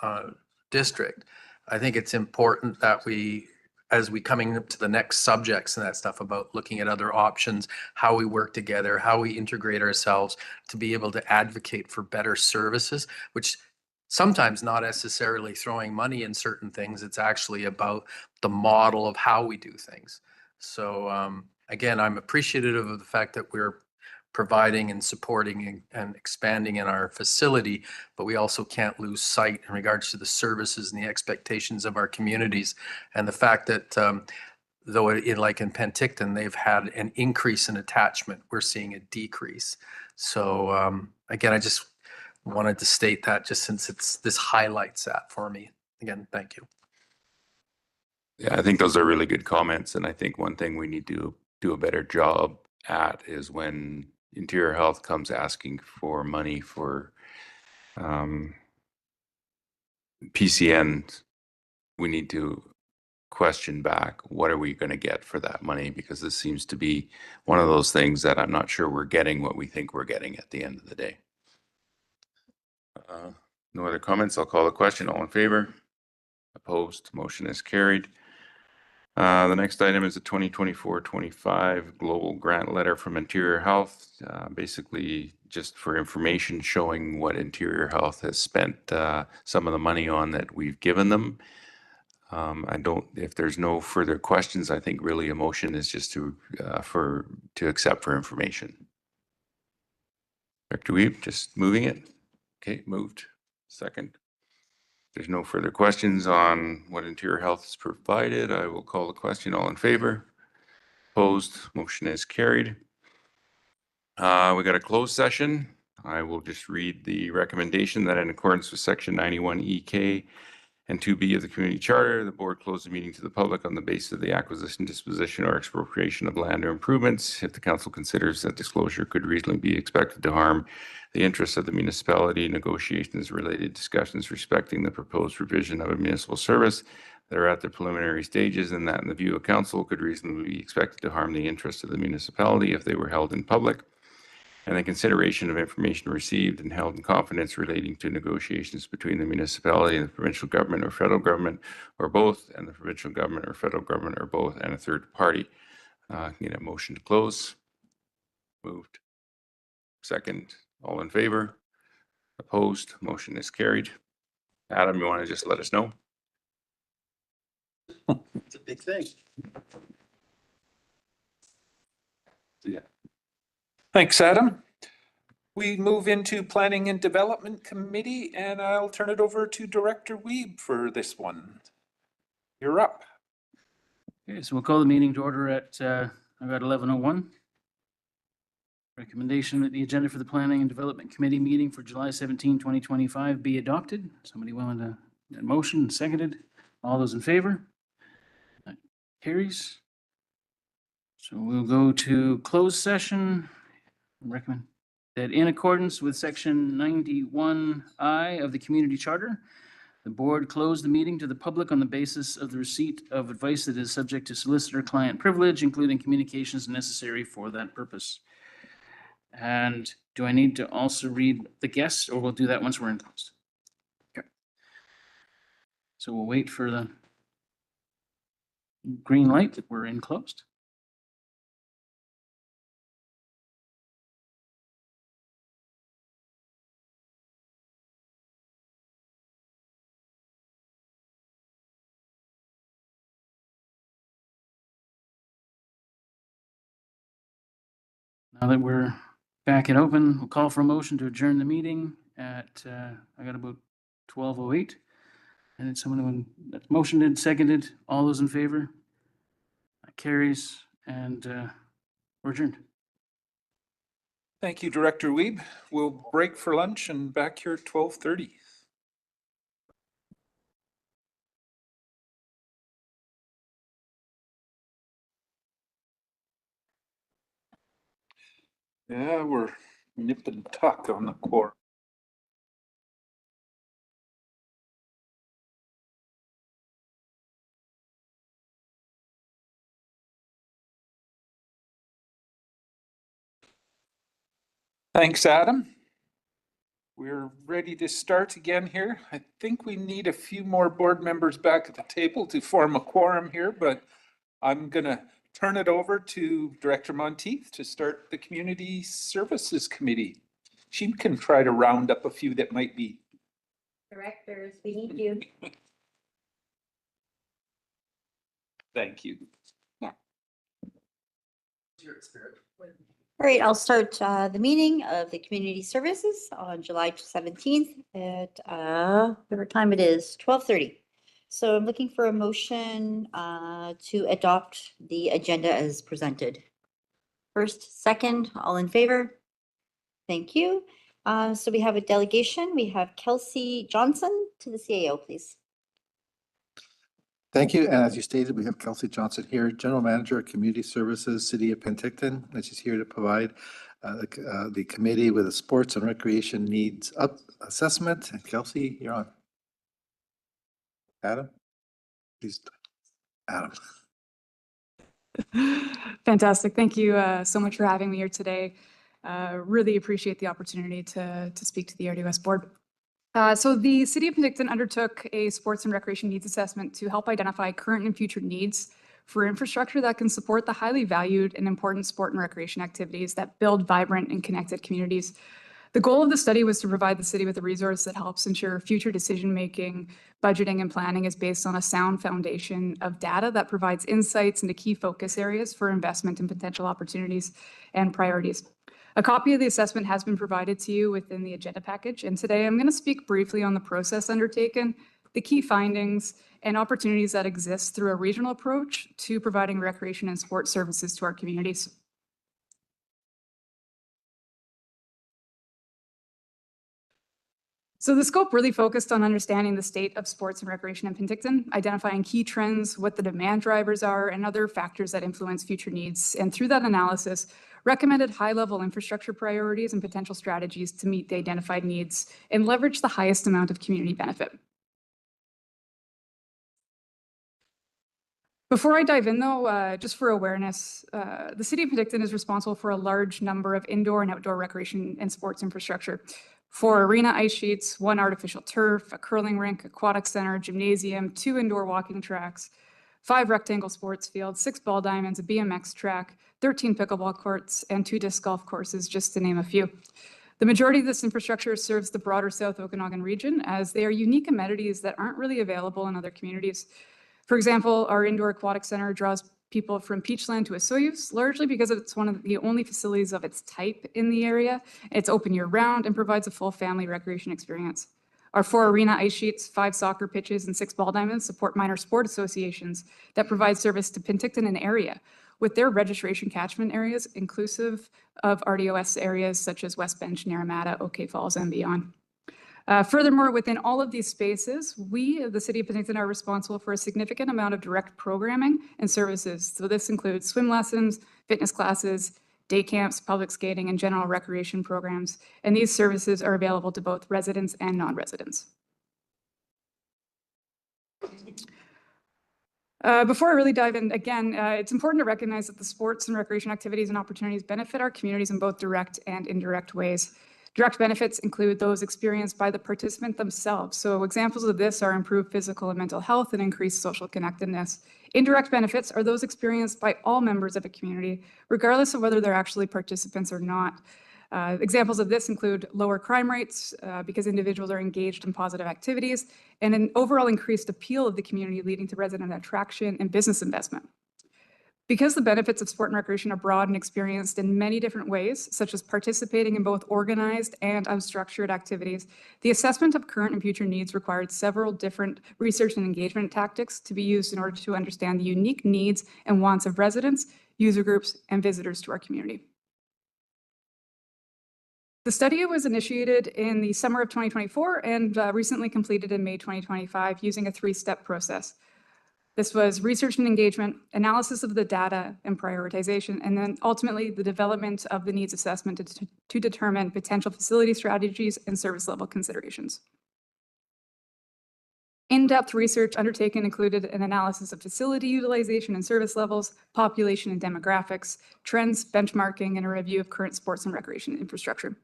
district. I think it's important that we as we coming up to the next subjects and that stuff about looking at other options, how we work together, how we integrate ourselves to be able to advocate for better services, which sometimes not necessarily throwing money in certain things. It's actually about the model of how we do things. So again, I'm appreciative of the fact that we're providing and supporting and expanding in our facility, but we also can't lose sight in regards to the services and the expectations of our communities. And the fact that though like in Penticton, they've had an increase in attachment, we're seeing a decrease. So again, I just wanted to state that just since this highlights that for me. Again, thank you. Yeah, I think those are really good comments. And I think one thing we need to do a better job at is when Interior Health comes asking for money for PCNs, we need to question back, what are we going to get for that money? Because this seems to be one of those things that I'm not sure we're getting what we think we're getting at the end of the day. No other comments. I'll call the question. All in favor? Opposed? Motion is carried. The next item is a 2024-25 global grant letter from Interior Health, basically just for information showing what Interior Health has spent some of the money on that we've given them. If there's no further questions, I think really a motion is just to accept for information. Director Weeb, just moving it. Okay, moved. Second. There's no further questions on what Interior Health has provided. I will call the question. All in favor? Opposed? Motion is carried. We got a closed session. I will just read the recommendation that in accordance with section 91 EK and 2B of the community charter, the board closed the meeting to the public on the basis of the acquisition, disposition, or expropriation of land or improvements. If the council considers that disclosure could reasonably be expected to harm the interests of the municipality, negotiations, related discussions respecting the proposed revision of a municipal service that are at the preliminary stages, and that in the view of council could reasonably be expected to harm the interests of the municipality if they were held in public, and the consideration of information received and held in confidence relating to negotiations between the municipality and the provincial government or federal government or both, and the provincial government or federal government or both, and a third party. Need a motion to close. Moved. Second. All in favor? Opposed? Motion is carried. Adam, you want to just let us know? It's a big thing. Yeah. Thanks, Adam. We move into Planning and Development Committee, and I'll turn it over to Director Weeb for this one. You're up. Okay, so we'll call the meeting to order at about 11:01. Recommendation that the agenda for the Planning and Development Committee meeting for July 17, 2025 be adopted. Somebody willing to that motion? Seconded. All those in favor? That carries. So we'll go to closed session. Recommend that in accordance with section 91I of the community charter, the board closed the meeting to the public on the basis of the receipt of advice that is subject to solicitor-client privilege, including communications necessary for that purpose. And do I need to also read the guests, or we'll do that once we're in closed? Okay. So we'll wait for the green light that we're in closed. Now that we're back and open, we'll call for a motion to adjourn the meeting at, I got about 12:08. And it's someone who motioned and seconded. All those in favor? That carries, and we're adjourned. Thank you, Director Weeb. We'll break for lunch and back here at 12:30. Yeah, we're nip and tuck on the quorum. Thanks, Adam. We're ready to start again here. I think we need a few more board members back at the table to form a quorum here, but I'm gonna turn it over to Director Monteith to start the Community Services Committee. She can try to round up a few that might be. Directors, we need you. Thank you. All right, I'll start the meeting of the Community Services on July 17th at whatever time it is, 12:30. So I'm looking for a motion to adopt the agenda as presented. First, second, all in favor? Thank you. So we have a delegation. We have Kelsey Johnson to the CAO, please. Thank you. And as you stated, we have Kelsey Johnson here, General Manager of Community Services, City of Penticton, and she's here to provide the committee with a sports and recreation needs assessment. And Kelsey, you're on. Adam, please. Adam. Fantastic. Thank you so much for having me here today. Really appreciate the opportunity to speak to the RDOS Board. So the City of Penticton undertook a sports and recreation needs assessment to help identify current and future needs for infrastructure that can support the highly valued and important sport and recreation activities that build vibrant and connected communities. The goal of the study was to provide the city with a resource that helps ensure future decision-making, budgeting, and planning is based on a sound foundation of data that provides insights into key focus areas for investment and potential opportunities and priorities. A copy of the assessment has been provided to you within the agenda package, and today I'm going to speak briefly on the process undertaken, the key findings, and opportunities that exist through a regional approach to providing recreation and sport services to our communities. So the scope really focused on understanding the state of sports and recreation in Penticton, identifying key trends, what the demand drivers are, and other factors that influence future needs. And through that analysis, recommended high-level infrastructure priorities and potential strategies to meet the identified needs and leverage the highest amount of community benefit. Before I dive in though, just for awareness, the City of Penticton is responsible for a large number of indoor and outdoor recreation and sports infrastructure. 4 arena ice sheets, 1 artificial turf, a curling rink, aquatic center, gymnasium, 2 indoor walking tracks, 5 rectangle sports fields, 6 ball diamonds, a BMX track, 13 pickleball courts, and 2 disc golf courses, just to name a few. The majority of this infrastructure serves the broader South Okanagan region, as they are unique amenities that aren't really available in other communities. For example, our indoor aquatic center draws people from Peachland to Osoyoos, largely because it's one of the only facilities of its type in the area. It's open year-round and provides a full family recreation experience. Our 4 arena ice sheets, 5 soccer pitches, and 6 ball diamonds support minor sport associations that provide service to Penticton and area, with their registration catchment areas inclusive of RDOS areas such as West Bench, Naramata, OK Falls, and beyond. Furthermore, within all of these spaces, we, the City of Penticton, are responsible for a significant amount of direct programming and services. So this includes swim lessons, fitness classes, day camps, public skating, and general recreation programs. And these services are available to both residents and non-residents. Before I really dive in, again, it's important to recognize that the sports and recreation activities and opportunities benefit our communities in both direct and indirect ways. Direct benefits include those experienced by the participant themselves. So examples of this are improved physical and mental health and increased social connectedness. Indirect benefits are those experienced by all members of a community, regardless of whether they're actually participants or not. Examples of this include lower crime rates because individuals are engaged in positive activities, and an overall increased appeal of the community, leading to resident attraction and business investment. Because the benefits of sport and recreation are broad and experienced in many different ways, such as participating in both organized and unstructured activities, the assessment of current and future needs required several different research and engagement tactics to be used in order to understand the unique needs and wants of residents, user groups, and visitors to our community. The study was initiated in the summer of 2024 and recently completed in May 2025 using a 3-step process. This was research and engagement, analysis of the data and prioritization, and then ultimately the development of the needs assessment to determine potential facility strategies and service level considerations. In-depth research undertaken included an analysis of facility utilization and service levels, population and demographics, trends, benchmarking, and a review of current sports and recreation infrastructure.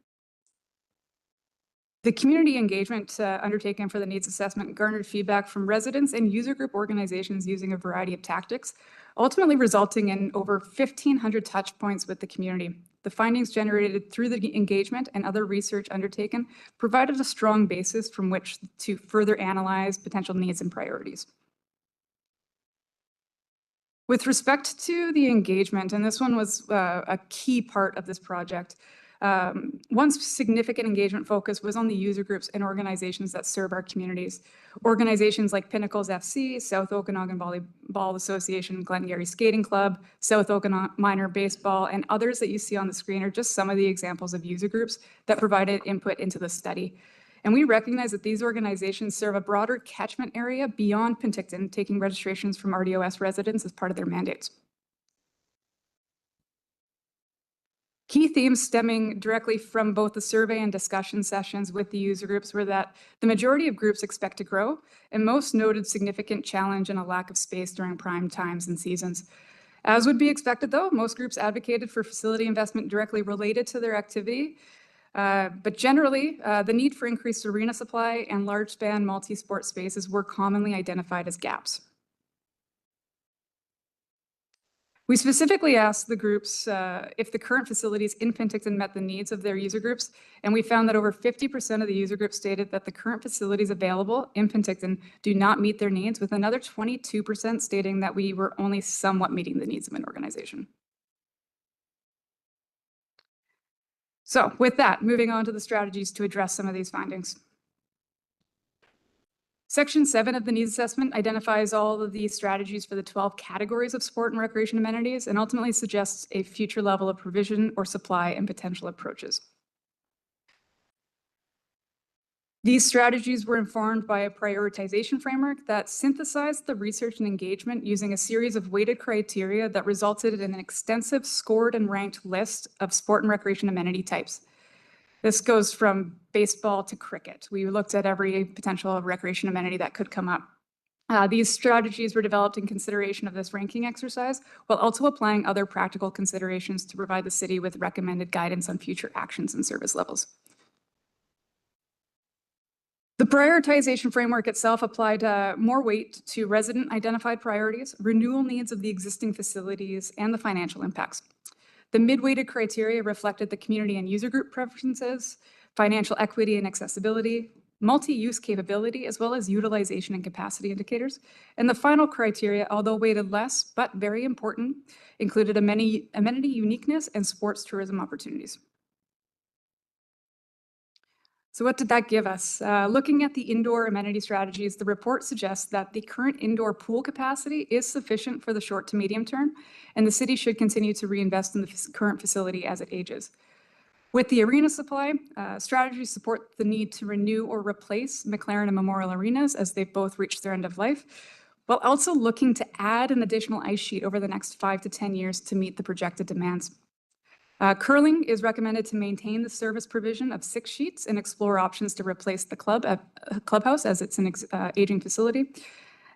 The community engagement undertaken for the needs assessment garnered feedback from residents and user group organizations using a variety of tactics, ultimately resulting in over 1,500 touch points with the community. The findings generated through the engagement and other research undertaken provided a strong basis from which to further analyze potential needs and priorities. With respect to the engagement, and this one was a key part of this project, one significant engagement focus was on the user groups and organizations that serve our communities. Organizations like Pinnacles FC, South Okanagan Volleyball Association, Glengarry Skating Club, South Okanagan Minor Baseball, and others that you see on the screen are just some of the examples of user groups that provided input into the study. And we recognize that these organizations serve a broader catchment area beyond Penticton, taking registrations from RDOS residents as part of their mandates. Key themes stemming directly from both the survey and discussion sessions with the user groups were that the majority of groups expect to grow, and most noted significant challenge and a lack of space during prime times and seasons. As would be expected, though, most groups advocated for facility investment directly related to their activity. But generally, the need for increased arena supply and large span multi-sport spaces were commonly identified as gaps. We specifically asked the groups if the current facilities in Penticton met the needs of their user groups, and we found that over 50% of the user groups stated that the current facilities available in Penticton do not meet their needs, with another 22% stating that we were only somewhat meeting the needs of an organization. So with that, moving on to the strategies to address some of these findings. Section 7 of the needs assessment identifies all of the strategies for the 12 categories of sport and recreation amenities and ultimately suggests a future level of provision or supply and potential approaches. These strategies were informed by a prioritization framework that synthesized the research and engagement using a series of weighted criteria that resulted in an extensive scored and ranked list of sport and recreation amenity types. This goes from baseball to cricket. We looked at every potential recreation amenity that could come up. These strategies were developed in consideration of this ranking exercise, while also applying other practical considerations to provide the city with recommended guidance on future actions and service levels. The prioritization framework itself applied more weight to resident identified priorities, renewal needs of the existing facilities, and the financial impacts. The mid-weighted criteria reflected the community and user group preferences, financial equity and accessibility, multi-use capability, as well as utilization and capacity indicators. And the final criteria, although weighted less, but very important, included amenity uniqueness and sports tourism opportunities. So what did that give us? Looking at the indoor amenity strategies, the report suggests that the current indoor pool capacity is sufficient for the short to medium term, and the city should continue to reinvest in the current facility as it ages. With the arena supply, strategies support the need to renew or replace McLaren and Memorial Arenas as they've both reached their end of life, while also looking to add an additional ice sheet over the next 5 to 10 years to meet the projected demands. Curling is recommended to maintain the service provision of 6 sheets and explore options to replace the clubhouse as it's an aging facility.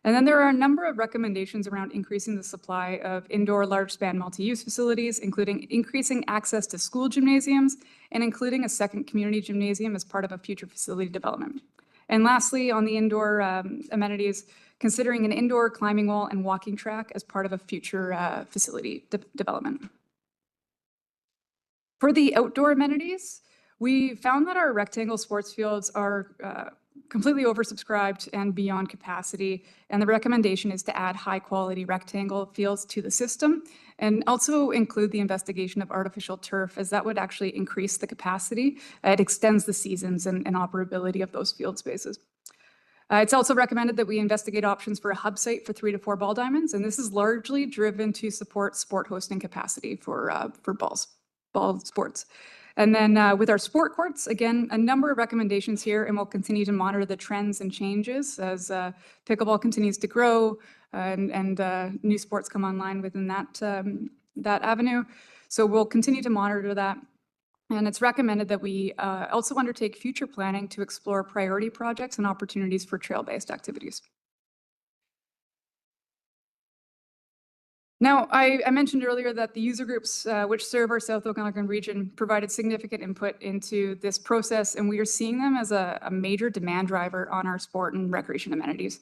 And then there are a number of recommendations around increasing the supply of indoor large span multi-use facilities, including increasing access to school gymnasiums and including a second community gymnasium as part of a future facility development. And lastly, on the indoor amenities, considering an indoor climbing wall and walking track as part of a future facility development. For the outdoor amenities, we found that our rectangle sports fields are completely oversubscribed and beyond capacity, and the recommendation is to add high-quality rectangle fields to the system and also include the investigation of artificial turf, as that would actually increase the capacity. It extends the seasons and operability of those field spaces. It's also recommended that we investigate options for a hub site for 3 to 4 ball diamonds, and this is largely driven to support sport hosting capacity for ball sports. And then with our sport courts, again, a number of recommendations here, and we'll continue to monitor the trends and changes as pickleball continues to grow and new sports come online within that avenue. So we'll continue to monitor that. And it's recommended that we also undertake future planning to explore priority projects and opportunities for trail-based activities. Now, I mentioned earlier that the user groups which serve our South Okanagan region provided significant input into this process, and we are seeing them as a major demand driver on our sport and recreation amenities.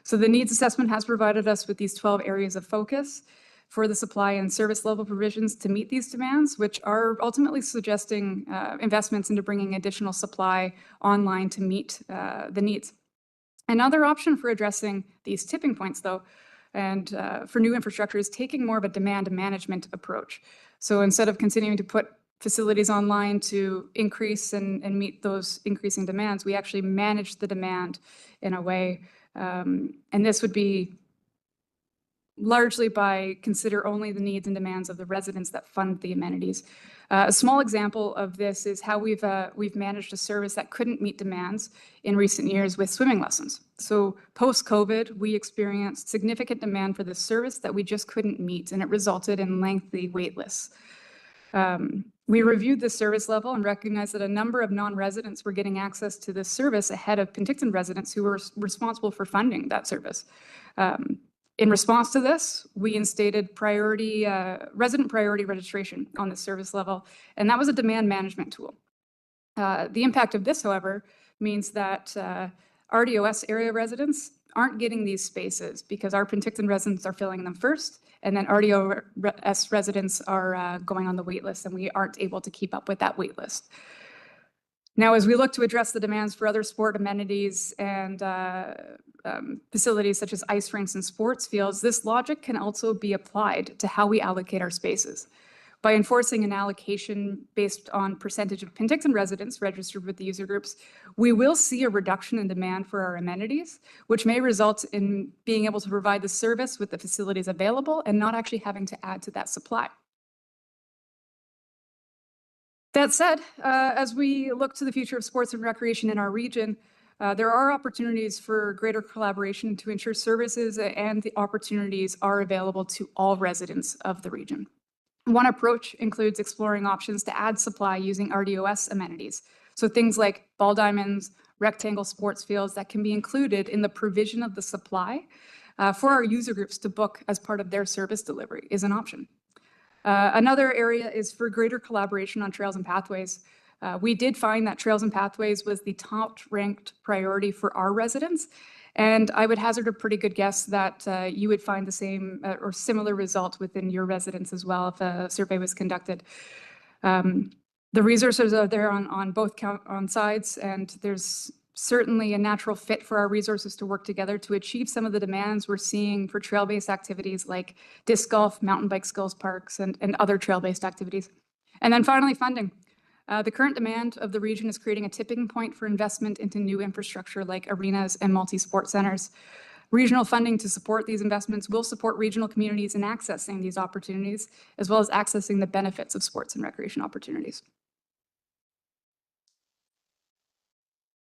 So the needs assessment has provided us with these 12 areas of focus for the supply and service level provisions to meet these demands, which are ultimately suggesting investments into bringing additional supply online to meet the needs. Another option for addressing these tipping points, though, and for new infrastructure is taking more of a demand management approach. So instead of continuing to put facilities online to increase and meet those increasing demands, we actually manage the demand in a way. And this would be largely by consider only the needs and demands of the residents that fund the amenities. A small example of this is how we've managed a service that couldn't meet demands in recent years with swimming lessons. So post-COVID, we experienced significant demand for this service that we just couldn't meet, and it resulted in lengthy wait lists. We reviewed the service level and recognized that a number of non-residents were getting access to this service ahead of Penticton residents who were responsible for funding that service. In response to this, we instated resident priority registration on the service level, and that was a demand management tool. The impact of this, however, means that RDOS area residents aren't getting these spaces because our Penticton residents are filling them first, and then RDOS residents are going on the wait list, and we aren't able to keep up with that wait list. Now, as we look to address the demands for other sport amenities and facilities such as ice rinks and sports fields, this logic can also be applied to how we allocate our spaces. By enforcing an allocation based on percentage of Penticton residents registered with the user groups, we will see a reduction in demand for our amenities, which may result in being able to provide the service with the facilities available and not actually having to add to that supply. That said, as we look to the future of sports and recreation in our region, there are opportunities for greater collaboration to ensure services and the opportunities are available to all residents of the region. One approach includes exploring options to add supply using RDOS amenities. So things like ball diamonds, rectangle sports fields that can be included in the provision of the supply for our user groups to book as part of their service delivery is an option. Another area is for greater collaboration on trails and pathways. We did find that trails and pathways was the top ranked priority for our residents. And I would hazard a pretty good guess that you would find the same or similar result within your residents as well if a survey was conducted. The resources are there on both sides, and there's certainly a natural fit for our resources to work together to achieve some of the demands we're seeing for trail-based activities like disc golf, mountain bike skills parks, and other trail-based activities. And then finally, funding. The current demand of the region is creating a tipping point for investment into new infrastructure like arenas and multi-sport centers. Regional funding to support these investments will support regional communities in accessing these opportunities, as well as accessing the benefits of sports and recreation opportunities.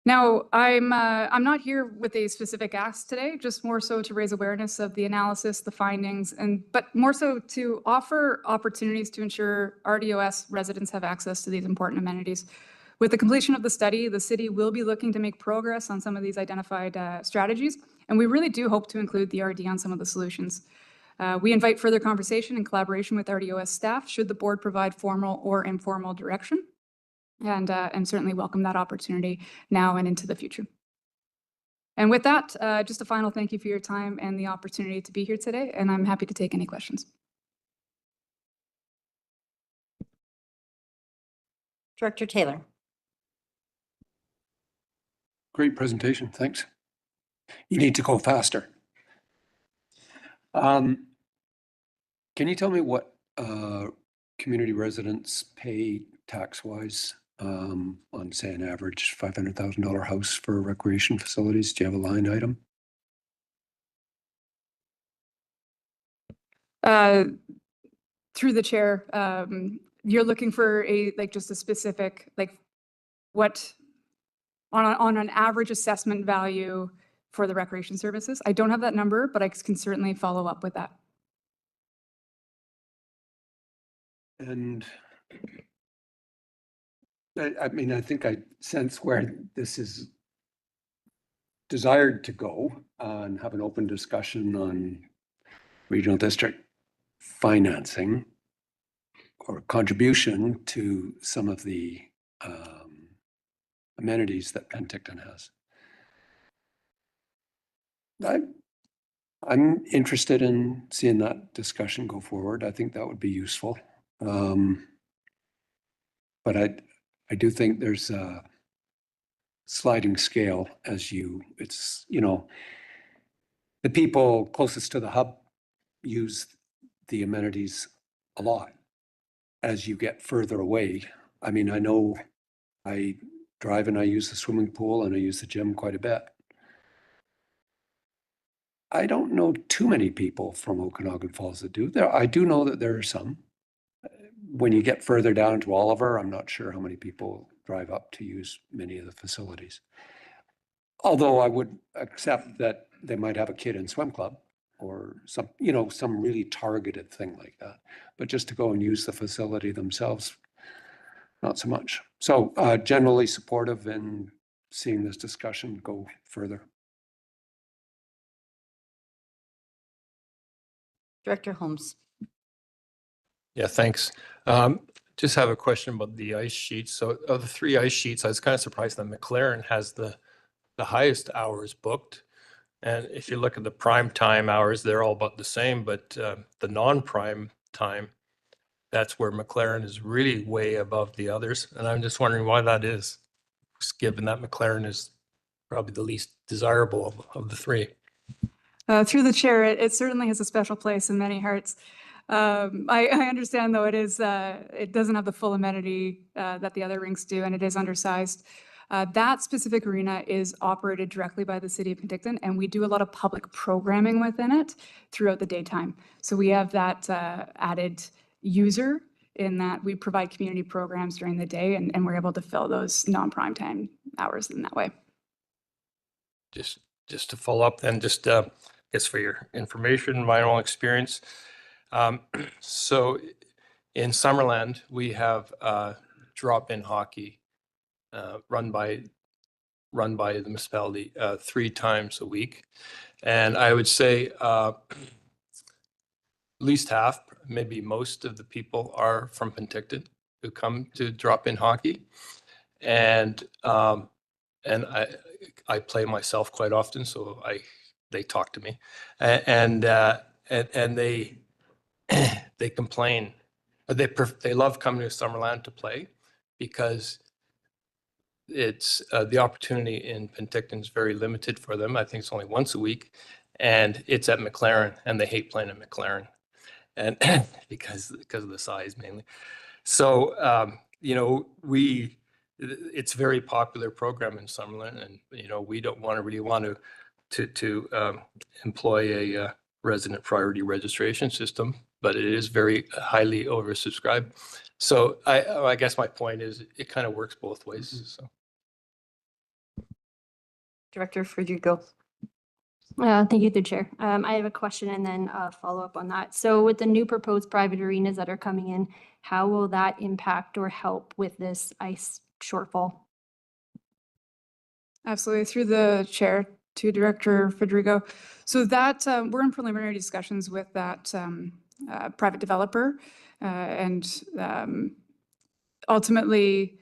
Now, I'm not here with a specific ask today, just more so to raise awareness of the analysis, the findings, but more so to offer opportunities to ensure RDOS residents have access to these important amenities. With the completion of the study, the city will be looking to make progress on some of these identified strategies, and we really do hope to include the RD on some of the solutions. We invite further conversation and collaboration with RDOS staff should the board provide formal or informal direction. And certainly welcome that opportunity now and into the future. And with that, just a final thank you for your time and the opportunity to be here today, and I'm happy to take any questions. Director Taylor. Great presentation, thanks. You need to go faster. Can you tell me what community residents pay tax-wise on, say, an average $500,000 house for recreation facilities? Do you have a line item? Through the chair, you're looking for just a specific, what on an average assessment value for the recreation services? I don't have that number, but I can certainly follow up with that. And I mean, I think I sense where this is desired to go and have an open discussion on regional district financing or contribution to some of the amenities that Penticton has. I'm interested in seeing that discussion go forward. I think that would be useful. But I do think there's a sliding scale as it's, the people closest to the hub use the amenities a lot. As you get further away, I mean, I know I drive and I use the swimming pool and I use the gym quite a bit. I don't know too many people from Okanagan Falls that do. I do know that there are some. When you get further down to Oliver, I'm not sure how many people drive up to use many of the facilities. Although I would accept that they might have a kid in swim club or some really targeted thing like that. But just to go and use the facility themselves, not so much. So generally supportive in seeing this discussion go further. Director Holmes. Yeah, thanks. Just have a question about the ice sheets. So of the 3 ice sheets, I was kind of surprised that McLaren has the highest hours booked. And if you look at the prime time hours, they're all about the same, but the non-prime time, that's where McLaren is really way above the others. And I'm just wondering why that is, given that McLaren is probably the least desirable of the 3. Through the chair, it certainly has a special place in many hearts. I understand, though, it doesn't have the full amenity that the other rinks do, and it is undersized. That specific arena is operated directly by the City of Penticton, and we do a lot of public programming within it throughout the daytime. So we have that added user in that we provide community programs during the day, and we're able to fill those non-prime time hours in that way. Just to follow up then, just guess for your information, my own experience. So in Summerland, we have drop-in hockey run by the municipality 3 times a week. And I would say at least half, maybe most of the people are from Penticton who come to drop-in hockey. And I play myself quite often, so they talk to me, and they complain. They love coming to Summerland to play because it's the opportunity in Penticton is very limited for them. I think it's only once a week, and it's at McLaren, and they hate playing at McLaren, and because of the size mainly. So it's a very popular program in Summerland, and we don't really want to employ a resident priority registration system, but it is very highly oversubscribed. So I guess my point is it kind of works both ways. So. Director Frederico. Thank you, through Chair. I have a question and then a follow-up on that. So with the new proposed private arenas that are coming in, how will that impact or help with this ice shortfall? Absolutely. Through the chair to Director Federico. So that we're in preliminary discussions with that private developer and ultimately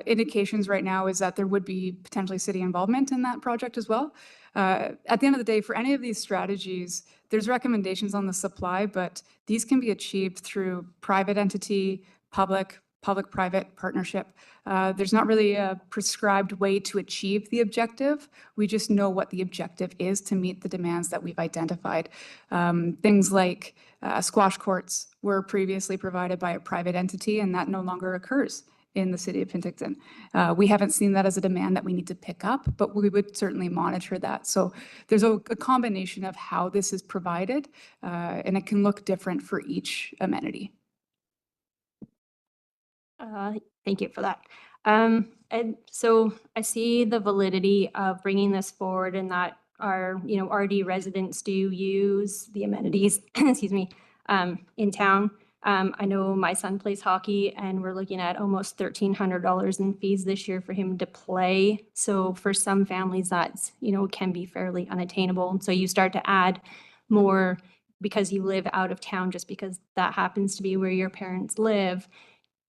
indications right now is that there would be potentially city involvement in that project as well. At the end of the day, for any of these strategies, there's recommendations on the supply, but these can be achieved through private entity, public-private partnership. There's not really a prescribed way to achieve the objective. We just know what the objective is to meet the demands that we've identified. Things like squash courts were previously provided by a private entity, and that no longer occurs in the City of Penticton. We haven't seen that as a demand that we need to pick up, but we would certainly monitor that. So there's a combination of how this is provided, and it can look different for each amenity. Thank you for that. And so I see the validity of bringing this forward and that our, RD residents do use the amenities, excuse me, in town. I know my son plays hockey and we're looking at almost $1,300 in fees this year for him to play. So for some families that's, can be fairly unattainable. And so you start to add more because you live out of town, just because that happens to be where your parents live,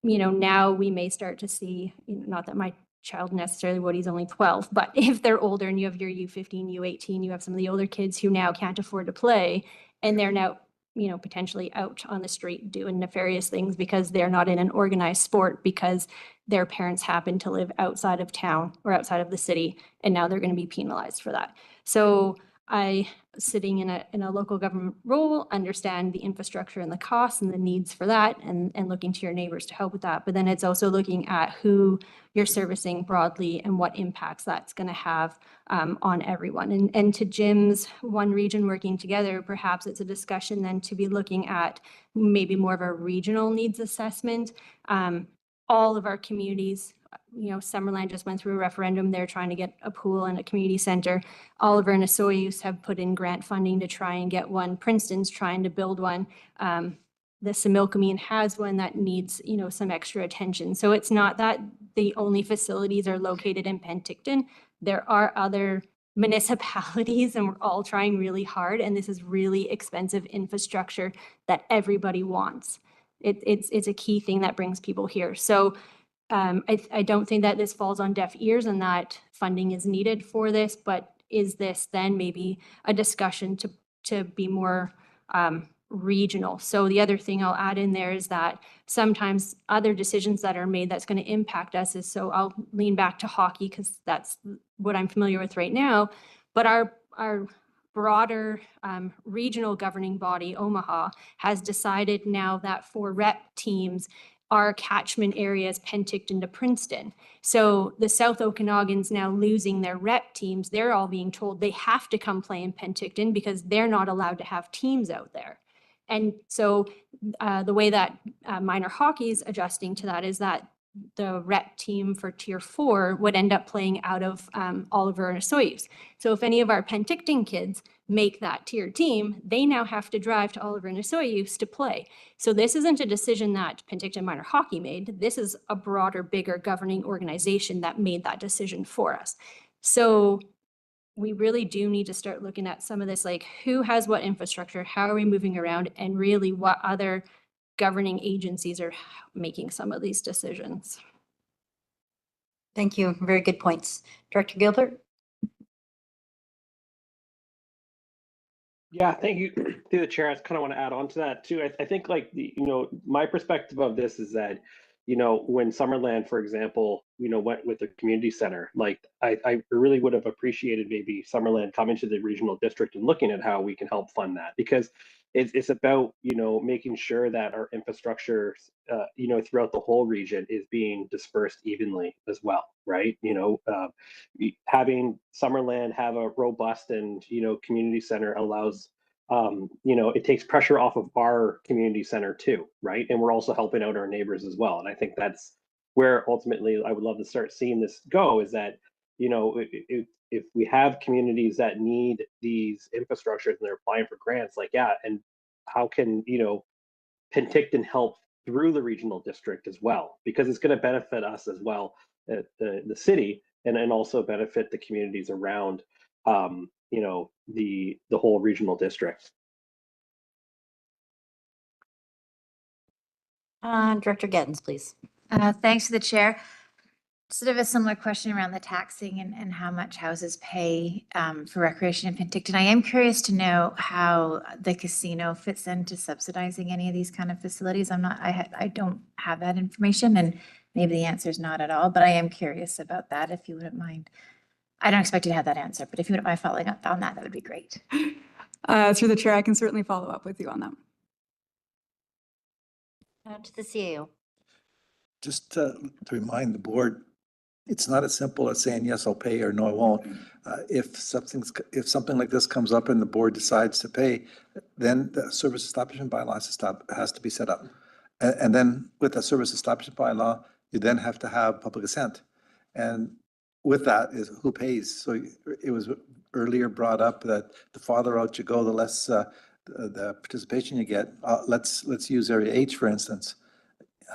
now we may start to see, not that my child necessarily would, he's only 12, but if they're older and you have your U15, U18, you have some of the older kids who now can't afford to play, and they're now, potentially out on the street doing nefarious things because they're not in an organized sport because their parents happen to live outside of town or outside of the city, and now they're going to be penalized for that. So I, sitting in a local government role, understand the infrastructure and the costs and the needs for that, and looking to your neighbors to help with that. But then it's also looking at who you're servicing broadly and what impacts that's going to have on everyone. And to Jim's one region working together, perhaps it's a discussion then to be looking at maybe more of a regional needs assessment. All of our communities, Summerland just went through a referendum. They're trying to get a pool and a community center. Oliver and Osoyoos have put in grant funding to try and get one. Princeton's trying to build one. The Similkameen has one that needs, some extra attention. So it's not that the only facilities are located in Penticton. There are other municipalities, and we're all trying really hard. And this is really expensive infrastructure that everybody wants. It's a key thing that brings people here. So I don't think that this falls on deaf ears and that funding is needed for this, but is this then maybe a discussion to be more regional? So the other thing I'll add in there is that sometimes other decisions that are made that's going to impact us is, so I'll lean back to hockey because that's what I'm familiar with right now, but our broader regional governing body, Omaha, has decided now that for rep teams, our catchment area is Penticton to Princeton. So the South Okanagan's now losing their rep teams. They're all being told they have to come play in Penticton because they're not allowed to have teams out there. And so the way that minor hockey is adjusting to that is that the rep team for Tier 4 would end up playing out of Oliver and Osoyoos. So if any of our Penticton kids make that tier team, they now have to drive to Oliver and Osoyoos to play. So this isn't a decision that Penticton Minor Hockey made. This is a broader, bigger governing organization that made that decision for us. So we really do need to start looking at some of this, like who has what infrastructure, how are we moving around, and really what other governing agencies are making some of these decisions. Thank you. Very good points. Director Gilbert? Yeah, thank you. Through the chair, I kind of want to add on to that too. I think like my perspective of this is that, when Summerland, for example, went with the community center, like I really would have appreciated maybe Summerland coming to the regional district and looking at how we can help fund that, because it's about, making sure that our infrastructure, throughout the whole region is being dispersed evenly as well, right? Having Summerland have a robust and, community center allows, it takes pressure off of our community center too, right? And we're also helping out our neighbors as well. And I think that's where ultimately I would love to start seeing this go, is that, if we have communities that need these infrastructures and they're applying for grants, like, yeah, and how can, Penticton help through the regional district as well? Because it's going to benefit us as well, the city, and also benefit the communities around, the whole regional district. Director Gettins, please. Thanks to the chair. Sort of a similar question around the taxing and how much houses pay for recreation in Penticton. I am curious to know how the casino fits into subsidizing any of these kind of facilities. I don't have that information, and maybe the answer is not at all, but I am curious about that, if you wouldn't mind. I don't expect you to have that answer, but if you wouldn't mind following up on that, that would be great. Through the chair, I can certainly follow up with you on that. To the CAO. Just to remind the board, it's not as simple as saying, yes, I'll pay, or no, I won't. If something like this comes up and the board decides to pay, then the service establishment bylaw has to be set up. And then with the service establishment bylaw, you then have to have public assent. And with that is who pays. So it was earlier brought up that the farther out you go, the less the participation you get. Let's use Area H, for instance.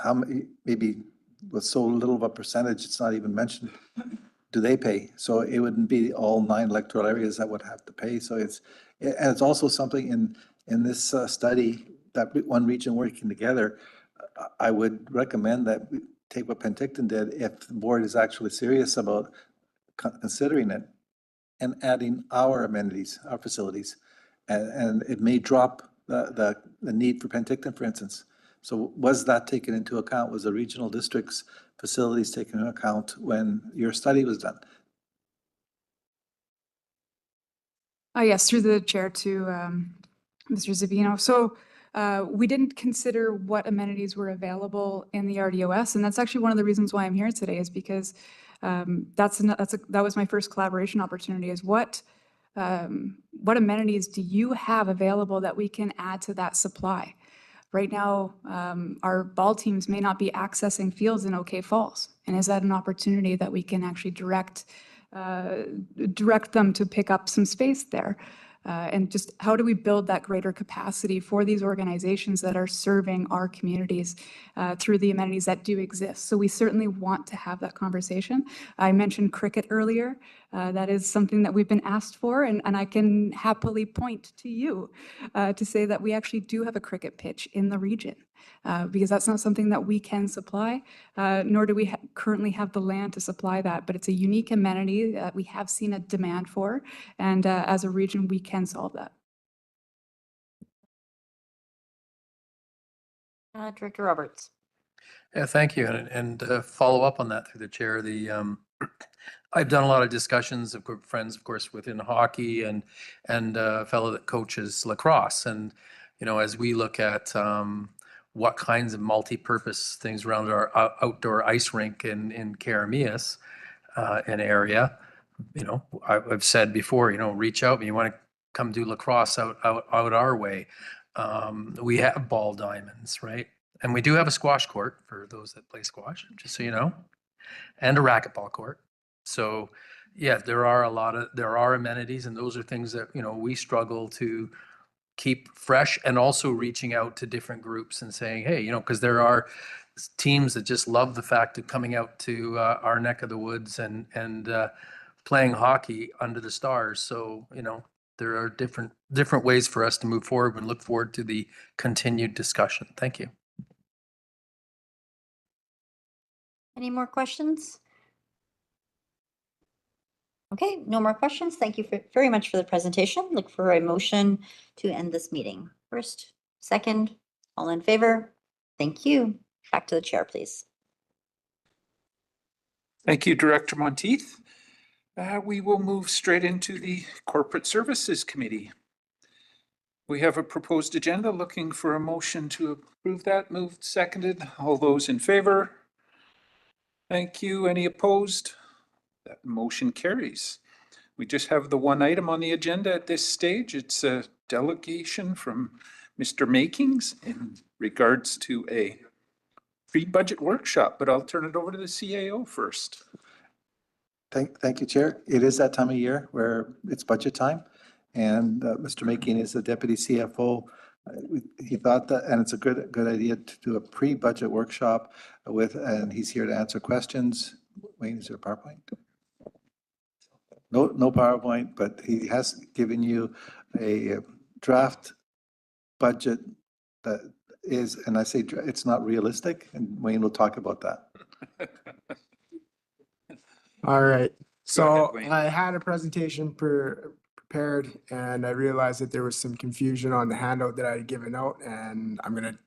How many, maybe with so little of a percentage, it's not even mentioned, do they pay? So it wouldn't be all 9 electoral areas that would have to pay. So it's also something in in this study, that one region working together, I would recommend that we take what Penticton did if the board is actually serious about considering it and adding our amenities, our facilities. And it may drop the need for Penticton, for instance. So was that taken into account? Was the regional district's facilities taken into account when your study was done? Yes, through the chair to Mr. Zavino. So we didn't consider what amenities were available in the RDOS, and that's actually one of the reasons why I'm here today, is because that was my first collaboration opportunity. Is what amenities do you have available that we can add to that supply? Right now, our ball teams may not be accessing fields in OK Falls, and is that an opportunity that we can actually direct them to pick up some space there? And just how do we build that greater capacity for these organizations that are serving our communities through the amenities that do exist? So we certainly want to have that conversation. I mentioned cricket earlier. That is something that we've been asked for, and I can happily point to you to say that we actually do have a cricket pitch in the region. Because that's not something that we can supply, nor do we currently have the land to supply that. But it's a unique amenity that we have seen a demand for, and as a region, we can solve that. Director Roberts. Yeah, thank you. And follow up on that through the chair. I've done a lot of discussions of friends, of course, within hockey and a fellow that coaches lacrosse. And, you know, as we look at what kinds of multi-purpose things around our outdoor ice rink in Karamias, an area, you know, I've said before, you know, reach out and you want to come do lacrosse out our way. We have ball diamonds, right? And we do have a squash court for those that play squash, just so you know, and a racquetball court. So yeah, there are amenities, and those are things that, you know, we struggle to keep fresh, and also reaching out to different groups and saying, hey, you know, because there are teams that just love the fact of coming out to our neck of the woods and playing hockey under the stars. So, you know, there are different ways for us to move forward, and look forward to the continued discussion. Thank you. Any more questions? Okay, no more questions. Thank you very much for the presentation. Look for a motion to end this meeting. First, second, all in favor? Thank you. Back to the chair, please. Thank you, Director Monteith. We will move straight into the Corporate Services Committee. We have a proposed agenda, looking for a motion to approve that. Moved, seconded. All those in favor? Thank you. Any opposed? That motion carries. We just have the one item on the agenda at this stage. It's a delegation from Mr. Makings in regards to a pre-budget workshop, but I'll turn it over to the CAO first. Thank you, Chair. It is that time of year where it's budget time, and Mr. Making is the Deputy CFO. He thought that, and it's a good idea to do a pre-budget workshop and he's here to answer questions. Wayne, is there a PowerPoint? No PowerPoint, but he has given you a draft budget that is, and I say it's not realistic, and Wayne will talk about that. All right. So ahead, I had a presentation prepared, and I realized that there was some confusion on the handout that I had given out, and I'm going to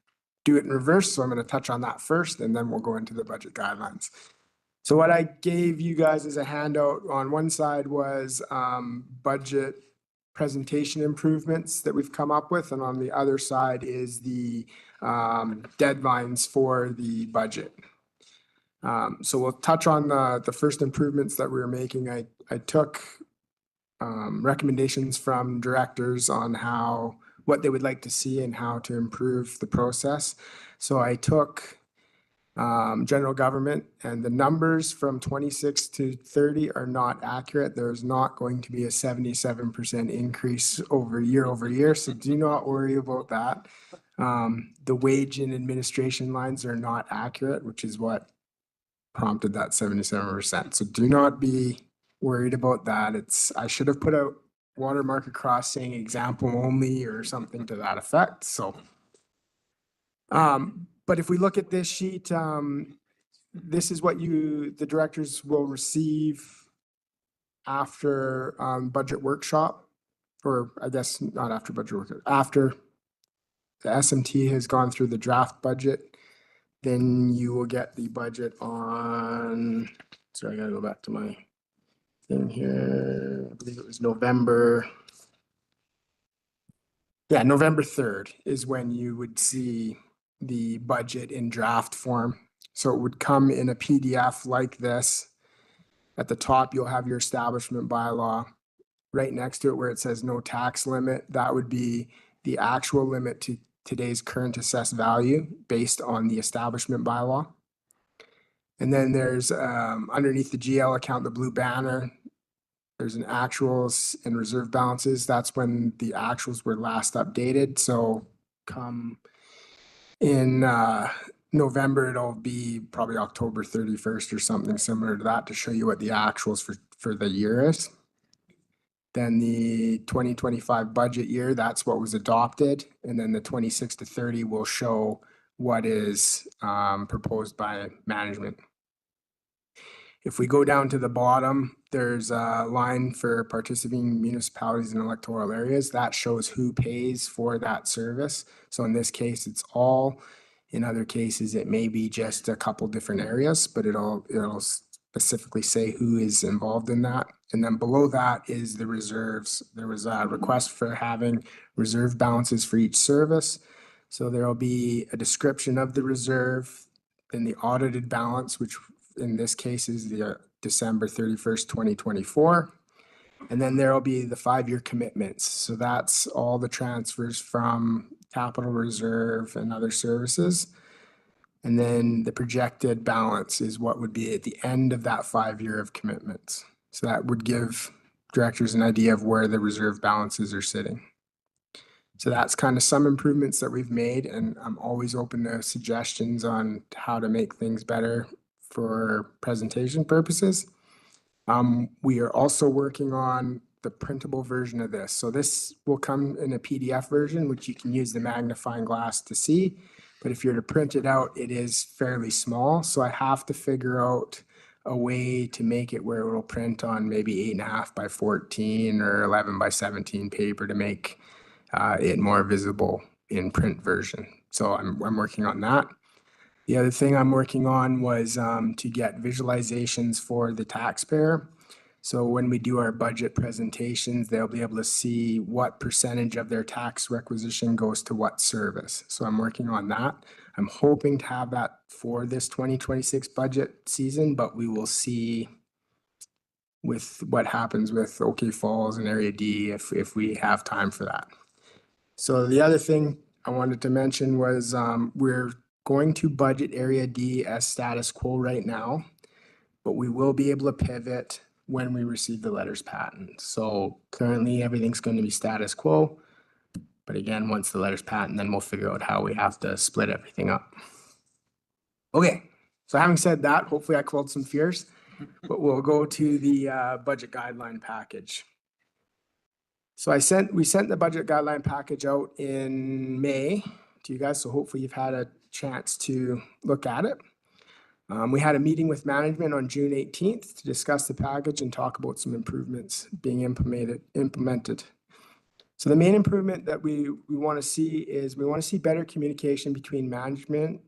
do it in reverse. So I'm going to touch on that first, and then we'll go into the budget guidelines. So what I gave you guys as a handout on one side was budget presentation improvements that we've come up with, and on the other side is the deadlines for the budget. So we'll touch on the first improvements that we were making. I took recommendations from directors on what they would like to see and how to improve the process. So I took general government, and the numbers from 26 to 30 are not accurate. There's not going to be a 77% increase over year, so do not worry about that. The wage and administration lines are not accurate, which is what prompted that 77%. So do not be worried about that. I should have put out watermark across saying example only or something to that effect, so. But if we look at this sheet, this is what the directors will receive after, budget workshop, or I guess not after budget workshop, after the SMT has gone through the draft budget, then you will get the budget on, sorry, I gotta go back to my thing here. I believe it was November. Yeah, November 3rd is when you would see the budget in draft form. So it would come in a PDF like this. At the top, you'll have your establishment bylaw. Right next to it where it says no tax limit, that would be the actual limit to today's current assessed value based on the establishment bylaw. And then there's underneath the GL account, the blue banner, there's an actuals and reserve balances. That's when the actuals were last updated. So come in November, it'll be probably October 31st or something similar to that to show you what the actuals for the year is. Then the 2025 budget year, that's what was adopted. And then the 26 to 30 will show what is proposed by management. If we go down to the bottom, there's a line for participating municipalities and electoral areas. That shows who pays for that service. So in this case, it's all. In other cases, it may be just a couple different areas, but it'll specifically say who is involved in that. And then below that is the reserves. There was a request for having reserve balances for each service. So there'll be a description of the reserve, then the audited balance, which in this case is the December 31st, 2024. And then there'll be the 5-year commitments. So that's all the transfers from capital reserve and other services. And then the projected balance is what would be at the end of that 5-year of commitments. So that would give directors an idea of where the reserve balances are sitting. So that's kind of some improvements that we've made, and I'm always open to suggestions on how to make things better for presentation purposes. We are also working on the printable version of this. So this will come in a PDF version, which you can use the magnifying glass to see. But if you're to print it out, it is fairly small. So I have to figure out a way to make it where it will print on maybe 8.5 by 14 or 11 by 17 paper to make it more visible in print version. So I'm working on that. The other thing I'm working on was to get visualizations for the taxpayer. So when we do our budget presentations, they'll be able to see what percentage of their tax requisition goes to what service. So I'm working on that. I'm hoping to have that for this 2026 budget season, but we will see with what happens with OK Falls and Area D if we have time for that. So the other thing I wanted to mention was we're going to budget Area D as status quo right now, but we will be able to pivot when we receive the letters patent. So currently everything's going to be status quo, but again, once the letters patent, then we'll figure out how we have to split everything up. Okay, so having said that, hopefully I quelled some fears, but we'll go to the budget guideline package. So we sent the budget guideline package out in May to you guys, so hopefully you've had a chance to look at it. We had a meeting with management on June 18th to discuss the package and talk about some improvements being implemented. So the main improvement that we want to see is we want to see better communication between management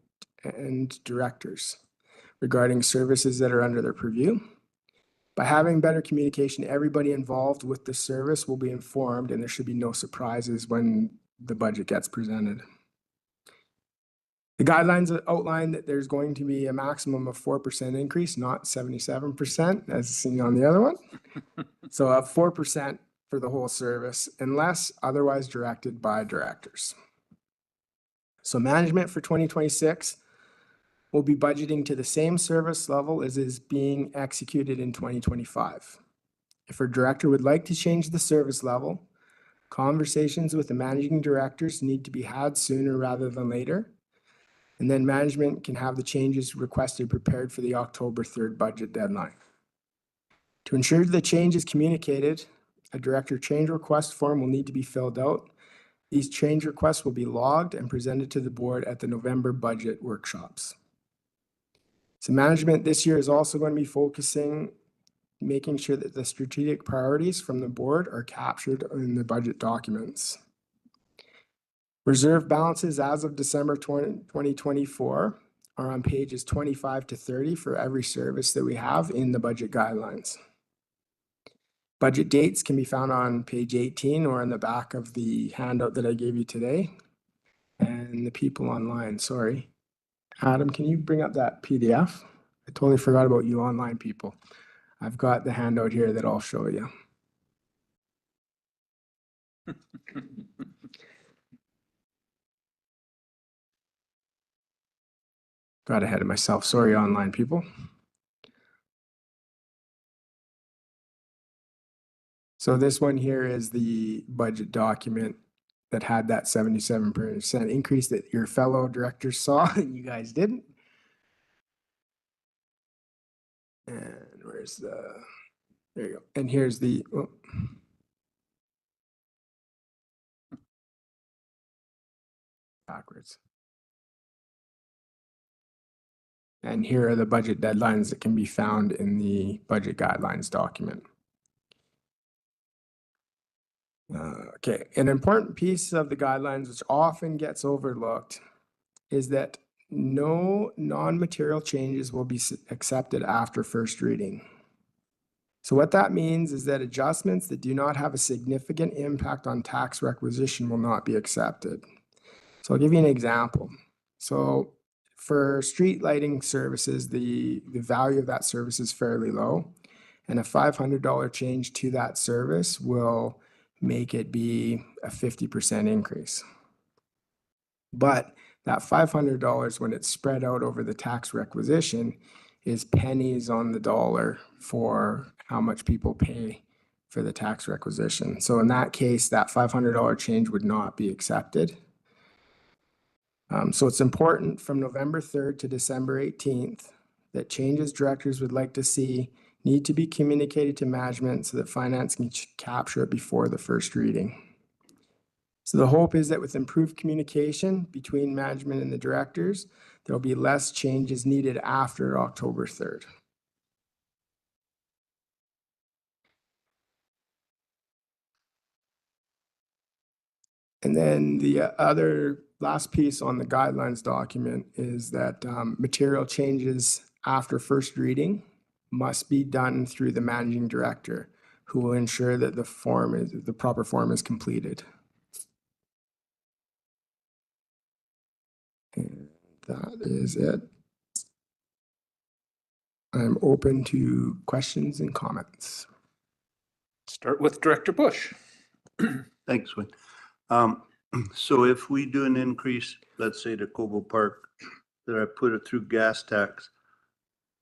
and directors regarding services that are under their purview. By having better communication, everybody involved with the service will be informed, and there should be no surprises when the budget gets presented. The guidelines outline that there's going to be a maximum of 4% increase, not 77%, as seen on the other one. So a 4% for the whole service, unless otherwise directed by directors. So management for 2026 will be budgeting to the same service level as is being executed in 2025. If a director would like to change the service level, conversations with the managing directors need to be had sooner rather than later. And then management can have the changes requested prepared for the October 3rd budget deadline. To ensure the change is communicated A director change request form will need to be filled out. These change requests will be logged and presented to the board at the November budget workshops. So management this year is also going to be focusing, making sure that the strategic priorities from the board are captured in the budget documents. Reserve balances as of December 2024 are on pages 25 to 30 for every service that we have in the budget guidelines. Budget dates can be found on page 18 or in the back of the handout that I gave you today. And the people online, sorry. Adam, can you bring up that PDF? I totally forgot about you online people. I've got the handout here that I'll show you. Got ahead of myself. Sorry, online people. So this one here is the budget document that had that 77% increase that your fellow directors saw and you guys didn't. And where's the, there you go. And here's the, oh. Backwards. And here are the budget deadlines that can be found in the budget guidelines document. Okay, an important piece of the guidelines which often gets overlooked is that no non-material changes will be accepted after first reading. So what that means is that adjustments that do not have a significant impact on tax requisition will not be accepted. So I'll give you an example. So for street lighting services, the value of that service is fairly low, and a $500 change to that service will make it be a 50% increase. But that $500, when it's spread out over the tax requisition, is pennies on the dollar for how much people pay for the tax requisition. So in that case, that $500 change would not be accepted. So it's important from November 3rd to December 18th that changes directors would like to see need to be communicated to management so that finance can capture it before the first reading. So the hope is that with improved communication between management and the directors, there will be less changes needed after October 3rd. And then the other last piece on the guidelines document is that material changes after first reading must be done through the managing director, who will ensure that the proper form is completed. And that is it. I'm open to questions and comments. Start with Director Bush. Thanks, Wayne. So if we do an increase, let's say to Cobo Park, that I put it through gas tax,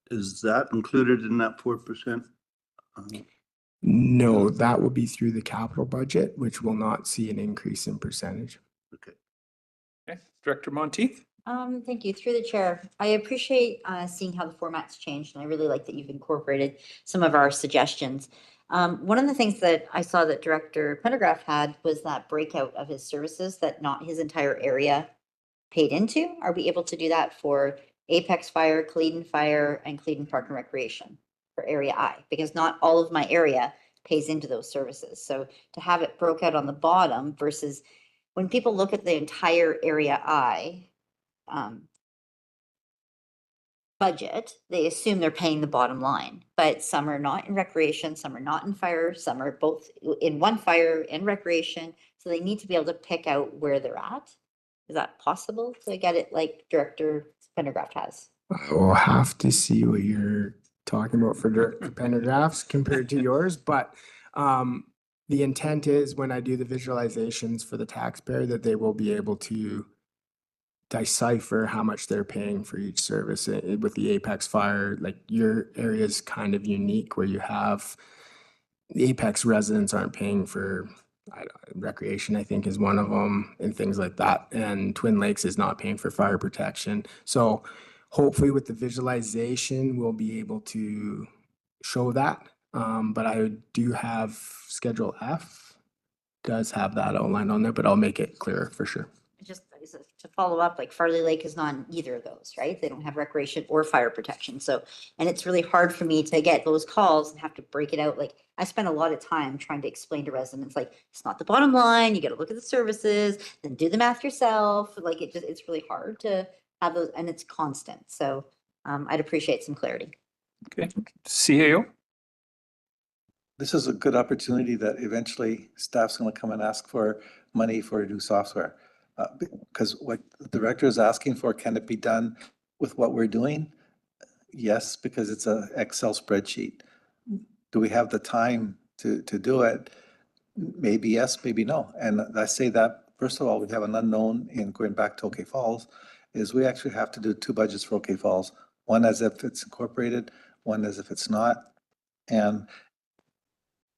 is that included in that 4%? No, that will be through the capital budget, which will not see an increase in percentage. Okay. Okay, Director Monteith. Thank you. Through the chair, I appreciate seeing how the format's changed, and I really like that you've incorporated some of our suggestions. One of the things that I saw that Director Pendergraft had was that breakout of his services that not his entire area paid into. Are we able to do that for Apex Fire, Cleeden Fire, and Cleeden Park and Recreation for Area I? Because not all of my area pays into those services. So to have it broke out on the bottom versus when people look at the entire Area I budget, they assume they're paying the bottom line, but some are not in recreation, some are not in fire, some are both in one fire and recreation. So they need to be able to pick out where they're at. Is that possible to get it like Director Pendergraft has? I will have to see what you're talking about for Director Pendergraft's compared to yours, but the intent is when I do the visualizations for the taxpayer that they will be able to decipher how much they're paying for each service. With the Apex Fire, like your area is kind of unique where you have the Apex residents aren't paying for recreation, I think is one of them, and things like that. And Twin Lakes is not paying for fire protection. So hopefully with the visualization, we'll be able to show that. But I do have Schedule F, does have that outlined on there, but I'll make it clearer for sure. Just to follow up, like Farley Lake is not in either of those, right? They don't have recreation or fire protection. So, and it's really hard for me to get those calls and have to break it out. Like I spend a lot of time trying to explain to residents, like it's not the bottom line. You got to look at the services, then do the math yourself. Like it's really hard to have those, and it's constant. So I'd appreciate some clarity. Okay, CAO? This is a good opportunity that eventually staff's going to come and ask for money for new software. Because what the director is asking for, can it be done with what we're doing? Yes, because it's an Excel spreadsheet. Do we have the time to do it? Maybe yes, maybe no. And I say that, first of all, we have an unknown in going back to OK Falls, is we actually have to do 2 budgets for OK Falls. One as if it's incorporated, one as if it's not. And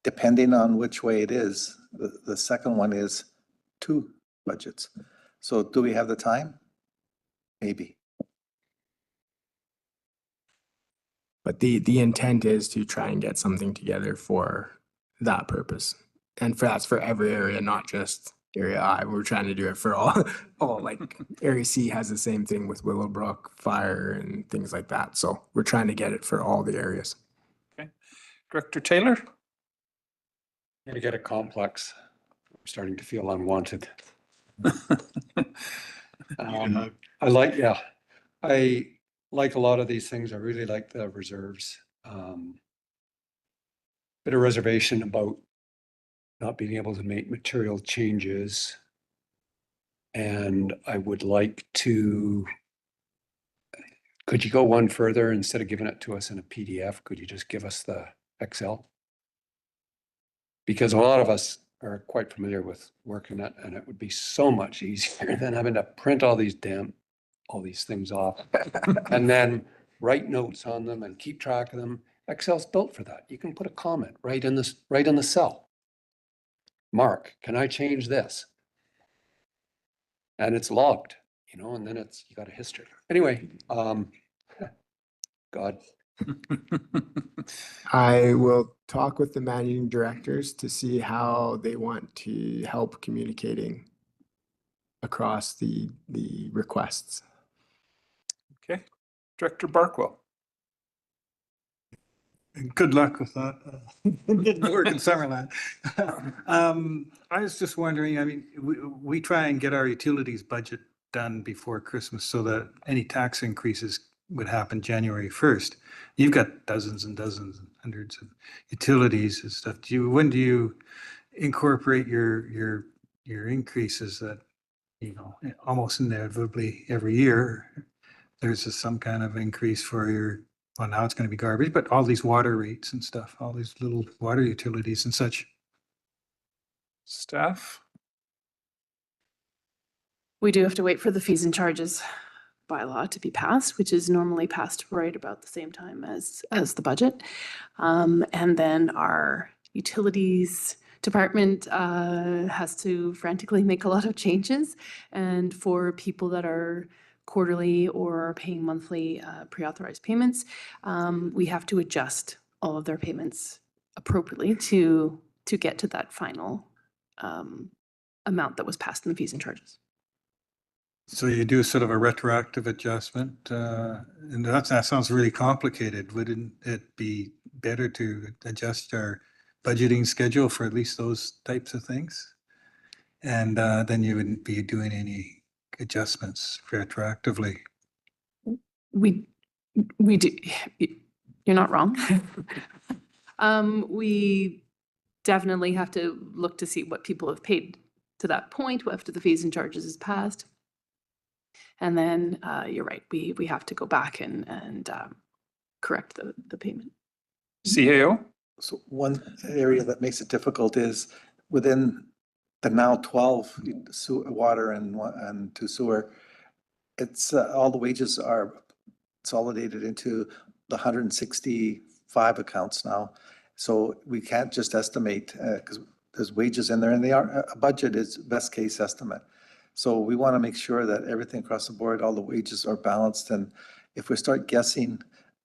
depending on which way it is, the second one is 2 budgets. So do we have the time? Maybe. But the intent is to try and get something together for that purpose. And that's for every area, not just area I. We're trying to do it for all like area C has the same thing with Willowbrook fire and things like that. So we're trying to get it for all the areas. Okay. Director Taylor? I'm gonna get a complex. I'm starting to feel unwanted. I like a lot of these things. I really like the reserves. Bit of reservation about not being able to make material changes. And I would like to, could you go one further instead of giving it to us in a PDF? Could you just give us the Excel? Because a lot of us are quite familiar with working it, and it would be so much easier than having to print all these things off and then write notes on them and keep track of them. Excel's built for that. You can put a comment right in the cell. Mark, can I change this? And it's logged, and then you got a history. Anyway, God. I will talk with the managing directors to see how they want to help communicating across the requests. Okay. Director Barkwell? Good luck with that. Getting to work in Summerland. I was just wondering, I mean, we try and get our utilities budget done before Christmas so that any tax increases would happen January 1st. You've got dozens and dozens and hundreds of utilities and stuff. When do you incorporate your increases that, almost inevitably every year, there's some kind of increase for your, well, now it's going to be garbage, but all these water rates and stuff, all these little water utilities and such. Staff? We do have to wait for the fees and charges bylaw to be passed, which is normally passed right about the same time as the budget. And then our utilities department has to frantically make a lot of changes. And for people that are quarterly or are paying monthly pre-authorized payments, we have to adjust all of their payments appropriately to get to that final amount that was passed in the fees and charges. So you do sort of a retroactive adjustment, and that sounds really complicated. Wouldn't it be better to adjust our budgeting schedule for at least those types of things? And then you wouldn't be doing any adjustments retroactively. We do. You're not wrong. We definitely have to look to see what people have paid to that point after the fees and charges is passed. And then you're right, we have to go back and correct the payment. CAO? So one area that makes it difficult is within the now 12 water and 2 sewer, it's all the wages are consolidated into the 165 accounts now. So we can't just estimate because there's wages in there, and a budget is best case estimate. So we want to make sure that everything across the board, all the wages are balanced. And if we start guessing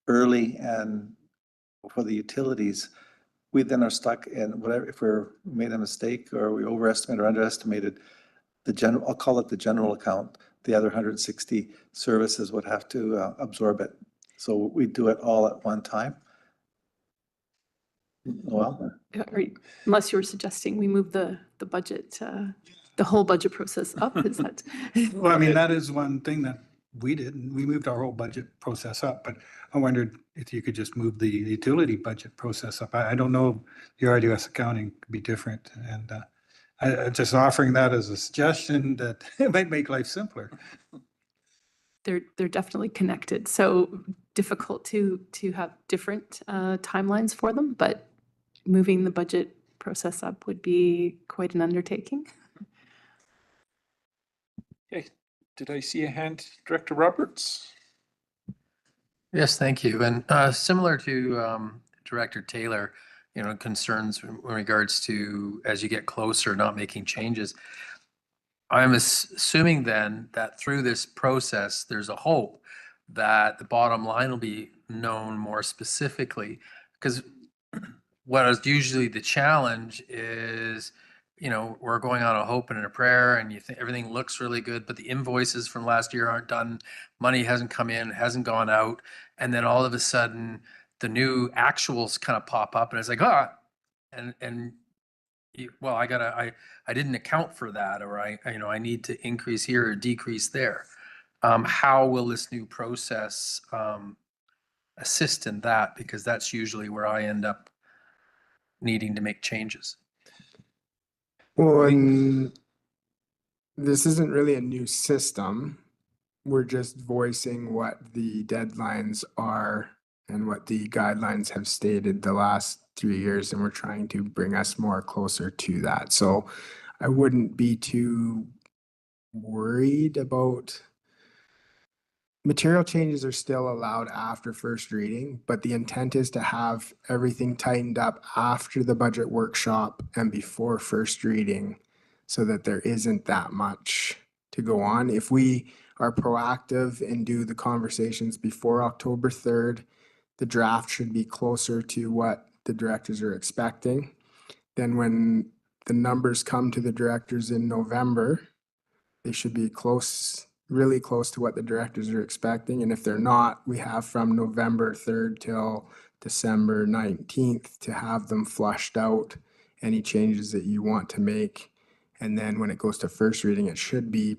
early and for the utilities, we then are stuck in whatever, if we're made a mistake or we overestimated or underestimated the general, I'll call it the general account, the other 160 services would have to absorb it. So we do it all at one time. Well, Unless you were suggesting we move the budget, the whole budget process up, is that? Well, I mean, that is one thing that we did. We moved our whole budget process up, but I wondered if you could just move the utility budget process up. I don't know, your RDOS accounting could be different. And I just offering that as a suggestion that it might make life simpler. They're definitely connected. So difficult to have different timelines for them, but moving the budget process up would be quite an undertaking. Okay, did I see a hand, Director Roberts? Yes, thank you. And similar to Director Taylor, concerns in regards to as you get closer, not making changes. I'm assuming then that through this process, there's a hope that the bottom line will be known more specifically, because what is usually the challenge is, we're going on a hope and a prayer, and you think everything looks really good, but the invoices from last year aren't done, money hasn't come in, hasn't gone out, and then all of a sudden the new actuals kind of pop up, and it's like, well, I didn't account for that, or I need to increase here or decrease there. How will this new process assist in that? Because that's usually where I end up needing to make changes. Well, and this isn't really a new system. We're just voicing what the deadlines are and what the guidelines have stated the last 3 years, and we're trying to bring us more closer to that. So I wouldn't be too worried about material changes are still allowed after first reading, but the intent is to have everything tightened up after the budget workshop and before first reading so that there isn't that much to go on. If we are proactive and do the conversations before October 3rd, the draft should be closer to what the directors are expecting. Then when the numbers come to the directors in November, they should be close, really close to what the directors are expecting. And if they're not, we have from November 3rd till December 19th to have them flushed out, any changes that you want to make. And then when it goes to first reading, it should be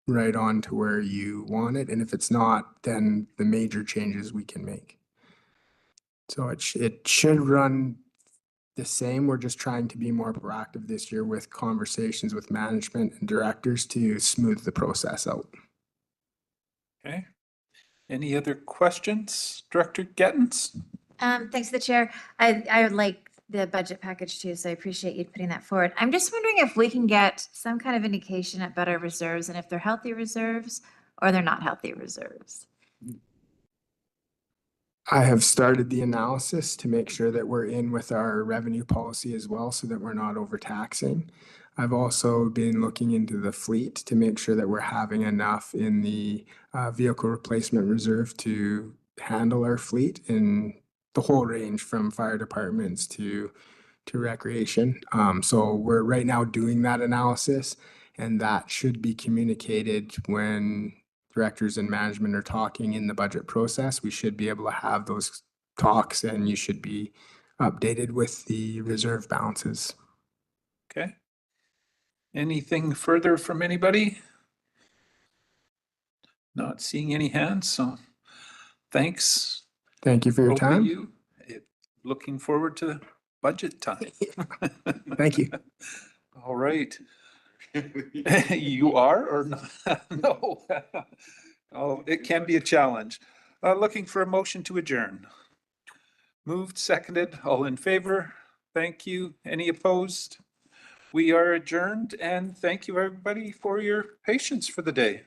right on to where you want it. And if it's not, then the major changes we can make. So it should run the same. We're just trying to be more proactive this year with conversations with management and directors to smooth the process out. Okay. Any other questions? Director Gettens? Thanks to the chair. I would like the budget package too, so I appreciate you putting that forward. I'm just wondering if we can get some kind of indication about our reserves and if they're healthy reserves or they're not healthy reserves. I have started the analysis to make sure that we're in with our revenue policy as well so that we're not overtaxing. I've also been looking into the fleet to make sure that we're having enough in the vehicle replacement reserve to handle our fleet in the whole range from fire departments to recreation. So we're right now doing that analysis, and that should be communicated when directors and management are talking in the budget process. We should be able to have those talks, and you should be updated with the reserve balances. Okay. Anything further from anybody? Not seeing any hands, so thanks. Thank you for your Over time. you. Looking forward to budget time. Thank you. All right. You are or not? No. Oh, it can be a challenge. Looking for a motion to adjourn. Moved, seconded, all in favor? Thank you. Any opposed? We are adjourned, and thank you everybody for your patience for the day.